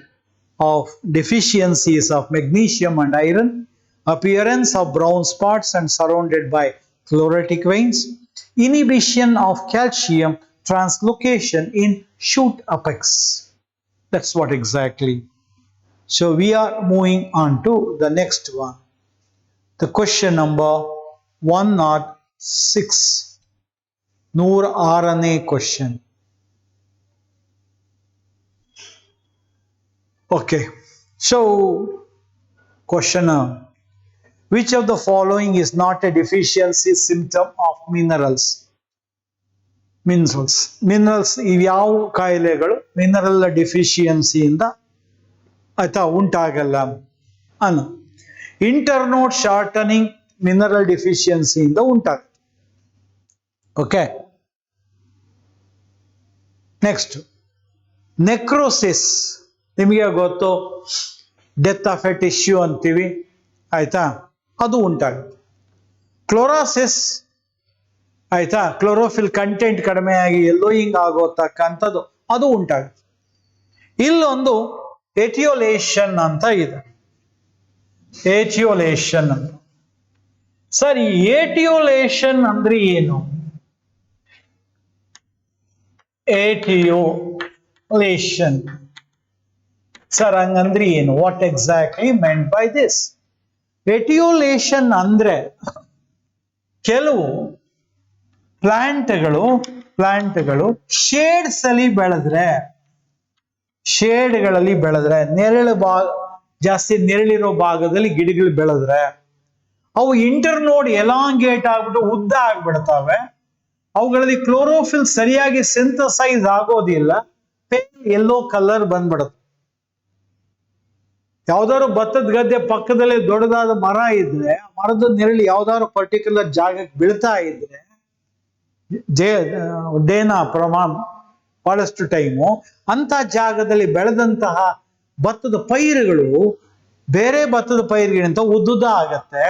of deficiencies of magnesium and iron, appearance of brown spots and surrounded by chlorotic veins, inhibition of calcium translocation in shoot apex. That's what exactly. So we are moving on to the next one. The question number 106. 106ನೇ question. Okay. So question, which of the following is not a deficiency symptom of minerals? Minerals ಯಾವ ಕಾಯಿಲೆಗಳು mineral ಡೆಫಿಷಿಯನ್ಸಿಯಿಂದ ಆಯ್ತಾ ಉಂಟಾಗಲ್ಲ ಅನ್ನು. Internode ಶಾರ್ಟನಿಂಗ್ mineral ಡೆಫಿಷಿಯನ್ಸಿಯಿಂದ ಉಂಟಾಗುತ್ತೆ. Okay, next necrosis. ನಿಮಗೆ ಗೊತ್ತು, death of a tissue ಅಂತೀವಿ ಆಯ್ತಾ, ಅದು ಉಂಟಾಗುತ್ತೆ. ಕ್ಲೋರಾಸಿಸ್ ಆಯ್ತಾ, ಕ್ಲೋರೋಫಿಲ್ ಕಂಟೆಂಟ್ ಕಡಿಮೆ ಆಗಿ ಯೆಲ್ಲೋಯಿಂಗ್ ಆಗೋತಕ್ಕಂಥದ್ದು ಅದು ಉಂಟಾಗುತ್ತೆ. ಇಲ್ಲೊಂದು ಎಟಿಯೋಲೇಷನ್ ಅಂತ ಇದೆ. ಏಟಿಯೋಲೇಷನ್ ಅಂತ. ಸರ್, ಈ ಏಟಿಯೋಲೇಷನ್ ಅಂದ್ರೆ ಏನು? ಏಟಿಯೋಲೇಷನ್ ಸರ್ ಹಂಗಂದ್ರೆ ಏನು? What exactly meant by this? Etiolation ಅಂದ್ರೆ ಕೆಲವು ಪ್ಲಾಂಟ್ಗಳು ಶೇಡ್ಸ್ ಅಲ್ಲಿ ಶೇಡ್ಗಳಲ್ಲಿ ಬೆಳೆದ್ರೆ, ಜಾಸ್ತಿ ನೆರಳಿರೋ ಭಾಗದಲ್ಲಿ ಗಿಡಗಳು ಬೆಳೆದ್ರೆ ಅವು ಇಂಟರ್ನೋಡ್ ಎಲಾಂಗೇಟ್ ಆಗ್ಬಿಟ್ಟು ಉದ್ದ ಆಗ್ಬಿಡ್ತವೆ. ಅವುಗಳಲ್ಲಿ ಕ್ಲೋರೋಫಿಲ್ ಸರಿಯಾಗಿ ಸಿಂಥಸೈಸ್ ಆಗೋದಿಲ್ಲ, ಪೇಲ್ ಯೆಲ್ಲೋ ಕಲರ್ ಬಂದ್ಬಿಡುತ್ತೆ. ಯಾವ್ದಾದ್ರು ಭತ್ತದ ಗದ್ದೆ ಪಕ್ಕದಲ್ಲಿ ದೊಡ್ಡದಾದ ಮರ ಇದ್ರೆ, ಮರದ ನೆರಳು ಯಾವ್ದಾದ್ರು ಪರ್ಟಿಕ್ಯುಲರ್ ಜಾಗಕ್ಕೆ ಬೀಳ್ತಾ ಇದ್ರೆ ಡೇನ ಪ್ರಮಾಣ ಬಹಳಷ್ಟು ಟೈಮು ಅಂತ ಜಾಗದಲ್ಲಿ ಬೆಳೆದಂತಹ ಭತ್ತದ ಪೈರುಗಳು ಬೇರೆ ಭತ್ತದ ಪೈರುಗಳಿಂದ ಉದ್ದುದ ಆಗತ್ತೆ,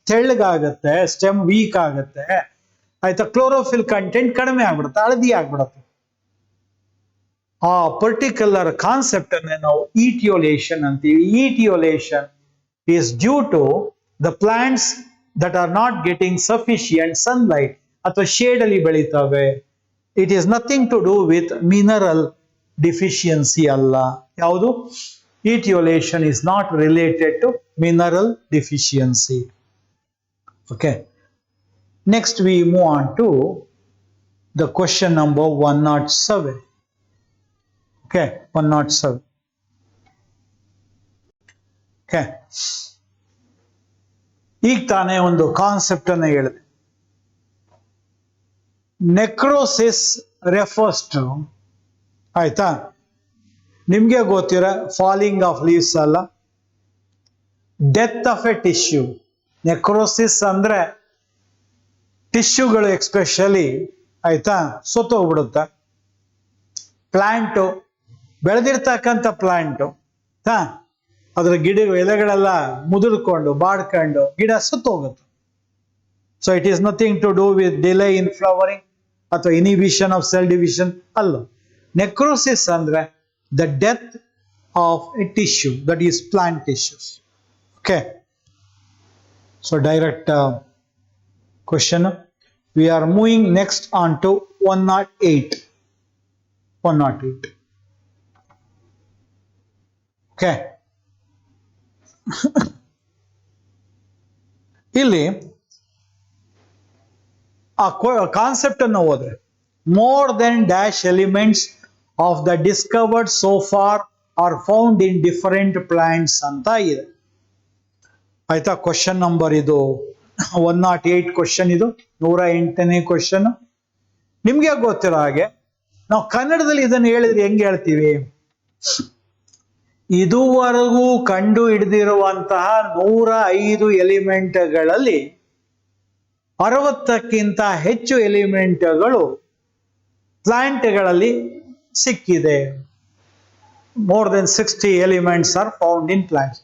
ತೆಳ್ಳಗಾಗತ್ತೆ, ಸ್ಟೆಮ್ ವೀಕ್ ಆಗತ್ತೆ ಆಯ್ತಾ, ಕ್ಲೋರೋಫಿಲ್ ಕಂಟೆಂಟ್ ಕಡಿಮೆ ಆಗ್ಬಿಡುತ್ತೆ, ಹಳದಿ ಆಗ್ಬಿಡುತ್ತೆ. ಆ ಪರ್ಟಿಕ್ಯುಲರ್ ಕಾನ್ಸೆಪ್ಟ್ ಅನ್ನ ನಾವು ಈಟಿಯೋಲೇಷನ್ ಅಂತೀವಿ. Etiolation is due to the plants that are not getting sufficient sunlight ಅಥವಾ ಶೇಡ್ ಅಲ್ಲಿ ಬೆಳೀತವೆ. It is nothing to do with mineral deficiency ಅಲ್ಲ. ಯಾವುದು? Etiolation is not related to mineral deficiency. Okay, next we move on to the question number 107. Okay, 107. Okay, ಈಗ ತಾನೇ ಒಂದು concept ಅನ್ನ ಹೇಳಿದೆ. ನೆಕ್ರೋಸಿಸ್ ರೆಫರ್ಸ್ ಟು ಆಯ್ತಾ, ನಿಮ್ಗೆ ಗೊತ್ತಿರೋ ಫಾಲಿಂಗ್ ಆಫ್ ಲೀವ್ಸ್ ಅಲ್ಲ, death of a tissue. Necrosis ಅಂದ್ರೆ ಟಿಶ್ಯೂಗಳು ಎಕ್ಸ್ಪೆಷಲಿ ಆಯ್ತಾ ಸತ್ತೋಗ್ಬಿಡುತ್ತೆ. ಪ್ಲಾಂಟು ಬೆಳೆದಿರ್ತಕ್ಕಂಥ ಪ್ಲಾಂಟು ಅದರ ಗಿಡ ಎಲೆಗಳೆಲ್ಲ ಮುದುರ್ಕೊಂಡು ಬಾಡ್ಕೊಂಡು ಗಿಡ ಸುತ್ತೋಗುತ್ತೆ. So it is nothing to do with delay in flowering ಅಥವಾ ಇನಿಬಿಷನ್ ಆಫ್ ಸೆಲ್ ಡಿವಿಷನ್ ಅಲ್ಲ. ನೆಕ್ರೋಸಿಸ್ ಅಂದ್ರೆ the death of a tissue, that is plant tissues. Okay, so direct question. We are moving next on to 108. 108. Okay. ಇಲ್ಲಿ ಆ concept ಅನ್ನು ಹೋದ್ರೆ more then dash elements of the discovered so for are found in different plants ಅಂತ ಇದೆ. ಆಯ್ತಾ? Question number ಇದು 108 question, ಇದು 108ನೇ question. ನಿಮ್ಗೆ ಗೊತ್ತಿರೋ ಹಾಗೆ ನಾವು ಕನ್ನಡದಲ್ಲಿ ಇದನ್ನು ಹೇಳಿದ್ರೆ ಹೆಂಗೆ ಹೇಳ್ತೀವಿ? ಇದುವರೆಗೂ ಕಂಡು ಹಿಡಿದಿರುವಂತಹ 105 ಎಲಿಮೆಂಟ್ಗಳಲ್ಲಿ 60ಕ್ಕಿಂತ ಹೆಚ್ಚು ಎಲಿಮೆಂಟ್ಗಳು ಪ್ಲಾಂಟ್ಗಳಲ್ಲಿ ಸಿಕ್ಕಿದೆ. More than 60 elements are found in plants.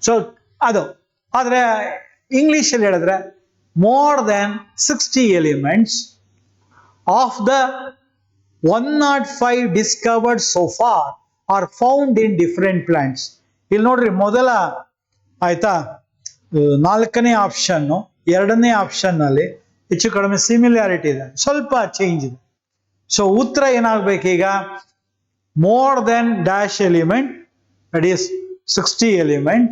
So ಅದು ಆದ್ರೆ ಇಂಗ್ಲಿಷಲ್ಲಿ ಹೇಳಿದ್ರೆ more than 60 elements of the 105 discovered so for are found in different plants. ಇಲ್ಲಿ ನೋಡ್ರಿ, ಮೊದಲ ಆಯ್ತಾ 4ನೇ ಆಪ್ಷನ್ 2ನೇ ಆಪ್ಷನ್ ನಲ್ಲಿ ಹೆಚ್ಚು ಕಡಿಮೆ ಸಿಮಿಲಾರಿಟಿ ಇದೆ, ಸ್ವಲ್ಪ ಚೇಂಜ್ ಇದೆ. ಸೊ ಉತ್ತರ ಏನಾಗಬೇಕೀಗ? More then dash element, that is 60 element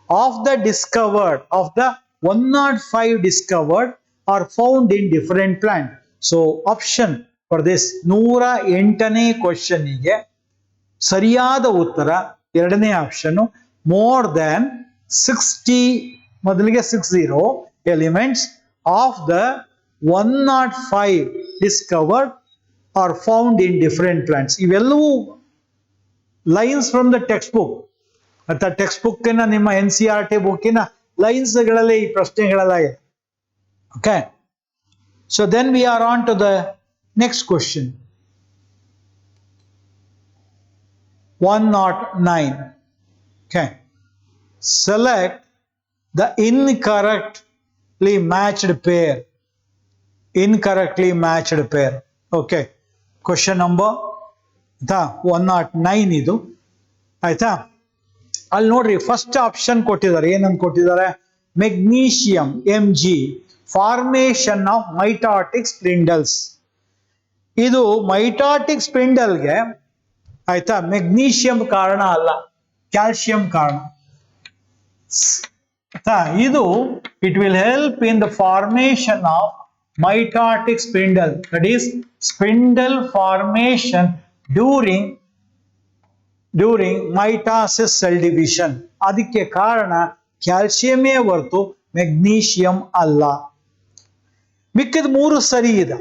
of the discovered, of the 105 discovered are found in different plant. So option for this 108ನೇ ಕ್ವಶನ್ ಗೆ ಸರಿಯಾದ ಉತ್ತರ 2ನೇ ಆಪ್ಷನ್, ಮೋರ್ ದನ್ 60, ಮೊದಲಿಗೆ 60 elements of the 105 discovered are found in different plants. ಇವೆಲ್ಲವೂ lines from the text book ಅಥವಾ text ಬುಕ್ಕಿನ ನಿಮ್ಮ NCERT ಬುಕ್ಕಿನ ಲೈನ್ಸ್ ಗಳಲ್ಲಿ ಈ ಪ್ರಶ್ನೆಗಳೆಲ್ಲ ಇದೆ. Okay, so then we are on to the next question 109. Okay, select the incorrectly matched pair. Incorrectly matched pair. Okay, question number 109 ಇದು. ಆಯ್ತಾ? ಅಲ್ಲಿ ನೋಡ್ರಿ, ಫಸ್ಟ್ ಆಪ್ಷನ್ ಕೊಟ್ಟಿದ್ದಾರೆ. ಏನಂತ ಕೊಟ್ಟಿದ್ದಾರೆ? Magnesium Mg, formation of mitotic spindles. ಇದು ಮೈಟಾಟಿಕ್ ಸ್ಪಿಂಡಲ್ಗೆ ಆಯ್ತಾ magnesium ಕಾರಣ ಅಲ್ಲ, ಕ್ಯಾಲ್ಸಿಯಂ ಕಾರಣ. ಇದು it will help in the formation of mitotic spindle, that is spindle formation during mitosis cell division. ಅದಕ್ಕೆ ಕಾರಣ ಕ್ಯಾಲ್ಸಿಯಮೇ ಹೊರತು ಮೆಗ್ನೀಷಿಯಂ ಅಲ್ಲ. ಮಿಕ್ಕಿದ 3 ಸರಿ ಇದೆ.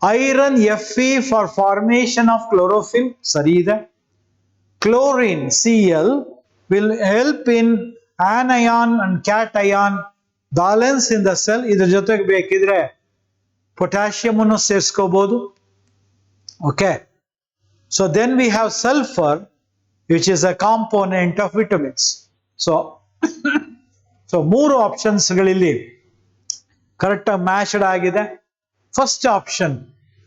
Iron Fe for formation of chlorophyll ಸರಿ ಇದೆ. Chlorine Cl will help in anion and cation balance in the cell. ಇದ್ರ ಜೊತೆಗೆ ಬೇಕಿದ್ರೆ ಪೊಟ್ಯಾಷಿಯಂ ಅನ್ನು ಸೇರಿಸ್ಕೋಬಹುದು. Okay, so then we have sulfur, which is a component of vitamins. So 3 options ಗಳಲ್ಲಿ correct ಆಗಿ matched ಆಗಿದೆ. First option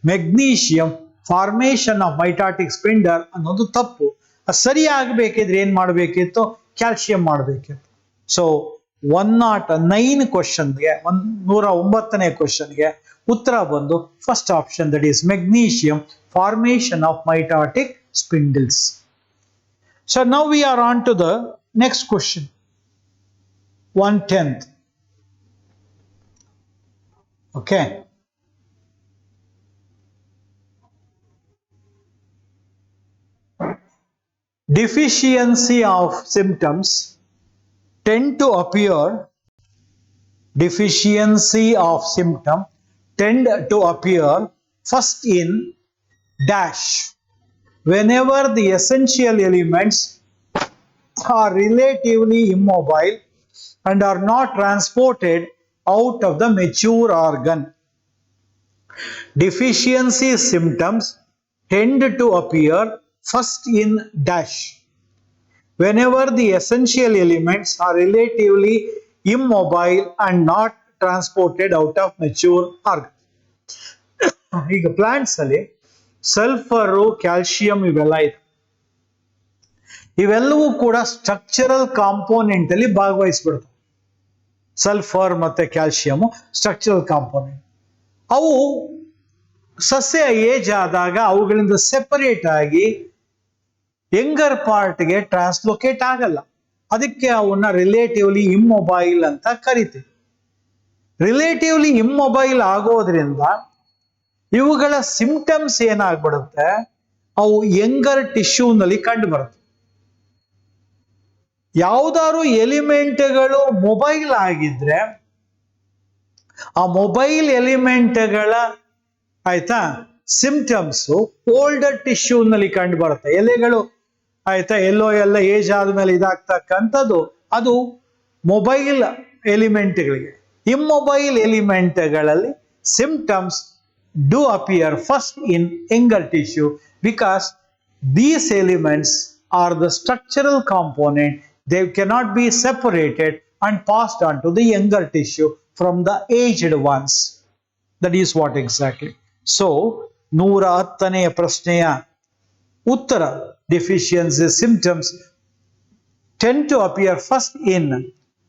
magnesium formation of mitotic spindle ಅನ್ನೋದು ತಪ್ಪು. ಸರಿ ಆಗಬೇಕಿದ್ರೆ ಏನ್ ಮಾಡಬೇಕಿತ್ತು? ಕ್ಯಾಲ್ಸಿಯಂ ಮಾಡಬೇಕಿತ್ತು. ಸೊ 109 ಕ್ವಶನ್ಗೆ 109ನೇ ಕ್ವಶನ್ಗೆ ಉತ್ತರ ಬಂದು first option, that is magnesium formation of mitotic spindles. So now we are on to the next question, 110th. Okay, deficiency of symptoms tend to appear first in dash whenever the essential elements are relatively immobile and are not transported out of the mature organ. Deficiency symptoms tend to appear first in dash whenever the essential elements are relatively immobile and not transported out of mature organ. ಈಗ plants ಅಲ್ಲಿ sulphur calcium ಇವೆಲ್ಲ ಇದೆ, ಇವೆಲ್ಲವೂ ಕೂಡ structural component ಅಲ್ಲಿ ಭಾಗವಹಿಸ್ಬಿಡ್ತವೆ. Sulphur ಮತ್ತೆ calcium structural component. ಅವು ಸಸ್ಯ ಏಜ್ ಆದಾಗ ಅವುಗಳಿಂದ ಸೆಪರೇಟ್ ಆಗಿ ಯಂಗರ್ ಪಾರ್ಟ್ಗೆ ಟ್ರಾನ್ಸ್ಲೋಕೇಟ್ ಆಗಲ್ಲ. ಅದಕ್ಕೆ ಅವನ್ನ ರಿಲೇಟಿವ್ಲಿ ಇಮ್ಮೊಬೈಲ್ ಅಂತ ಕರಿತೀವಿ. ರಿಲೇಟಿವ್ಲಿ ಇಮ್ಮೊಬೈಲ್ ಆಗೋದ್ರಿಂದ ಇವುಗಳ ಸಿಂಪ್ಟಮ್ಸ್ ಏನಾಗ್ಬಿಡುತ್ತೆ, ಅವು ಯಂಗರ್ ಟಿಶ್ಯೂನಲ್ಲಿ ಕಂಡು ಬರುತ್ತೆ. ಯಾವ್ದಾದ್ರು ಎಲಿಮೆಂಟ್ಗಳು ಮೊಬೈಲ್ ಆಗಿದ್ರೆ ಆ ಮೊಬೈಲ್ ಎಲಿಮೆಂಟ್ಗಳ ಆಯ್ತಾ ಸಿಂಪ್ಟಮ್ಸ್ ಓಲ್ಡರ್ ಟಿಶ್ಯೂನಲ್ಲಿ ಕಂಡು ಬರುತ್ತೆ. ಎಲೆಗಳು ಆಯ್ತಾ ಎಲ್ಲೋ ಎಲ್ಲ ಏಜ್ ಆದ್ಮೇಲೆ ಇದಾಗ್ತಕ್ಕಂಥದ್ದು ಅದು ಮೊಬೈಲ್ ಎಲಿಮೆಂಟ್ಗಳಿಗೆ. ಇಮ್ಮೊಬೈಲ್ ಎಲಿಮೆಂಟ್ಗಳಲ್ಲಿ symptoms do appear first in younger tissue because these elements are the structural component. They cannot be separated and passed on to the younger tissue from the aged ones. That is what exactly. So 110ನೇ ಪ್ರಶ್ನೆಯ ಉತ್ತರ, deficiency symptoms tend to appear first in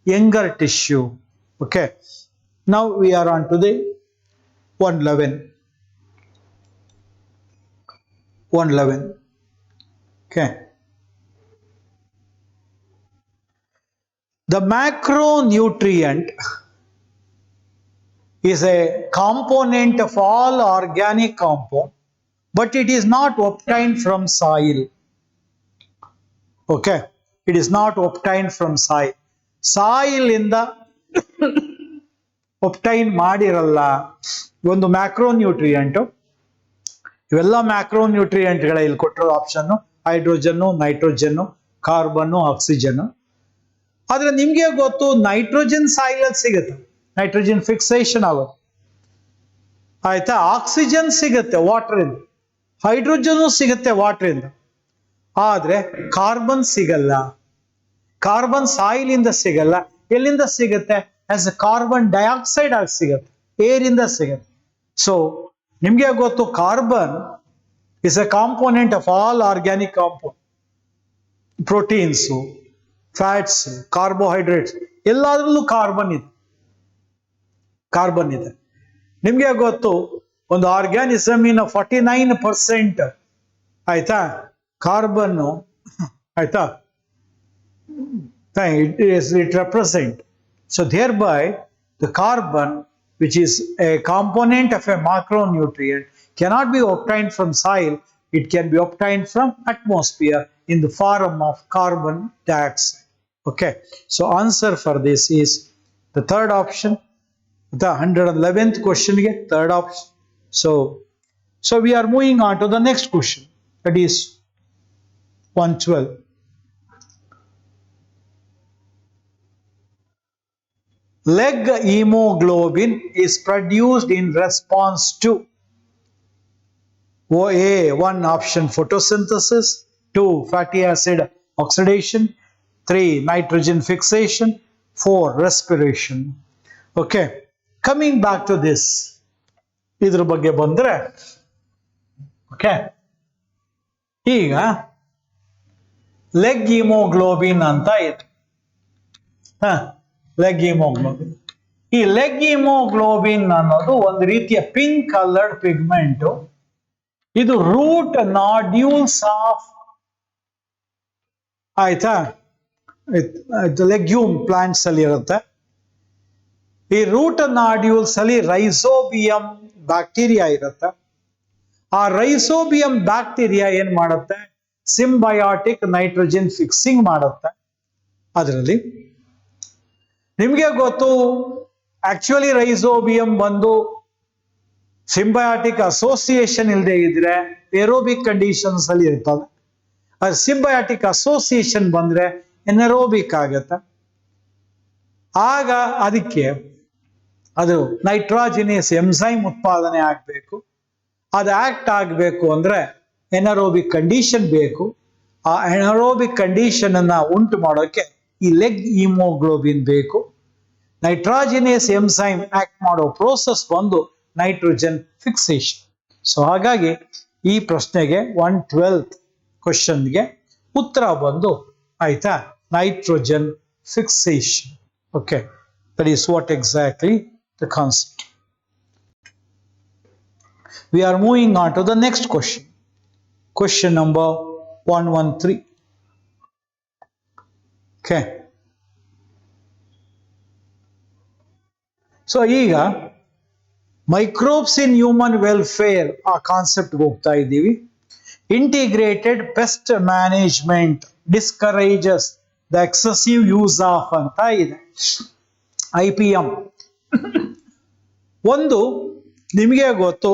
younger tissue. Okay, now we are on to the 111. Okay, the macronutrient is a component of all organic compound, but it is not obtained from soil. Okay, it is not obtained from soil. Soil ಇಂದ obtain ಮಾಡಿರಲ್ಲ ಒಂದು ಮ್ಯಾಕ್ರೋನ್ಯೂಟ್ರಿಯೆಂಟ್. ಇವೆಲ್ಲ ಮ್ಯಾಕ್ರೋನ್ಯೂಟ್ರಿಯೆಂಟ್ಗಳ ಇಲ್ಲಿ ಕೊಟ್ಟಿರೋ option hydrogen, nitrogen, carbon, oxygen. ಆದ್ರೆ ನಿಮ್ಗೆ ಗೊತ್ತು nitrogen soil ಅಲ್ಲಿ ಸಿಗುತ್ತೆ, ನೈಟ್ರೋಜನ್ ಫಿಕ್ಸೇಷನ್ ಆಗುತ್ತೆ ಆಯ್ತಾ. ಆಕ್ಸಿಜನ್ ಸಿಗುತ್ತೆ ವಾಟರ್ ಇಂದ, ಹೈಡ್ರೋಜನ್ ಸಿಗುತ್ತೆ ವಾಟರ್ ಇಂದ, ಆದ್ರೆ ಕಾರ್ಬನ್ ಸಿಗಲ್ಲ. ಕಾರ್ಬನ್ ಸಾಯಿಲ್ ಇಂದ ಸಿಗಲ್ಲ. ಎಲ್ಲಿಂದ ಸಿಗುತ್ತೆ? ಆಸ್ ಎ ಕಾರ್ಬನ್ ಡೈಆಕ್ಸೈಡ್ ಆಗಿ ಸಿಗುತ್ತೆ, ಏರ್ ಇಂದ ಸಿಗುತ್ತೆ. ಸೊ ನಿಮ್ಗೆ ಗೊತ್ತು carbon is A component of all organic compound. Proteins, fats, carbohydrates ಎಲ್ಲದರಲ್ಲೂ ಕಾರ್ಬನ್ ಇದೆ. ನಿಮ್ಗೆ ಗೊತ್ತು ಒಂದು ಆರ್ಗ್ಯಾನಿಸಮ್ ಇನ್ 49% ಆಯ್ತಾ ಕಾರ್ಬನ್ ಆಯ್ತಾ it represent. So thereby the carbon, which is a component of a macronutrient, cannot be obtained from soil. It can be obtained from atmosphere in the form of carbon dioxide. Okay, so answer for this is the third option, the 111th question again, third option. So we are moving on to the next question, that is 112. Leg hemoglobin is produced in response to A1 option photosynthesis, 2 fatty acid oxidation, 3 nitrogen fixation, 4 respiration. Okay, coming back to this, idra bagge bandre okay, ಈಗ leg haemoglobin ಅಂತ ಇದೆ. Leg haemoglobin, ಈ leg haemoglobin ಅನ್ನೋದು ಒಂದು ರೀತಿಯ pink coloured pigment. ಇದು root nodules of ಆಯ್ತಾ legume plants ಅಲ್ಲಿ ಇರುತ್ತೆ. ಈ ರೂಟ್ ನಾಡ್ಯೂಲ್ಸ್ ಅಲ್ಲಿ ರೈಸೋಬಿಯಂ ಬ್ಯಾಕ್ಟೀರಿಯಾ ಇರುತ್ತೆ. ಆ ರೈಸೋಬಿಯಂ ಬ್ಯಾಕ್ಟೀರಿಯಾ ಏನ್ ಮಾಡುತ್ತೆ? ಸಿಂಬಯಾಟಿಕ್ ನೈಟ್ರೋಜನ್ ಫಿಕ್ಸಿಂಗ್ ಮಾಡುತ್ತೆ. ಅದರಲ್ಲಿ ನಿಮ್ಗೆ ಗೊತ್ತು ಆಕ್ಚುಲಿ ರೈಸೋಬಿಯಂ ಬಂದು ಸಿಂಬಯಾಟಿಕ್ ಅಸೋಸಿಯೇಷನ್ ಇಲ್ಲದೆ ಇದ್ರೆ ಏರೋಬಿಕ್ ಕಂಡೀಷನ್ಸ್ ಅಲ್ಲಿ ಇರ್ತದೆ. ಅದು ಸಿಂಬಯಾಟಿಕ್ ಅಸೋಸಿಯೇಷನ್ ಬಂದ್ರೆ ಎನರೋಬಿಕ್ ಆಗತ್ತೆ. ಆಗ ಅದಕ್ಕೆ ಅದು ನೈಟ್ರೋಜಿನಿಯಸ್ ಎಂಸೈಮ್ ಉತ್ಪಾದನೆ ಆಗ್ಬೇಕು. ಅದು ಆಕ್ಟ್ ಆಗ್ಬೇಕು ಅಂದ್ರೆ ಎನರೋಬಿಕ್ ಕಂಡೀಷನ್ ಬೇಕು. ಆ ಎನರೋಬಿಕ್ ಕಂಡೀಷನ್ ಅನ್ನ ಉಂಟು ಮಾಡೋಕೆ ಈ ಲೆಗ್ ಹಿಮೋಗ್ಲೋಬಿನ್ ಬೇಕು. ನೈಟ್ರಾಜಿನೇಸ್ ಎಂಸೈಮ್ ಆಕ್ಟ್ ಮಾಡೋ ಪ್ರೋಸೆಸ್ ಬಂದು ನೈಟ್ರೋಜನ್ ಫಿಕ್ಸೇಷನ್. ಸೊ ಹಾಗಾಗಿ ಈ ಪ್ರಶ್ನೆಗೆ 112th ಕ್ವಶನ್ಗೆ ಉತ್ತರ ಬಂದು ಆಯ್ತಾ nitrogen fixation. Okay, that is what exactly the concept. We are moving on to the next question. Question number 113. Okay. So ಈಗ ಮೈಕ್ರೋಬ್ಸ್ ಇನ್ ಹ್ಯೂಮನ್ ವೆಲ್ಫೇರ್ ಆ ಕಾನ್ಸೆಪ್ಟ್ ಹೋಗ್ತಾ ಇದ್ದೀವಿ. Integrated pest management discourages the excessive use of ಅಂತ ಇದೆ. IPM ಒಂದು ನಿಮಗೆ ಗೊತ್ತು,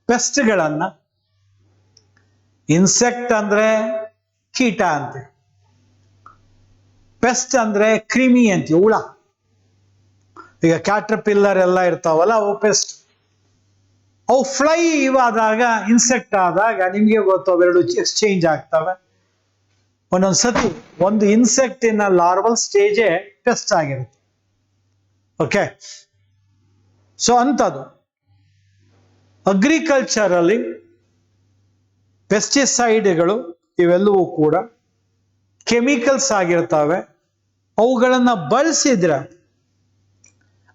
ಪೆಸ್ಟ್ಗಳನ್ನ insect ಅಂದ್ರೆ ಕೀಟ ಅಂತೆ, ಪೆಸ್ಟ್ ಅಂದ್ರೆ ಕ್ರಿಮಿ ಅಂತೀವಿ, ಹುಳ. ಈಗ ಕ್ಯಾಟರ್ಪಿಲ್ಲರ್ ಎಲ್ಲ ಇರ್ತಾವಲ್ಲ ಅವು ಪೆಸ್ಟ್. ಅವು ಫ್ಲೈ ಆದಾಗ ಇನ್ಸೆಕ್ಟ್ ಆದಾಗ ನಿಮಗೆ ಗೊತ್ತು ಅವೆರಡು ಎಕ್ಸ್ಚೇಂಜ್ ಆಗ್ತವೆ. ಒಂದೊಂದ್ಸತಿ ಒಂದು ಇನ್ಸೆಕ್ಟಿನ ಲಾರ್ವಲ್ ಸ್ಟೇಜೇ ಪೆಸ್ಟ್ ಆಗಿರುತ್ತೆ. ಓಕೆ, ಸೊ ಅಂಥದ್ದು ಅಗ್ರಿಕಲ್ಚರಲ್ಲಿ ಪೆಸ್ಟಿಸೈಡ್ಗಳು ಇವೆಲ್ಲವೂ ಕೂಡ ಕೆಮಿಕಲ್ಸ್ ಆಗಿರ್ತವೆ. ಅವುಗಳನ್ನ ಬಳಸಿದ್ರೆ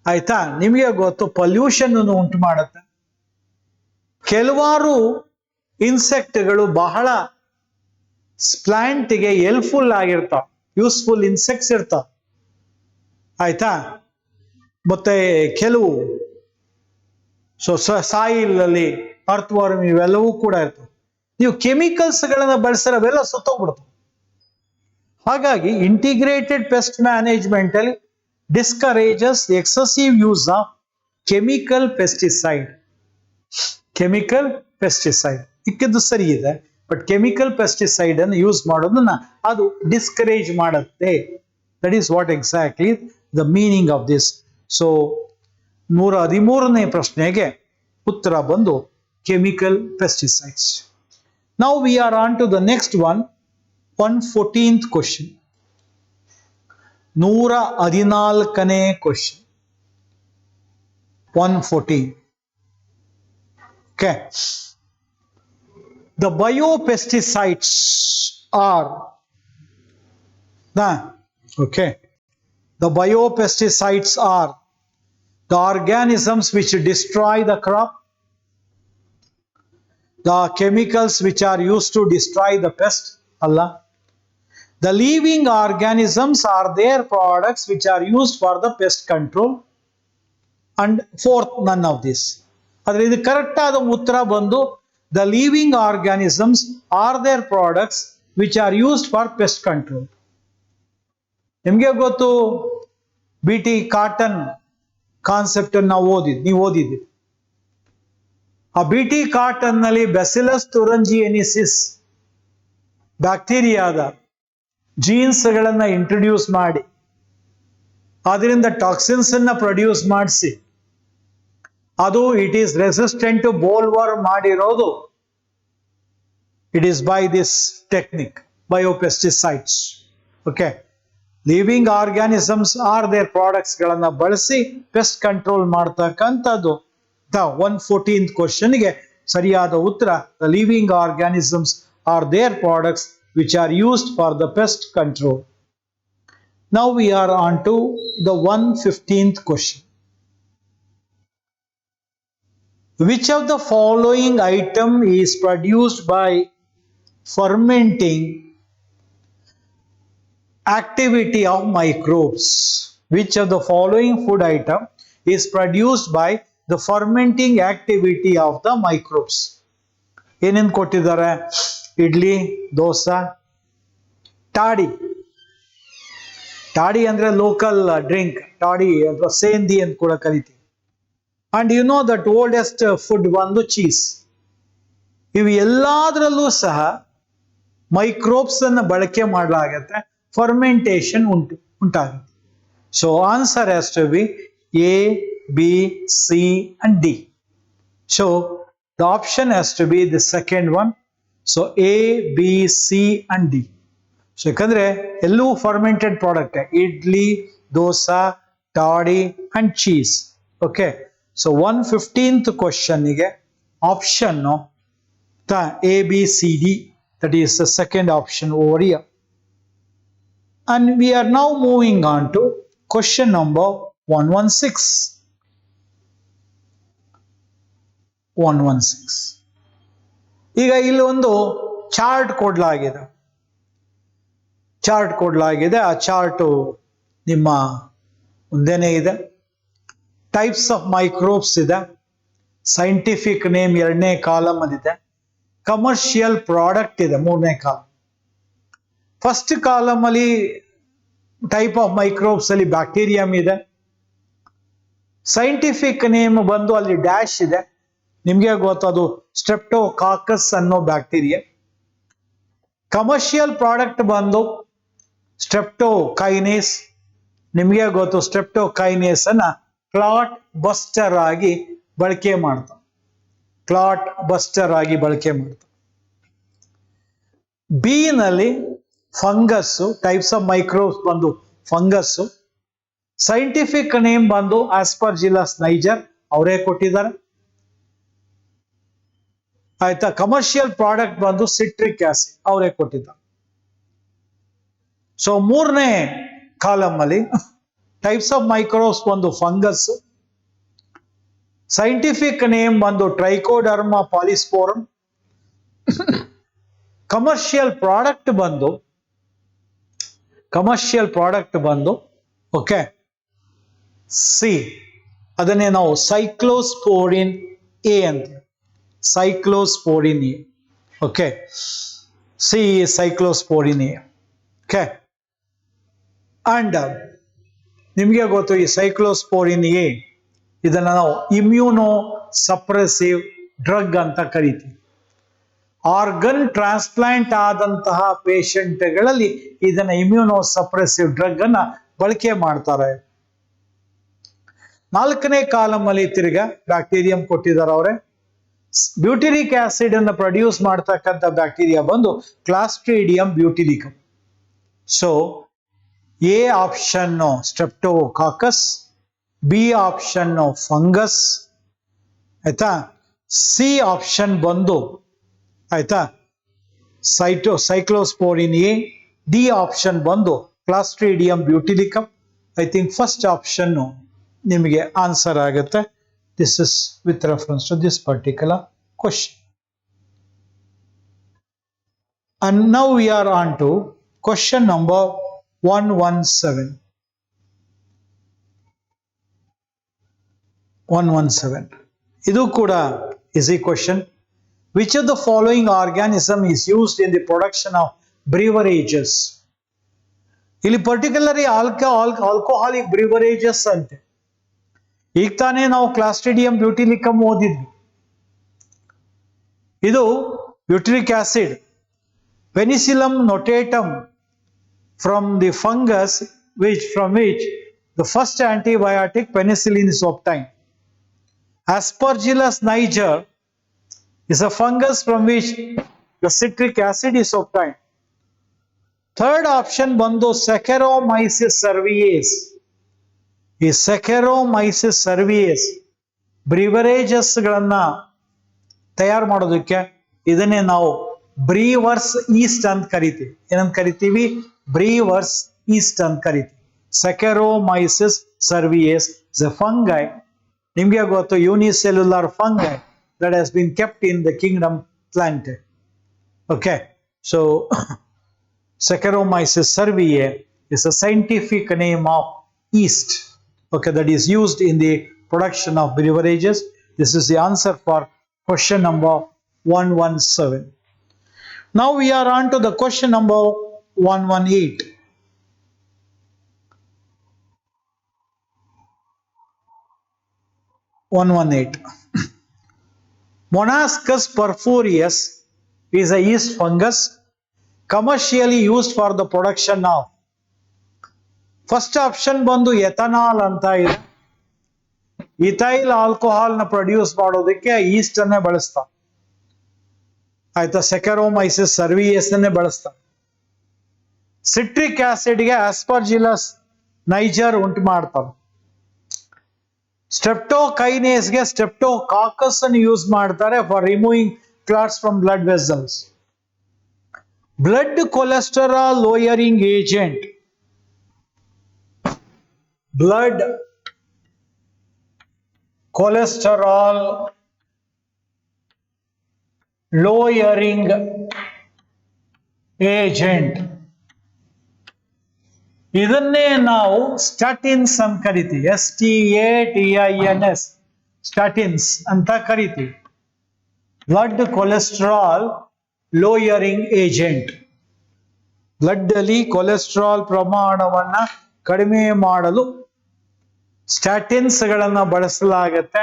ಆಯ್ತಾ ನಿಮಗೆ ಗೊತ್ತು ಪೊಲ್ಯೂಷನ್ ಉಂಟು ಮಾಡುತ್ತೆ. ಕೆಲವಾರು ಇನ್ಸೆಕ್ಟ್ಗಳು ಬಹಳ ಪ್ಲಾಂಟ್ಗೆ ಹೆಲ್ಪ್ಫುಲ್ ಆಗಿರ್ತಾವ, ಯೂಸ್ಫುಲ್ ಇನ್ಸೆಕ್ಟ್ಸ್ ಇರ್ತಾವ ಆಯ್ತಾ. ಮತ್ತೆ ಕೆಲವು ಸಾಯಿಲ್ ಅಲ್ಲಿ ಅರ್ತ್ ವರ್ಮ್ ಇವೆಲ್ಲವೂ ಕೂಡ ಇರ್ತವೆ. ನೀವು ಕೆಮಿಕಲ್ಸ್ ಗಳನ್ನ ಬಳಸಿದ್ರೆ ಅವೆಲ್ಲ ಸುತ್ತೋಗ್ಬಿಡ್ತವೆ. ಹಾಗಾಗಿ ಇಂಟಿಗ್ರೇಟೆಡ್ ಪೆಸ್ಟ್ ಮ್ಯಾನೇಜ್ಮೆಂಟ್ ಅಲ್ಲಿ discourages excessive use of chemical pesticide. Chemical pesticide ಇಕ್ಕಿದ್ದು ಸರಿ ಇದೆ, ಬಟ್ ಕೆಮಿಕಲ್ ಪೆಸ್ಟಿಸೈಡ್ ಅನ್ನು ಯೂಸ್ ಮಾಡೋದನ್ನ ಅದು ಡಿಸ್ಕರೇಜ್ ಮಾಡುತ್ತೆ. That is what exactly the meaning of this. So 113ನೇ ಪ್ರಶ್ನೆಗೆ ಉತ್ತರ ಬಂದು chemical pesticides. Now we are on to the next one, 114th question. 114ನೇ question, 114. Okay. The biopesticides are okay. The biopesticides are the organisms which destroy the crop, the chemicals which are used to destroy the pest. Allah. The living organisms are their products which are used for the pest control. And fourth, none of this. ಆದರೆ ಇದು correct ಆದ ಉತ್ತರ ಬಂದು the living organisms or their products which are used for pest control. ನಿಮಗೆ ಗೊತ್ತು BT cotton concept ನಾವು ನೀವು ಓದಿದ್ವಿ. ಆ BT ಕಾಟನ್ ನಲ್ಲಿ ಬ್ಯಾಸಿಲಸ್ ತುರಂಜಿಯೆನಿಸಿಸ್ ಬ್ಯಾಕ್ಟೀರಿಯಾದ ಜೀನ್ಸ್ ಗಳನ್ನ ಇಂಟ್ರೊಡ್ಯೂಸ್ ಮಾಡಿ ಅದರಿಂದ ಟಾಕ್ಸಿನ್ಸ್ ಅನ್ನ ಪ್ರೊಡ್ಯೂಸ್ ಮಾಡಿಸಿ ಅದು it is resistant to bollworm ಮಾಡಿರೋದು. It is by this technique biopesticides. Okay, living organisms or their products ಗಳನ್ನ ಬಳಸಿ ಪೆಸ್ಟ್ ಕಂಟ್ರೋಲ್ ಮಾಡ್ತಕ್ಕಂಥದ್ದು. 114th ಕ್ವಶನ್ಗೆ ಸರಿಯಾದ ಉತ್ತರ the living organisms or their products which are used for the pest control. Now we are on to the 115th question. Which of the following item is produced by fermenting activity of microbes? Which of the following food item is produced by the fermenting activity of the microbes? ಏನೇನು ಕೊಟ್ಟಿದ್ದಾರೆ? ಇಡ್ಲಿ, ದೋಸೆ, ಟಾಡಿ. ಟಾಡಿ ಅಂದ್ರೆ local drink, ಟಾಡಿ ಅಥವಾ ಸೇಂದಿ ಅಂತ ಕೂಡ ಕರಿತೀವಿ. And you know that oldest food ಒಂದು cheese. ಇವು ಎಲ್ಲದರಲ್ಲೂ ಸಹ ಮೈಕ್ರೋಬ್ಸ್ ಅನ್ನು ಬಳಕೆ ಮಾಡಲಾಗತ್ತೆ, ಫರ್ಮೆಂಟೇಶನ್ ಉಂಟಾಗುತ್ತೆ. So answer has to be A, B, C and D. So The option has to be the second one. So A, B, C and D. So ಯಾಕಂದ್ರೆ ಎಲ್ಲೂ fermented product, idli, dosa, toddy and cheese. Okay, so 115th question ಗೆ option A, B, C, D, that is the second option over here. And we are now moving on to question number 116. 116. ಈಗ ಇಲ್ಲಿ ಒಂದು chart ಕೊಡಲಾಗಿದೆ. ಆ chart ನಿಮ್ಮ ಮುಂದೆನೇ ಇದೆ. Types of microbes ಇದೆ. ಸೈಂಟಿಫಿಕ್ ನೇಮ್ 2ನೇ ಕಾಲಮ್ ಅಲ್ಲಿದೆ. ಕಮರ್ಷಿಯಲ್ ಪ್ರಾಡಕ್ಟ್ ಇದೆ 3ನೇ ಕಾಲಮ್. ಫಸ್ಟ್ ಕಾಲಮ್ ಅಲ್ಲಿ ಟೈಪ್ ಆಫ್ ಮೈಕ್ರೋಬ್ಸ್ ಅಲ್ಲಿ ಬ್ಯಾಕ್ಟೀರಿಯಂ ಇದೆ. ಸೈಂಟಿಫಿಕ್ ನೇಮ್ ಬಂದು ಅಲ್ಲಿ ಡ್ಯಾಶ್ ಇದೆ. ನಿಮ್ಗೆ ಗೊತ್ತು, ಅದು ಸ್ಟ್ರೆಪ್ಟೋಕಾಕಸ್ ಅನ್ನೋ ಬ್ಯಾಕ್ಟೀರಿಯಾ. ಕಮರ್ಷಿಯಲ್ ಪ್ರಾಡಕ್ಟ್ ಬಂದು ಸ್ಟ್ರೆಪ್ಟೋಕೈನೇಸ್. ನಿಮ್ಗೆ ಗೊತ್ತು, ಸ್ಟ್ರೆಪ್ಟೋಕೈನೇಸ್ ಅನ್ನ ಕ್ಲಾಟ್ ಬಸ್ಟರ್ ಆಗಿ ಬಳಕೆ ಮಾಡ್ತಾರೆ. ಬಿ ನಲ್ಲಿ ಫಂಗಸ್, ಟೈಪ್ಸ್ ಆಫ್ ಮೈಕ್ರೋಬ್ಸ್ ಬಂದು ಫಂಗಸ್. ಸೈಂಟಿಫಿಕ್ ನೇಮ್ ಬಂದು ಆಸ್ಪರ್ಜಿಲಸ್ ನೈಜರ್, ಅವರೇ ಕೊಟ್ಟಿದ್ದಾರೆ. ಆಯ್ತಾ. ಕಮರ್ಷಿಯಲ್ ಪ್ರಾಡಕ್ಟ್ ಬಂದು ಸಿಟ್ರಿಕ್ ಆಸಿಡ್, ಅವರೇ ಕೊಟ್ಟಿದ್ದಾರೆ. ಸೊ 3ನೇ ಕಾಲಮ್ ಅಲ್ಲಿ ಟೈಪ್ಸ್ ಆಫ್ ಮೈಕ್ರೋಬ್ಸ್ ಬಂದು ಫಂಗಸ್. ಸೈಂಟಿಫಿಕ್ ನೇಮ್ ಬಂದು ಟ್ರೈಕೋಡರ್ಮಾ ಪಾಲಿಸ್ಪೋರಮ್. ಕಮರ್ಷಿಯಲ್ ಪ್ರಾಡಕ್ಟ್ ಬಂದು ಓಕೆ ಸಿ, ಅದನ್ನೇ ನಾವು ಸೈಕ್ಲೋಸ್ಪೋರಿನ್ ಎ ಅಂತ. Cyclosporin A. Okay, C cyclosporin A. Okay, and ನಿಮಗೆ ಗೊತ್ತು ಈ ಸೈಕ್ಲೋಸ್ಪೋರಿನ್ ಎ, ಇದನ್ನ ನಾವು ಇಮ್ಯೂನೋ ಸಪ್ರೆಸಿವ್ ಡ್ರಗ್ ಅಂತ ಕರಿತೀವಿ. ಆರ್ಗನ್ ಟ್ರಾನ್ಸ್ಪ್ಲಾಂಟ್ ಆದಂತಹ ಪೇಷಂಟ್ಗಳಲ್ಲಿ ಇದನ್ನ ಇಮ್ಯೂನೋ ಸಪ್ರೆಸಿವ್ ಡ್ರಗ್ ಅನ್ನ ಬಳಕೆ ಮಾಡ್ತಾರೆ. 4ನೇ ಕಾಲಮ್ ಅಲ್ಲಿ ತಿರ್ಗಾ ಬ್ಯಾಕ್ಟೀರಿಯಂ ಕೊಟ್ಟಿದ್ದಾರೆ ಅವರೇ. ಬ್ಯೂಟಿರಿಕ್ ಆಸಿಡ್ ಅನ್ನು ಪ್ರೊಡ್ಯೂಸ್ ಮಾಡ್ತಕ್ಕಂಥ ಬ್ಯಾಕ್ಟೀರಿಯಾ ಬಂದು clostridium butylicum. So A option streptococcus, B option fungus, ಆಯ್ತಾ. ಸಿ ಆಪ್ಷನ್ ಬಂದು ಆಯ್ತಾ ಸೈಕ್ಲೋಸ್ಪೋರಿನ್ ಎ. ಡಿ ಆಪ್ಷನ್ ಬಂದು clostridium butylicum. I think first option ನಿಮಗೆ ಆನ್ಸರ್ ಆಗುತ್ತೆ. This is with reference to this particular question. And now we are on to question number 117. 117. Idu kuda easy question. Which of the following organism is used in the production of beverages? ಇಲ್ಲಿ particularly alcoholic beverages ante. ಈಗ ತಾನೇ ನಾವು Clostridium butylicum ಓದಿದ್ವಿ. ಇದು butyric acid, penicillium notatum from the fungus from which the first antibiotic penicillin is obtained. Aspergillus niger is a fungus from which the citric acid is obtained. Third option ಬಂದು Saccharomyces cerevisiae. ಈ Saccharomyces cerevisiae ಬ್ರಿವರೇಜಸ್ ಗಳನ್ನ ತಯಾರು ಮಾಡೋದಕ್ಕೆ ಇದನ್ನೇ ನಾವು ಬ್ರೀವರ್ಸ್ East ಅಂತ ಕರಿತೀವಿ. ಏನಂತ ಕರಿತೀವಿ? ಬ್ರೀವರ್ಸ್ ಈಸ್ಟ್ ಅಂತ ಕರಿತೀವಿ. Saccharomyces cerevisiae is a fungi. ನಿಮ್ಗೆ ಗೊತ್ತು, unicellular fungi that has been kept in the kingdom Plantae. Okay, so Saccharomyces cerevisiae is a scientific name of yeast. Okay, that is used in the production of beverages. This is the answer for question number 117. Now we are on to the question number 118. Monascus purpureus is a yeast fungus commercially used for the production of. First option ಬಂದು ethanol ಅಂತ ಇದೆ. Ethyl ಆಲ್ಕೋಹಾಲ್ನ produce ಮಾಡೋದಕ್ಕೆ East ಅನ್ನೇ ಬಳಸ್ತಾರೆ. ಆಯ್ತಾ, ಸೆಕೆರೋಮೈಸಿಸ್ ಸರ್ವಿಯಸ್ ಅನ್ನೇ ಬಳಸ್ತಾರೆ. Citric ಆಸಿಡ್ಗೆ Aspergillus Niger ಉಂಟು ಮಾಡ್ತಾರೆ. ಸ್ಟ್ರೆಪ್ಟೋಕೈನೇಸ್ಗೆ ಸ್ಟ್ರೆಪ್ಟೋಕಾಕಸ್ ಅನ್ನು ಯೂಸ್ ಮಾಡ್ತಾರೆ for removing clots from blood vessels. Blood cholesterol lowering agent, blood cholesterol lowering agent, ಇದನ್ನೇ ನಾವು ಸ್ಟಾಟಿನ್ಸ್ ಅಂತ ಕರಿತೀವಿ. STATINS ಸ್ಟಾಟಿನ್ಸ್ ಅಂತ ಕರಿತೀವಿ. Blood cholesterol lowering agent. Blood ಅಲ್ಲಿ ಕೊಲೆಸ್ಟ್ರಾಲ್ ಪ್ರಮಾಣವನ್ನ ಕಡಿಮೆ ಮಾಡಲು ಸ್ಟಾಟಿನ್ಸ್ ಗಳನ್ನ ಬಳಸಲಾಗತ್ತೆ.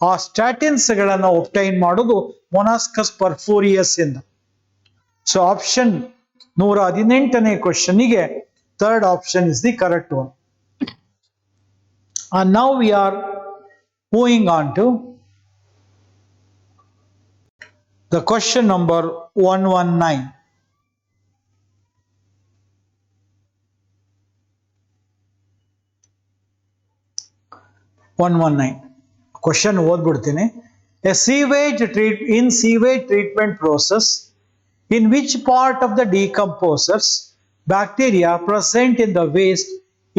ಆ ಸ್ಟಾಟಿನ್ಸ್ ಗಳನ್ನ ಒಬ್ಟೈನ್ ಮಾಡೋದು ಮೊನಾಸ್ಕಸ್ ಪರ್ಫೋರಿಯಸ್ ಇಂದ. ಸೊ ಆಪ್ಷನ್ 118ನೇ ಕ್ವಶನ್ಗೆ third option is the correct one. And now we are moving on to the question number 119. Question ಓದ್ಬಿಡ್ತೀನಿ. In sewage treatment process, in which part of the decomposers bacteria present in the waste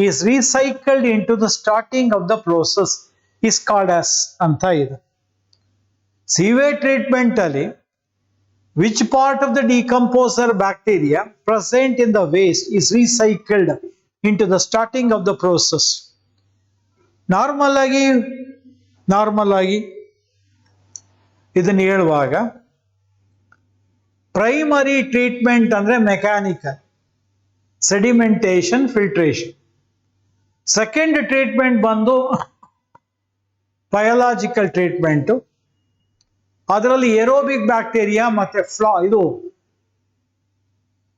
is recycled into the starting of the process is called as ಅಂತ ಇದೆ. Sewage treatment ಅಲ್ಲಿ which part of the decomposer bacteria present in the waste is recycled into the starting of the process. Normal ಆಗಿ ಇದನ್ನ ಹೇಳುವಾಗ primary treatment ಅಂದ್ರೆ mechanical, ಸೆಡಿಮೆಂಟೇಶನ್, filtration. Second treatment ಬಂದು biological treatment. ಅದರಲ್ಲಿ aerobic bacteria ಮತ್ತೆ ಇದು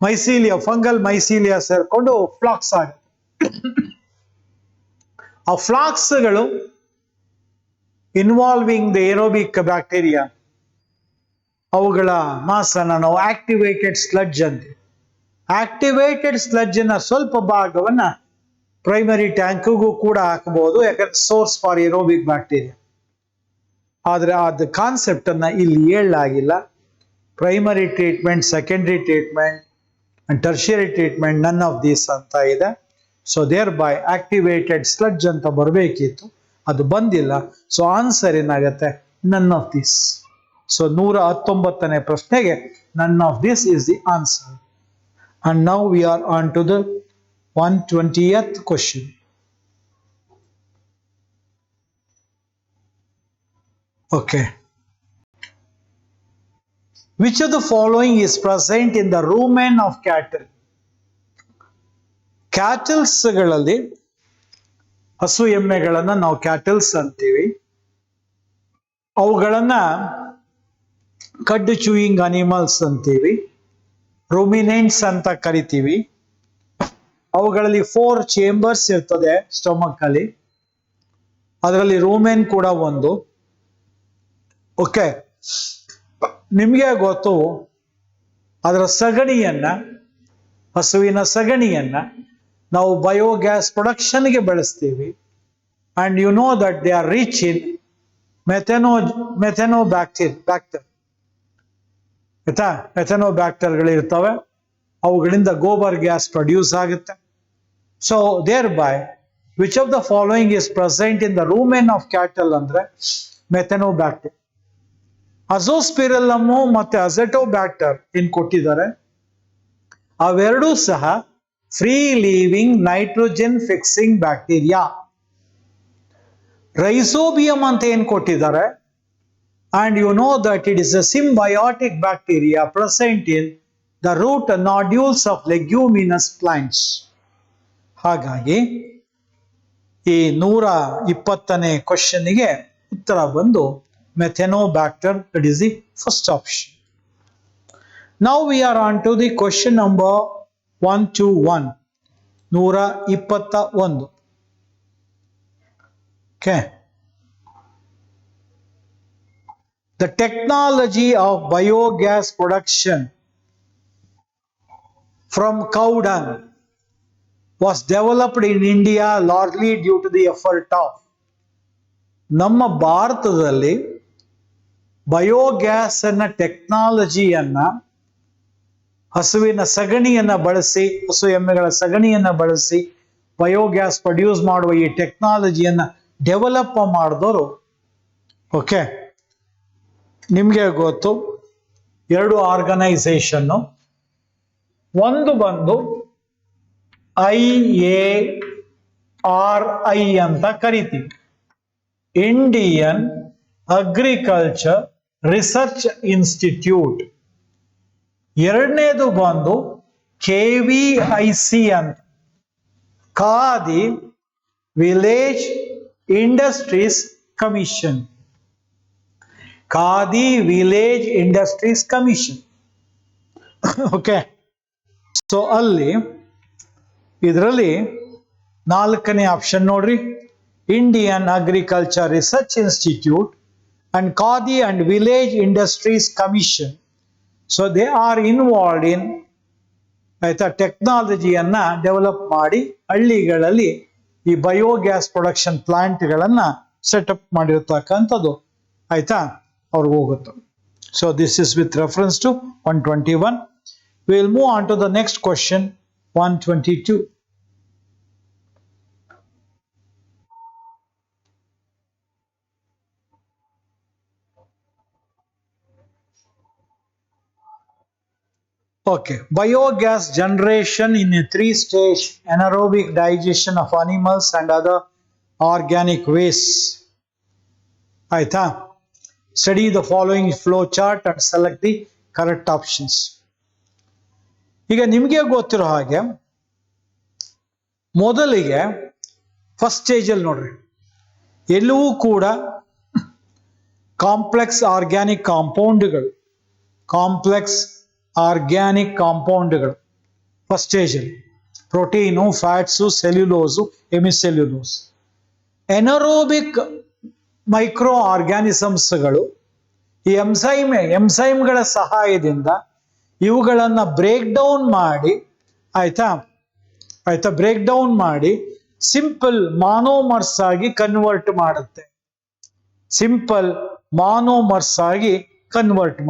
ಮೈಸೀಲಿಯಾ, fungal ಮೈಸೀಲಿಯಾ ಸೇರ್ಕೊಂಡು ಫ್ಲಾಕ್ಸ್ ಆಗುತ್ತೆ. ಆ ಫ್ಲಾಕ್ಸ್ಗಳು ಇನ್ವಾಲ್ವಿಂಗ್ ದ ಏರೋಬಿಕ್ ಬ್ಯಾಕ್ಟೀರಿಯಾ, ಅವುಗಳ ಮಾಸನ್ನ ನಾವು ಆಕ್ಟಿವೇಟೆಡ್ ಸ್ಲಡ್ಜ್ ಅಂತೀವಿ. ಆಕ್ಟಿವೇಟೆಡ್ ಸ್ಲಡ್ಜ್ನ ಸ್ವಲ್ಪ ಭಾಗವನ್ನ ಪ್ರೈಮರಿ ಟ್ಯಾಂಕ್ಗೂ ಕೂಡ ಹಾಕಬಹುದು, ಯಾಕಂದ್ರೆ ಸೋರ್ಸ್ ಫಾರ್ ಏರೋಬಿಕ್ ಬ್ಯಾಕ್ಟೀರಿಯಾ. ಆದ್ರೆ ಅದು ಕಾನ್ಸೆಪ್ಟ್ ಅನ್ನ ಇಲ್ಲಿ ಹೇಳಲಾಗಿಲ್ಲ. Primary treatment, secondary treatment and tertiary treatment, none of these ಅಂತ ಇದೆ. So thereby activated sludge ಅಂತ ಬರಬೇಕಿತ್ತು, ಅದು ಬಂದಿಲ್ಲ. ಸೊ ಆನ್ಸರ್ ಏನಾಗತ್ತೆ? None of this. ಸೊ 119ನೇ ಪ್ರಶ್ನೆಗೆ none of this is the answer. And now we are on to the 120th question. Okay. Which of the following is present in the rumen of cattle? Cattles ಗಳಲ್ಲಿ ಹಸು ಎಮ್ಮೆಗಳನ್ನ ನಾವು cattles ಅಂತೀವಿ. ಅವುಗಳನ್ನ ಕಡ್ chewing animals ಅಂತೀವಿ, ruminants ಅಂತ ಕರಿತೀವಿ. ಅವುಗಳಲ್ಲಿ 4 chambers ಇರ್ತದೆ ಸ್ಟಮಕ್ ಅಲ್ಲಿ, ಅದರಲ್ಲಿ ರೂಮೆನ್ ಕೂಡ ಒಂದು. ಓಕೆ, ನಿಮ್ಗೆ ಗೊತ್ತು, ಅದರ ಸಗಣಿಯನ್ನ, ಹಸುವಿನ ಸಗಣಿಯನ್ನ ನಾವು ಬಯೋಗ್ಯಾಸ್ ಪ್ರೊಡಕ್ಷನ್ಗೆ ಬಳಸ್ತೀವಿ. And you know that they are rich in methanobacteria. ಆಯ್ತಾ, ಮೆಥೆನೋಬ್ಯಾಕ್ಟರ್ಗಳು ಇರ್ತವೆ, ಅವುಗಳಿಂದ ಗೋಬರ್ ಗ್ಯಾಸ್ ಪ್ರೊಡ್ಯೂಸ್ ಆಗುತ್ತೆ. So thereby which of the following is present in the rumen of cattle ಅಂದ್ರೆ ಮೆಥೆನೋಬ್ಯಾಕ್ಟೀರಿಯಾ. ಅಜೋಸ್ಪಿರಲಮ್ ಮತ್ತೆ ಅಜೆಟೋಬ್ಯಾಕ್ಟರ್ ಏನ್ ಕೊಟ್ಟಿದ್ದಾರೆ, ಅವೆರಡೂ ಸಹ free living nitrogen fixing bacteria. Rhizobium ಅಂತ ಏನ್ ಕೊಟ್ಟಿದ್ದಾರೆ, and you know that it is a symbiotic bacteria present in the root nodules of leguminous plants. ಹಾಗಾಗಿ ಈ 120ನೇ ಕ್ವಶನ್ಗೆ ಉತ್ತರ ಬಂದು ಮೆಥೆನೋಬ್ಯಾಕ್ಟರ್, that is the first option. Now we are on to the question number 121. 121. Okay. The technology of biogas production from cow dung was developed in India largely due to the effort of ನಮ್ಮ ಭಾರತದಲ್ಲಿ biogas ಅನ್ನ ಟೆಕ್ನಾಲಜಿಯನ್ನ ಹಸುವಿನ ಸಗಣಿಯನ್ನ ಬಳಸಿ ಹಸು ಎಮ್ಮೆಗಳ ಸಗಣಿಯನ್ನ ಬಳಸಿ biogas produce ಮಾಡುವ ಈ ಟೆಕ್ನಾಲಜಿಯನ್ನ develop ಮಾಡಿದವರು ಓಕೆ ನಿಮಗೆ ಗೊತ್ತು ಎರಡು ಆರ್ಗನೈಸೇಷನ್ ಒಂದು ಬಂದು IARI ಅಂತ ಕರಿತೀವಿ ಇಂಡಿಯನ್ ಅಗ್ರಿಕಲ್ಚರ್ ರಿಸರ್ಚ್ ಇನ್ಸ್ಟಿಟ್ಯೂಟ್ ಎರಡನೇದು ಬಂದು KVIC ಅಂತ khadi village industries commission khadi village industries commission okay so ಅಲ್ಲಿ ಇದರಲ್ಲಿ ನಾಲ್ಕನೇ ಆಪ್ಷನ್ ನೋಡ್ರಿ Indian agriculture research institute and khadi and village industries commission so they are involved in ಆಯ್ತಾ ಟೆಕ್ನಾಲಜಿಯನ್ನ ಡೆವಲಪ್ ಮಾಡಿ ಹಳ್ಳಿಗಳಲ್ಲಿ ಈ ಬಯೋಗ್ಯಾಸ್ ಪ್ರೊಡಕ್ಷನ್ ಪ್ಲಾಂಟ್ಗಳನ್ನ ಸೆಟಪ್ ಮಾಡಿರ್ತಕ್ಕಂಥದ್ದು ಆಯ್ತಾ ಅವ್ರಿಗೆ ಹೋಗುತ್ತೆ so this is with reference to 121. We will move on to the next question, 122. Okay, biogas generation in a three-stage anaerobic digestion of animals and other organic wastes. Aitha, study the following flow chart and select the correct options. ಈಗ ನಿಮಗೆ ಗೊತ್ತಿರೋ ಹಾಗೆ ಮೊದಲಿಗೆ first ಸ್ಟೇಜಲ್ಲಿ ನೋಡ್ರಿ ಎಲ್ಲವೂ ಕೂಡ complex organic ಕಾಂಪೌಂಡ್ಗಳು ಫಸ್ಟ್ ಸ್ಟೇಜಲ್ಲಿ protein fats cellulose hemicellulose anaerobic micro ಆರ್ಗ್ಯಾನಿಸಮ್ಸ್ಗಳು ಈ ಎಂಸೈಮ್ಗಳ ಸಹಾಯದಿಂದ ಇವುಗಳನ್ನು ಬ್ರೇಕ್ ಡೌನ್ ಮಾಡಿ ಸಿಂಪಲ್ ಮಾನೋಮರ್ಸ್ ಆಗಿ ಕನ್ವರ್ಟ್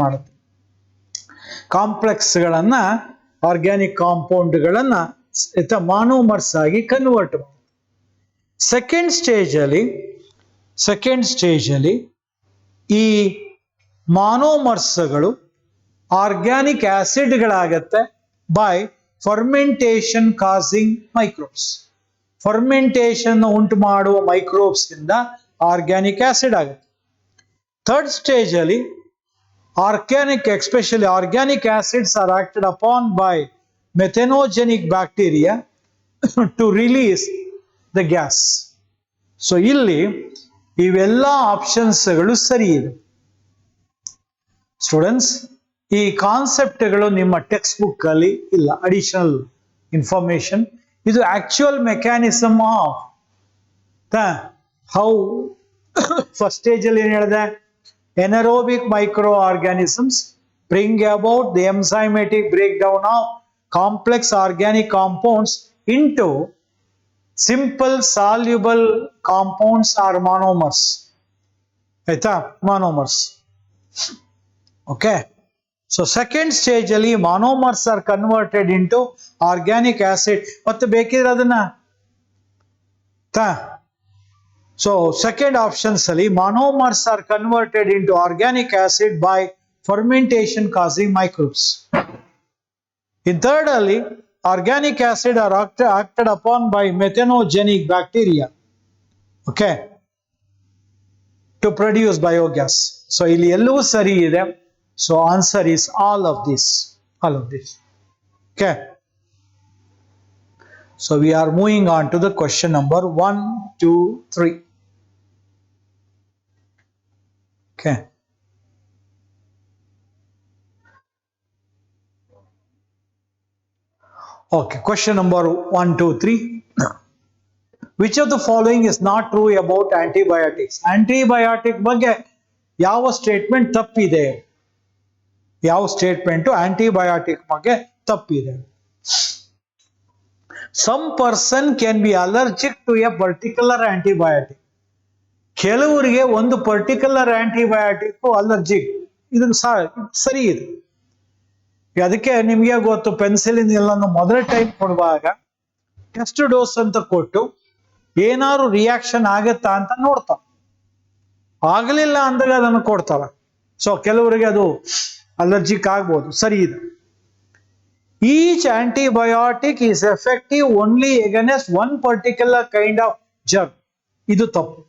ಮಾಡುತ್ತೆ ಕಾಂಪ್ಲೆಕ್ಸ್ಗಳನ್ನ ಆರ್ಗ್ಯಾನಿಕ್ ಕಾಂಪೌಂಡ್ಗಳನ್ನ ಮಾನೋಮರ್ಸ್ ಆಗಿ ಕನ್ವರ್ಟ್ ಮಾಡುತ್ತೆ. ಸೆಕೆಂಡ್ ಸ್ಟೇಜಲ್ಲಿ ಈ ಮಾನೋಮರ್ಸ್ಗಳು ಆರ್ಗ್ಯಾನಿಕ್ ಆಸಿಡ್ಗಳಾಗತ್ತೆ by fermentation causing microbes. Fermentation ಉಂಟು ಮಾಡುವ ಮೈಕ್ರೋಬ್ಸ್ ಇಂದ ಆರ್ಗ್ಯಾನಿಕ್ ಆಸಿಡ್ ಆಗುತ್ತೆ. ಥರ್ಡ್ ಸ್ಟೇಜಲ್ಲಿ especially organic acids are acted upon by methanogenic bacteria to release the gas. So ಇಲ್ಲಿ ಇವೆಲ್ಲ ಆಪ್ಷನ್ಸ್ಗಳು ಸರಿ ಇದೆ. ಸ್ಟೂಡೆಂಟ್ಸ್, ಈ ಕಾನ್ಸೆಪ್ಟ್ಗಳು ನಿಮ್ಮ ಟೆಕ್ಸ್ಟ್ ಬುಕ್ ಅಲ್ಲಿ ಇಲ್ಲ, ಅಡಿಷನಲ್ ಇನ್ಫಾರ್ಮೇಶನ್. ಇದು actual mechanism of how first stage ಅಲ್ಲಿ ಏನ್ ಹೇಳಿದೆ, anaerobic microorganisms bring about the enzymatic breakdown of complex organic compounds into simple soluble compounds or monomers. Monomers. Okay. So second stage ali monomers are converted into organic acid. Matte bekidre adanna So second option sali monomers are converted into organic acid by fermentation causing microbes. In third ali organic acid are acted upon by methanogenic bacteria, okay, to produce biogas. So ಇಲ್ಲಿ ಎಲ್ಲವೂ ಸರಿ ಇದೆ. So answer is all of this. Okay. So we are moving on to the question number 1, 2, 3. Okay. Okay, question number 1, 2, 3. Which of the following is not true about antibiotics? Antibiotic ಬಗ್ಗೆ ಯಾವ statement ತಪ್ಪಿದೆ, ಯಾವ statement antibiotic ಬಗ್ಗೆ ತಪ್ಪಿದೆ. Some person can be allergic to a particular antibiotic. ಕೆಲವರಿಗೆ ಒಂದು particular antibiotic allergic, ಇದನ್ನು ಸರಿ ಇದೆ. ಅದಕ್ಕೆ ನಿಮಗೆ ಗೊತ್ತು, ಪೆನ್ಸಿಲಿನ್ ಎಲ್ಲಾನು ಮೊದಲ ಟೈಮ್ ಕೊಡುವಾಗ ಟೆಸ್ಟ್ ಡೋಸ್ ಅಂತ ಕೊಟ್ಟು ಏನಾದ್ರು ರಿಯಾಕ್ಷನ್ ಆಗತ್ತಾ ಅಂತ ನೋಡ್ತಾರೆ. ಆಗಲಿಲ್ಲ ಅಂದಾಗ ಅದನ್ನು ಕೊಡ್ತಾರೆ. ಸೊ ಕೆಲವರಿಗೆ ಅದು ಅಲರ್ಜಿಕ್ ಆಗ್ಬೋದು, ಸರಿ ಇದೆ. Each antibiotic is effective only against one particular kind of germ. ಇದು ತಪ್ಪು.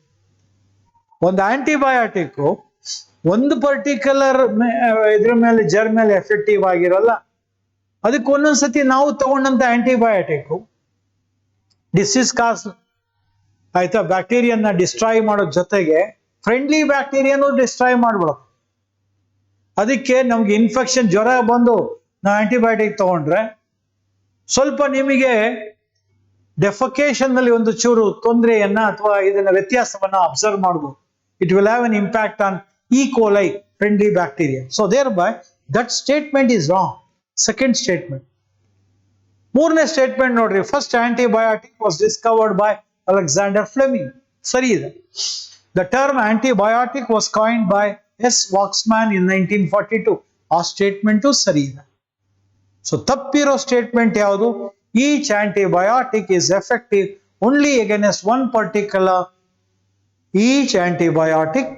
ಒಂದು ಆಂಟಿಬಯೋಟಿಕ್ ಒಂದು ಪರ್ಟಿಕ್ಯುಲರ್ ಇದ್ರ ಮೇಲೆ ಜರ್ಮ್ ಮೇಲೆ ಎಫೆಕ್ಟಿವ್ ಆಗಿರಲ್ಲ. ಅದಕ್ಕೆ ಒಂದೊಂದ್ಸತಿ ನಾವು ತಗೊಂಡಂತ ಆಂಟಿಬಯೋಟಿಕ್ ಡಿಸೀಸ್ ಕಾಸ್ ಆಯ್ತಾ, ಬ್ಯಾಕ್ಟೀರಿಯನ್ನ ಡಿಸ್ಟ್ರಾಯ್ ಮಾಡೋ ಜೊತೆಗೆ ಫ್ರೆಂಡ್ಲಿ ಬ್ಯಾಕ್ಟೀರಿಯಾನು ಡಿಸ್ಟ್ರಾಯ್ ಮಾಡ್ಬಿಡೋದು. ಅದಕ್ಕೆ ನಮ್ಗೆ ಇನ್ಫೆಕ್ಷನ್, ಜ್ವರ ಬಂದು ನಾವು ಆಂಟಿಬಯೋಟಿಕ್ ತಗೊಂಡ್ರೆ ಸ್ವಲ್ಪ ನಿಮಗೆ ಡೆಫಕೇಶನ್ ನಲ್ಲಿ ಒಂದು ಚೂರು ತೊಂದರೆಯನ್ನ ಅಥವಾ ಇದನ್ನ ವ್ಯತ್ಯಾಸವನ್ನ ಅಬ್ಸರ್ವ್ ಮಾಡಬಹುದು. It will have an impact on E. coli, friendly bacteria. So thereby that statement is wrong. Second statement. ಮೂರನೇ ಸ್ಟೇಟ್ಮೆಂಟ್ ನೋಡ್ರಿ, first antibiotic was discovered by Alexander Fleming. ಸರಿ ಇದೆ. The term antibiotic was coined by S Waksman in 1942. ಆ statement ಸರಿ ಇದೆ. So ತಪ್ಪಿರೋ statement ಯಾವುದು? Each antibiotic is effective only against one particular. Each antibiotic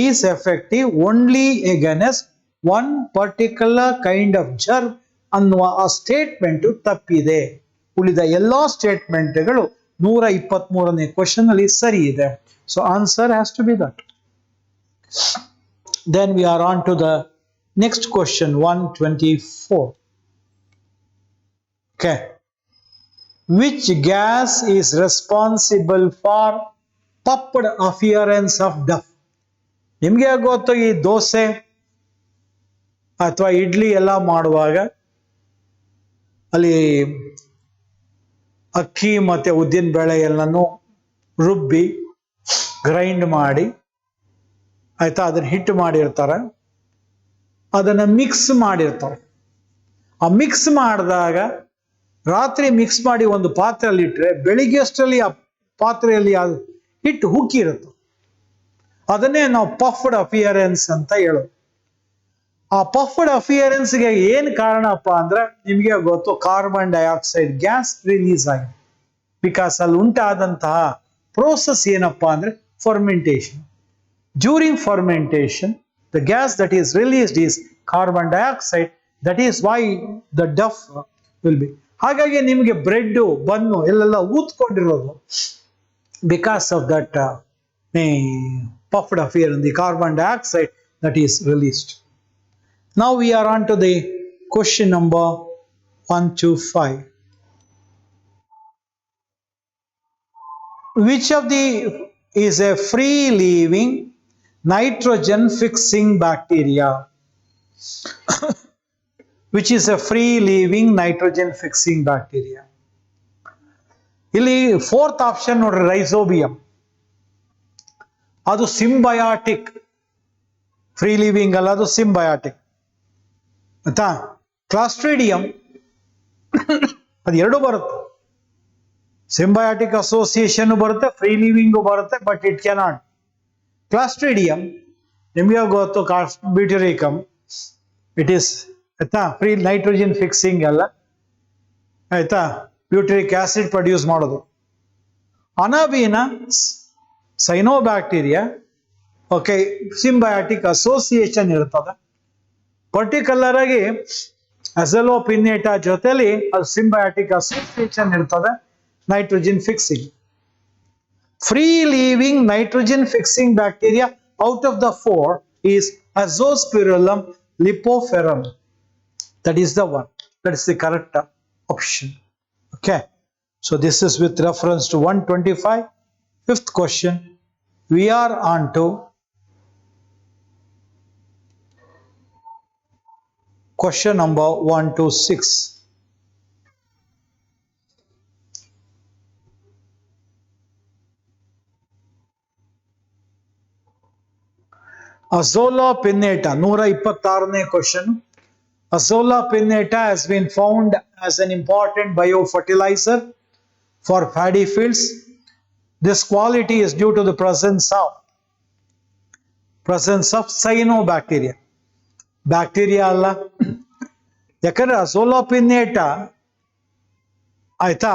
is effective only against one particular kind of germ ಅನ್ನುವ ಆ statement ತಪ್ಪಿದೆ. ಉಳಿದ ಎಲ್ಲಾ ಸ್ಟೇಟ್ಮೆಂಟ್ಗಳು 123ನೇ ಕ್ವೆಶ್ಚನ್ ಅಲ್ಲಿ ಸರಿ ಇದೆ. So answer has to be that. Then we are on to the next question, 124. Okay. Which gas is responsible for puffed appearance of duff? ನಿಮ್ಗೆ ಗೊತ್ತು, ಈ ದೋಸೆ ಅಥವಾ ಇಡ್ಲಿ ಎಲ್ಲ ಮಾಡುವಾಗ ಅಲ್ಲಿ ಅಕ್ಕಿ ಮತ್ತೆ ಉದ್ದಿನ ಬೇಳೆ ಎಲ್ಲನೂ ರುಬ್ಬಿ ಗ್ರೈಂಡ್ ಮಾಡಿ ಆಯ್ತಾ, ಅದನ್ನ ಹಿಟ್ಟು ಮಾಡಿರ್ತಾರೆ, ಅದನ್ನ ಮಿಕ್ಸ್ ಮಾಡಿರ್ತಾರೆ. ಆ ಮಿಕ್ಸ್ ಮಾಡಿದಾಗ ರಾತ್ರಿ ಮಿಕ್ಸ್ ಮಾಡಿ ಒಂದು ಪಾತ್ರೆಯಲ್ಲಿ ಇಟ್ಟರೆ ಬೆಳಿಗ್ಗೆ ಅಷ್ಟರಲ್ಲಿ ಆ ಪಾತ್ರೆಯಲ್ಲಿ ಹಿಟ್ಟು ಹುಕ್ಕಿರುತ್ತೆ. ಅದನ್ನೇ ನಾವು ಪಫ್ಡ್ ಅಪಿಯರೆನ್ಸ್ ಅಂತ ಹೇಳೋದು. ಆ ಪಫ್ಡ್ ಅಪಿಯರೆನ್ಸ್ಗೆ ಏನ್ ಕಾರಣಪ್ಪ ಅಂದ್ರೆ ನಿಮ್ಗೆ ಗೊತ್ತು, ಕಾರ್ಬನ್ ಡೈಆಕ್ಸೈಡ್ ಗ್ಯಾಸ್ ರಿಲೀಸ್ ಆಗಿದೆ. ಬಿಕಾಸ್ ಅಲ್ಲಿ ಉಂಟಾದಂತಹ ಪ್ರೋಸೆಸ್ ಏನಪ್ಪಾ ಅಂದ್ರೆ fermentation. During fermentation the gas that is released is carbon dioxide. That is why the dough will be. ಹಾಗಾಗಿ ನಿಮಗೆ ಬ್ರೆಡ್ ಬನ್ನು ಎಲ್ಲೆಲ್ಲ ಊದ್ಕೊಂಡಿರೋದು because of that puffed appearance, the carbon dioxide that is released. Now we are on to the question number 125. Which of the is a free living nitrogen fixing bacteria? Which is a free living nitrogen fixing bacteria? ಇಲ್ಲಿ fourth option ನೋಡ್ರಿ, rhizobium. ಅದು symbiotic, free living ಅಲ್ಲ, ಅದು symbiotic ಆಯ್ತಾ. Clostridium ಅದು ಎರಡು ಬರುತ್ತೆ, symbiotic association ಬರುತ್ತೆ, ಫ್ರೀ ಲಿವಿಂಗು ಬರುತ್ತೆ, ಬಟ್ ಇಟ್ ಕ್ಯಾನಾಟ್. ಕ್ಲಾಸ್ಟ್ರಿಡಿಯಂ ನಿಮಗೆ ಗೊತ್ತು, ಬ್ಯೂಟರಿಕಮ್, ಇಟ್ ಈಸ್ ಆಯ್ತಾ ಫ್ರೀ ನೈಟ್ರೋಜನ್ ಫಿಕ್ಸಿಂಗ್ ಅಲ್ಲ ಆಯ್ತಾ, ಬ್ಯೂಟರಿಕ್ ಆಸಿಡ್ ಪ್ರೊಡ್ಯೂಸ್ ಮಾಡೋದು. ಅನಾಬೀನ ಸೈನೋಬ್ಯಾಕ್ಟೀರಿಯಾ, ಓಕೆ, ಸಿಂಬಯಾಟಿಕ್ ಅಸೋಸಿಯೇಷನ್ ಇರ್ತದೆ. ಪರ್ಟಿಕ್ಯುಲರ್ ಆಗಿ ಅಸೆಲೋಪಿನೇಟಾ ಜೊತೆಲಿ ಅದು ಸಿಂಬಯಾಟಿಕ್ ಅಸೋಸಿಯೇಷನ್ ಇರ್ತದೆ, nitrogen fixing. Free living nitrogen fixing bacteria out of the four is Azospirillum lipoferum. That is the one. That is the correct option. Okay. So this is with reference to 125. Fifth question. We are on to question number 126. Azolla pinnata, 126ನೇ question. Azolla pinnata has been found as an important biofertilizer for paddy fields. This quality is due to the presence of cyanobacteria. Bacteria ಅಲ್ಲ, ಯಾಕಂದ್ರೆ azolla ಪಿನ್ನೇಟ ಆಯ್ತಾ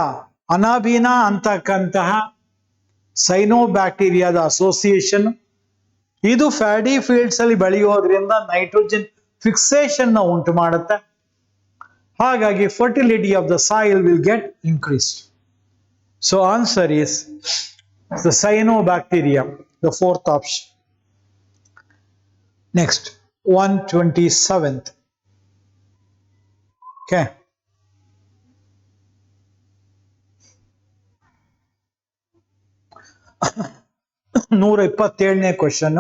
ಅನಾಬೀನಾ ಅಂತಕ್ಕಂತಹ ಸೈನೋಬ್ಯಾಕ್ಟೀರಿಯಾದ association. ಇದು ಫ್ಯಾಡಿ fields ಅಲ್ಲಿ ಬೆಳೆಯೋದ್ರಿಂದ nitrogen fixation ಉಂಟು ಮಾಡುತ್ತೆ. ಹಾಗಾಗಿ fertility of the soil will get increased. So answer is the cyanobacteria, the fourth option. Next 127th. Okay. ನೂರ 27ನೇ question.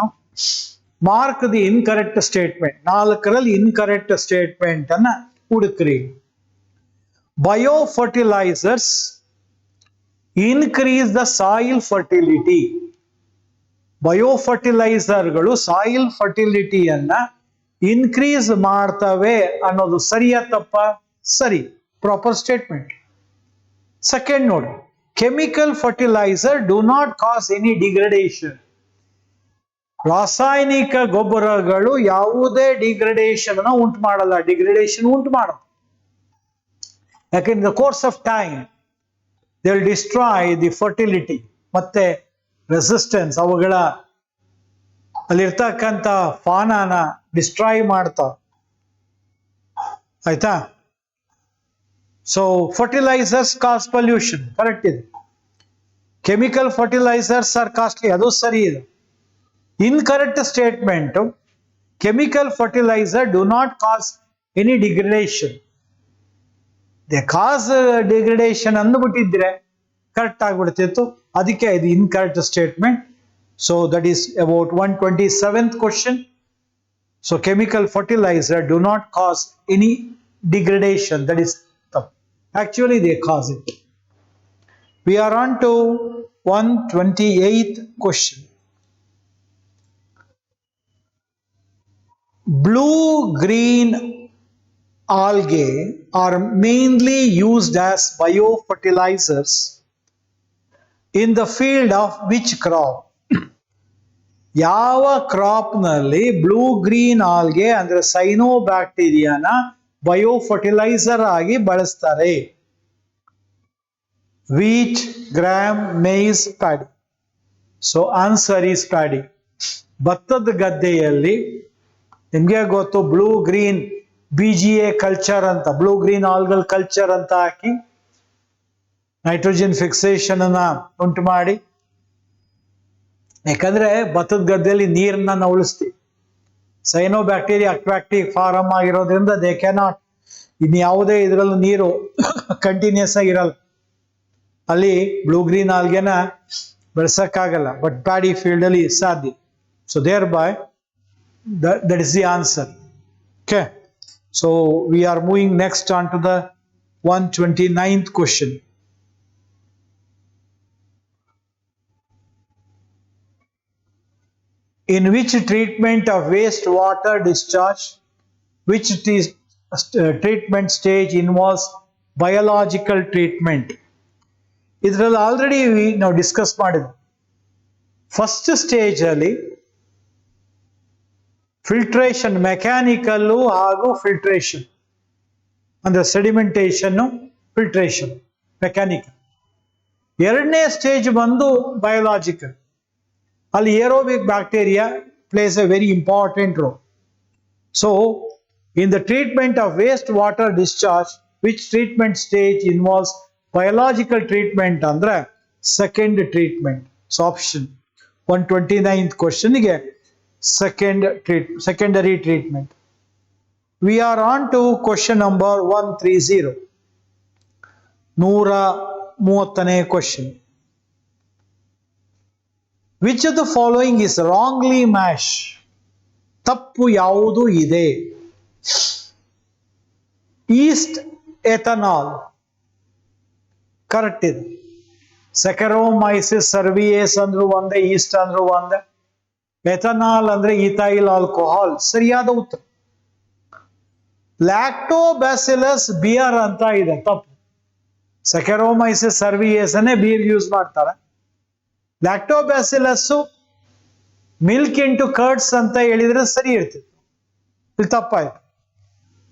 Mark the incorrect statement. 4ರಲ್ಲಿ ಇನ್ಕರೆಕ್ಟ್ ಸ್ಟೇಟ್ಮೆಂಟ್ ಅನ್ನ ಹುಡುಕ್ರಿ. Biofertilizers increase the soil fertility. ಬಯೋಫರ್ಟಿಲೈಸರ್ಗಳು soil ಫರ್ಟಿಲಿಟಿಯನ್ನ increase ಮಾಡ್ತವೆ ಅನ್ನೋದು ಸರಿಯಾ ತಪ್ಪ? ಸರಿ, ಪ್ರಾಪರ್ ಸ್ಟೇಟ್ಮೆಂಟ್. ಸೆಕೆಂಡ್ ನೋಡಿ, chemical fertilizer do not cause any degradation. ರಾಸಾಯನಿಕ ಗೊಬ್ಬರಗಳು ಯಾವುದೇ ಡಿಗ್ರೇಡೇಷನ್ ಅನ್ನ ಉಂಟು ಮಾಡಲ್ಲ. ಡಿಗ್ರೇಡೇಷನ್ ಉಂಟು ಮಾಡುತ್ತೆ. ಯಾಕೆ in the course of time they will destroy the fertility ಮತ್ತೆ ರೆಸಿಸ್ಟೆನ್ಸ್. ಅವುಗಳ ಅಲ್ಲಿರ್ತಕ್ಕಂಥ ಫಾನಾನ ಡಿಸ್ಟ್ರಾಯ್ ಮಾಡ್ತಾವ. ಆಯ್ತಾ? So fertilizers cause pollution, correct ಇದೆ. ಕೆಮಿಕಲ್ ಫರ್ಟಿಲೈಸರ್ಸ್ ಆರ್ ಕಾಸ್ಟ್ಲಿ, ಅದು ಸರಿ ಇದೆ. Incorrect statement, chemical fertilizer do not cause any degradation. They cause degradation ಅಂದ್ಬಿಟ್ಟಿದ್ರೆ ಕರೆಕ್ಟ್ ಆಗ್ಬಿಡ್ತಿತ್ತು. ಅದಕ್ಕೆ ಇದು incorrect statement. So that is about 127th question. So chemical fertilizer do not cause any degradation. That is actually they cause it. We are on to 128th question. Blue-green algae are mainly used as biofertilizers in the field of which crop? ಯಾವ crop ನಲ್ಲಿ blue green algae ಅಂದ್ರೆ ಸೈನೋಬ್ಯಾಕ್ಟೀರಿಯಾನ biofertilizer ಆಗಿ ಬಳಸ್ತಾರೆ? Wheat, gram, maize, paddy. So answer is paddy. ಭತ್ತದ ಗದ್ದೆಯಲ್ಲಿ ನಿಮ್ಗೆ ಗೊತ್ತು, ಬ್ಲೂ ಗ್ರೀನ್ BGA ಕಲ್ಚರ್ ಅಂತ, ಬ್ಲೂ ಗ್ರೀನ್ ಆಲ್ಗಲ್ ಕಲ್ಚರ್ ಅಂತ ಹಾಕಿ ನೈಟ್ರೋಜನ್ ಫಿಕ್ಸೇಷನ್ ಅನ್ನ ಉಂಟು ಮಾಡಿ, ಯಾಕಂದ್ರೆ ಭತ್ತದ ಗದ್ದೆಯಲ್ಲಿ ನೀರನ್ನ ನಾವು ಉಳಿಸ್ತೀವಿ. ಸೈನೋಬ್ಯಾಕ್ಟೀರಿಯಾ ಅಕ್ವಾಟಿಕ್ ಫಾರಮ್ ಆಗಿರೋದ್ರಿಂದ ದೇ ಕ್ಯಾನಾಟ್, ಇನ್ಯಾವುದೇ ಇದರಲ್ಲೂ ನೀರು ಕಂಟಿನ್ಯೂಸ್ ಆಗಿರಲ್ಲ. ಅಲ್ಲಿ ಬ್ಲೂ ಗ್ರೀನ್ ಆಲ್ಗೆನ ಬೆಳೆಸಕ್ಕಾಗಲ್ಲ. ಬಟ್ ಪ್ಯಾಡಿ ಫೀಲ್ಡ್ ಅಲ್ಲಿ ಸಾಧ್ಯ. So thereby that is the answer. Okay, so we are moving next on to the 129th question. In which treatment of wastewater discharge, which treatment stage involves biological treatment? ಇದರಲ್ಲಿ already ನಾವು discuss ಮಾಡಿದ್ವಿ. First stage ಅಲ್ಲಿ filtration, mechanical ಹಾಗೂ filtration ಅಂದ್ರೆ sedimentation, filtration, mechanical. ಎರಡನೇ stage ಬಂದು biological. ಅಲ್ಲಿ aerobic bacteria plays a very important role. So, in the treatment of wastewater discharge, which treatment stage involves biological treatment? Andre second treatment. So option 129th question ಗೆ secondary treatment. We are on to question number 130. 130ನೇ question. Which of the following is wrongly mashed? ತಪ್ಪು ಯಾವುದು ಇದೆ? East ethanol correct ಇದೆ. ಸೆಕರೋಮೈಸಿಸ್ ಸರ್ವಿಯೇಸ್ ಅಂದ್ರು ಒಂದೇ, East ಅಂದ್ರು ಒಂದೇ. Ethanol ಅಂದ್ರೆ ಈಥೈಲ್ ಆಲ್ಕೋಹಾಲ್, ಸರಿಯಾದ ಉತ್ತರ. ಲ್ಯಾಕ್ಟೋಬ್ಯಾಸಿಲಸ್ ಬಿಯರ್ ಅಂತ ಇದೆ, ತಪ್ಪು. ಸೆಕೆರೋಮೈಸಿಸ್ ಸರ್ವಿಯಸ್ ಅನ್ನೇ ಬೀರ್ ಯೂಸ್ ಮಾಡ್ತಾರೆ. ಲ್ಯಾಕ್ಟೋಬ್ಯಾಸಿಲಸ್ ಮಿಲ್ಕ್ ಇಂಟು ಕರ್ಡ್ಸ್ ಅಂತ ಹೇಳಿದ್ರೆ ಸರಿ ಇರ್ತಿತ್ತು, ಇಲ್ಲಿ ತಪ್ಪಾಯ್ತು.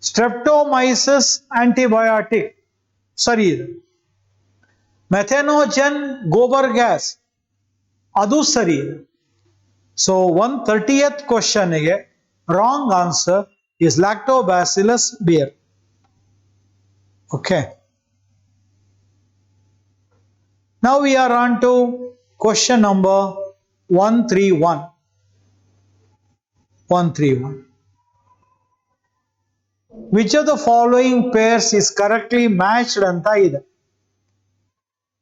ಸ್ಟ್ರೆಪ್ಟೋಮೈಸಿಸ್ ಆಂಟಿಬಯೋಟಿಕ್ ಸರಿ ಇದೆ. ಮೆಥೆನೋಜನ್ ಗೋಬರ್ ಗ್ಯಾಸ್ ಅದು ಸರಿ ಇದೆ. ಸೊ 130th ಕ್ವಶನ್ಗೆ wrong answer is lactobacillus beer. Okay. Now we are on to question number 131. 131. Which of the following pairs is correctly matched anta ide?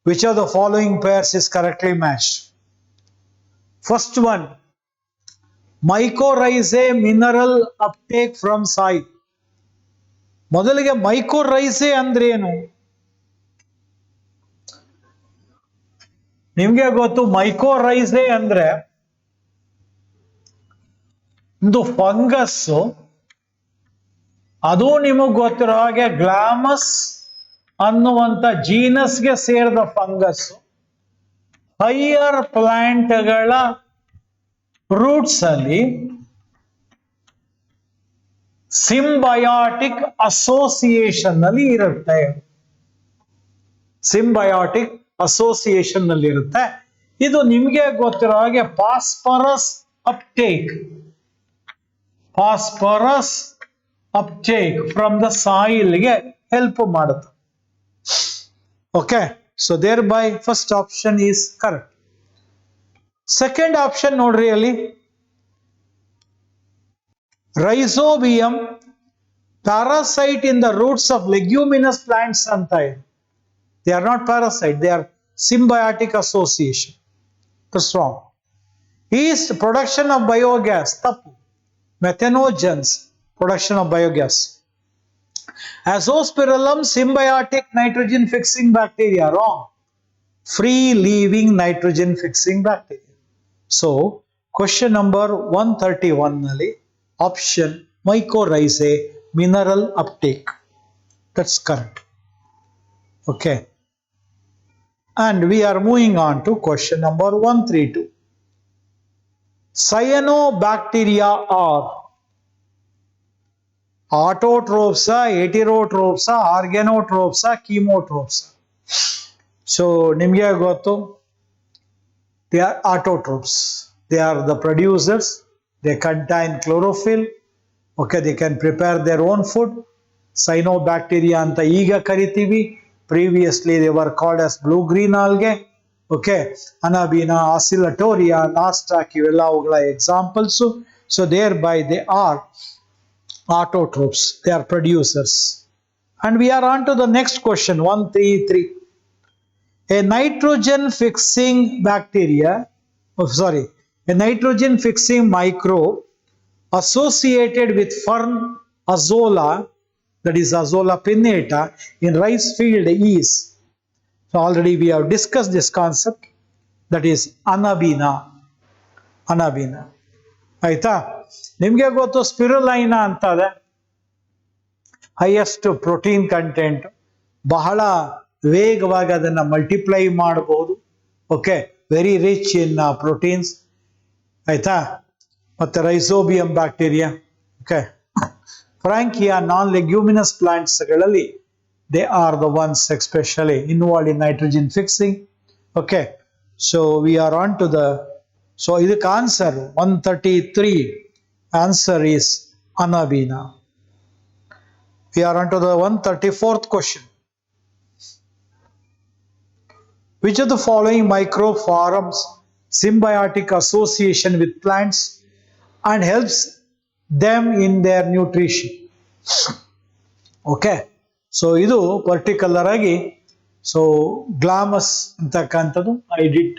Which of the following pairs is correctly matched? First one, mycorrhizae mineral uptake from soil. ಮೊದಲಿಗೆ ಮೈಕೋರೈಸೆ ಅಂದ್ರೆ ಏನು? ನಿಮ್ಗೆ ಗೊತ್ತು, ಮೈಕೋರೈಸೆ ಅಂದ್ರೆ ಒಂದು fungus. ಅದು ನಿಮಗ್ ಗೊತ್ತಿರೋ ಹಾಗೆ ಗ್ಲಾಮಸ್ ಅನ್ನುವಂತ ಜೀನಸ್ಗೆ ಸೇರಿದ ಫಂಗಸ್ ಹೈಯರ್ ಪ್ಲಾಂಟ್ಗಳ ರೂಟ್ಸ್ ಅಲ್ಲಿ ಸಿಂಬಯಾಟಿಕ್ ಅಸೋಸಿಯೇಷನ್ ನಲ್ಲಿ ಇರುತ್ತೆ. ಸಿಂಬಯಾಟಿಕ್ ಅಸೋಸಿಯೇಷನ್ ನಲ್ಲಿ ಇರುತ್ತೆ. ಇದು ನಿಮ್ಗೆ ಗೊತ್ತಿರೋ ಹಾಗೆ phosphorus uptake, phosphorus uptake from the ಸಾಯಿಲ್ಗೆ ಹೆಲ್ಪ್ ಮಾಡುತ್ತೆ. Okay, so thereby first option is correct. Second option ನೋಡ್ರಿ, ಅಲ್ಲಿ rhizobium parasite in the roots of leguminous plants ಅಂತ ಇದೆ. They are not parasite, they are symbiotic association. That's wrong. Yeast production of biogas, tappu. Methanogens production of biogas. Azospirillum symbiotic nitrogen fixing bacteria, wrong. Free living nitrogen fixing bacteria. So question number 131 nalli option mycorrhizae mineral uptake, that's correct. Okay, and we are moving on to question number 132. Cyanobacteria are autotrophs, heterotrophs, organotrophs, chemotrophs. So nimge gottu, they are autotrophs. They are the producers. They contain chlorophyll. Okay, they can prepare their own food. Cyanobacteria anta iga karitivi. Previously they were called as blue green algae. Okay, Anabina, Oscillatoria, Nostoc, ivella avugala examples. So thereby they are autotrophs. They are producers. And we are on to the next question, 133. A nitrogen fixing bacteria, a nitrogen fixing microbe associated with fern azolla, that is Azolla pinnata, in rice field is, so already we have discussed this concept, that is Anabina. Anabina. ಆಯ್ತಾ? ನಿಮ್ಗೆ ಗೊತ್ತು ಸ್ಪಿರುಲೈನಾ ಅಂತದೆ, highest protein content, ಬಹಳ ವೇಗವಾಗಿ ಅದನ್ನ multiply ಮಾಡಬಹುದು. Okay, very rich in proteins. ಆಯ್ತಾ? ಮತ್ತೆ rhizobium bacteria. Okay, Frankia non-leguminous plants ಗಳಲ್ಲಿ they are the ones especially involved in nitrogen fixing. Okay, so we are on to the, so idukku answer 133 answer is Anabina. We are on to the 134th question. Which of the following microbe forms symbiotic association with plants and helps them in their nutrition? Okay, so idu particular agi, so glamus antakantadu I did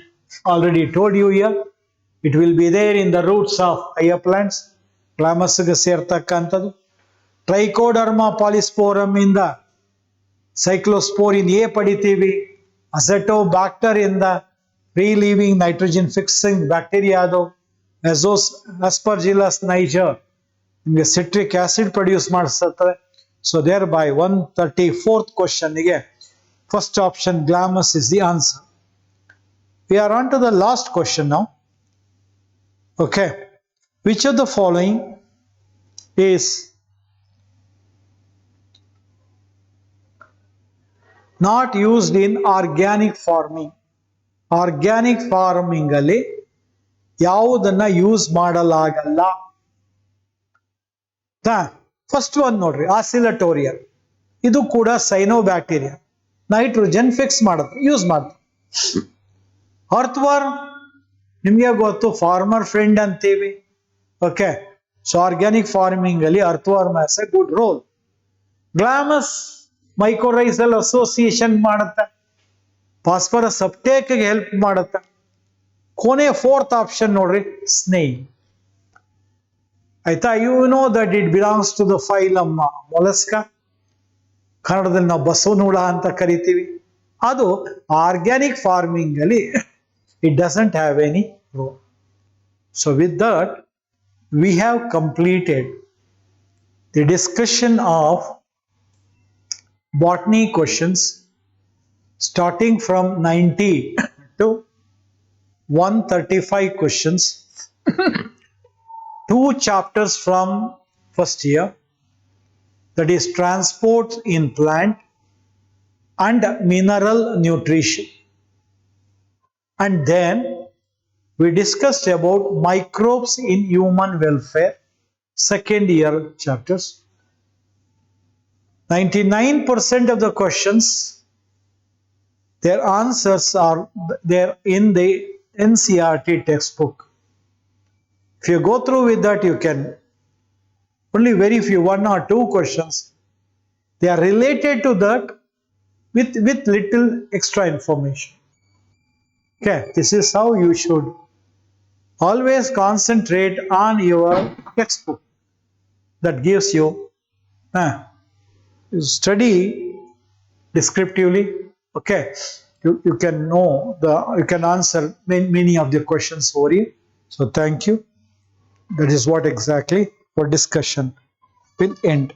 already told you here, it will be there in the roots of higher plants. Glamus ge sertakantadu. Trichoderma polysporum inda cyclosporin A paditivi. Acetobacter inda free living nitrogen fixing bacteria adu. Aspergillus niger ನಿಮಗೆ citric acid produce ಮಾಡಿಸುತ್ತದೆ. So thereby 134th ಕ್ವಶನ್ಗೆ first option glomus is the answer. We are on to the last question now. Okay. Which of the following is not used in organic farming? Organic farming ಅಲ್ಲಿ ಯಾವುದನ್ನ use ಮಾಡಲಾಗಲ್ಲ? First one ನೋಡ್ರಿ, oscillatoria. ಇದು ಕೂಡ cyanobacteria. Nitrogen fix ಮಾಡುತ್ತೆ, use ಮಾಡುತ್ತೆ. Earthworm ನಿಮಗೆ ಗೊತ್ತು, farmer friend ಅಂತೀವಿ. ಓಕೆ, ಸೊ ಆರ್ಗ್ಯಾನಿಕ್ ಫಾರ್ಮಿಂಗ್ ಅಲ್ಲಿ earthworm has a good role. Glomus mycorrhizal association ಮಾಡುತ್ತೆ, ಫಾಸ್ಫರಸ್ ಅಪ್ಟೇಕ್ ಹೆಲ್ಪ್ ಮಾಡುತ್ತೆ. ಕೊನೆ ಫೋರ್ತ್ ಆಪ್ಷನ್ ನೋಡ್ರಿ, ಸ್ನೇಲ್. ಆಯ್ತಾ? You know that it belongs to the phylum Mollusca. ಕನ್ನಡದಲ್ಲಿ ನಾವು ಬಸವನ ಹುಳ ಅಂತ ಕರಿತೀವಿ. ಅದು ಆರ್ಗ್ಯಾನಿಕ್ ಫಾರ್ಮಿಂಗ್ ಅಲ್ಲಿ it doesn't have any role. So with that, we have completed the discussion of botany questions starting from 90 to 135 questions. Two chapters from first year, that is transport in plant and mineral nutrition. And then we discussed about microbes in human welfare, second year chapters. 99% of the questions, their answers are there in the NCERT textbook. If you go through with that, you can only very few, one or two questions, they are related to that with little extra information. Okay, this is how you should always concentrate on your textbook. That gives you you study descriptively. Okay, you can know you can answer many of the questions for you. So thank you. That is what exactly our discussion will end.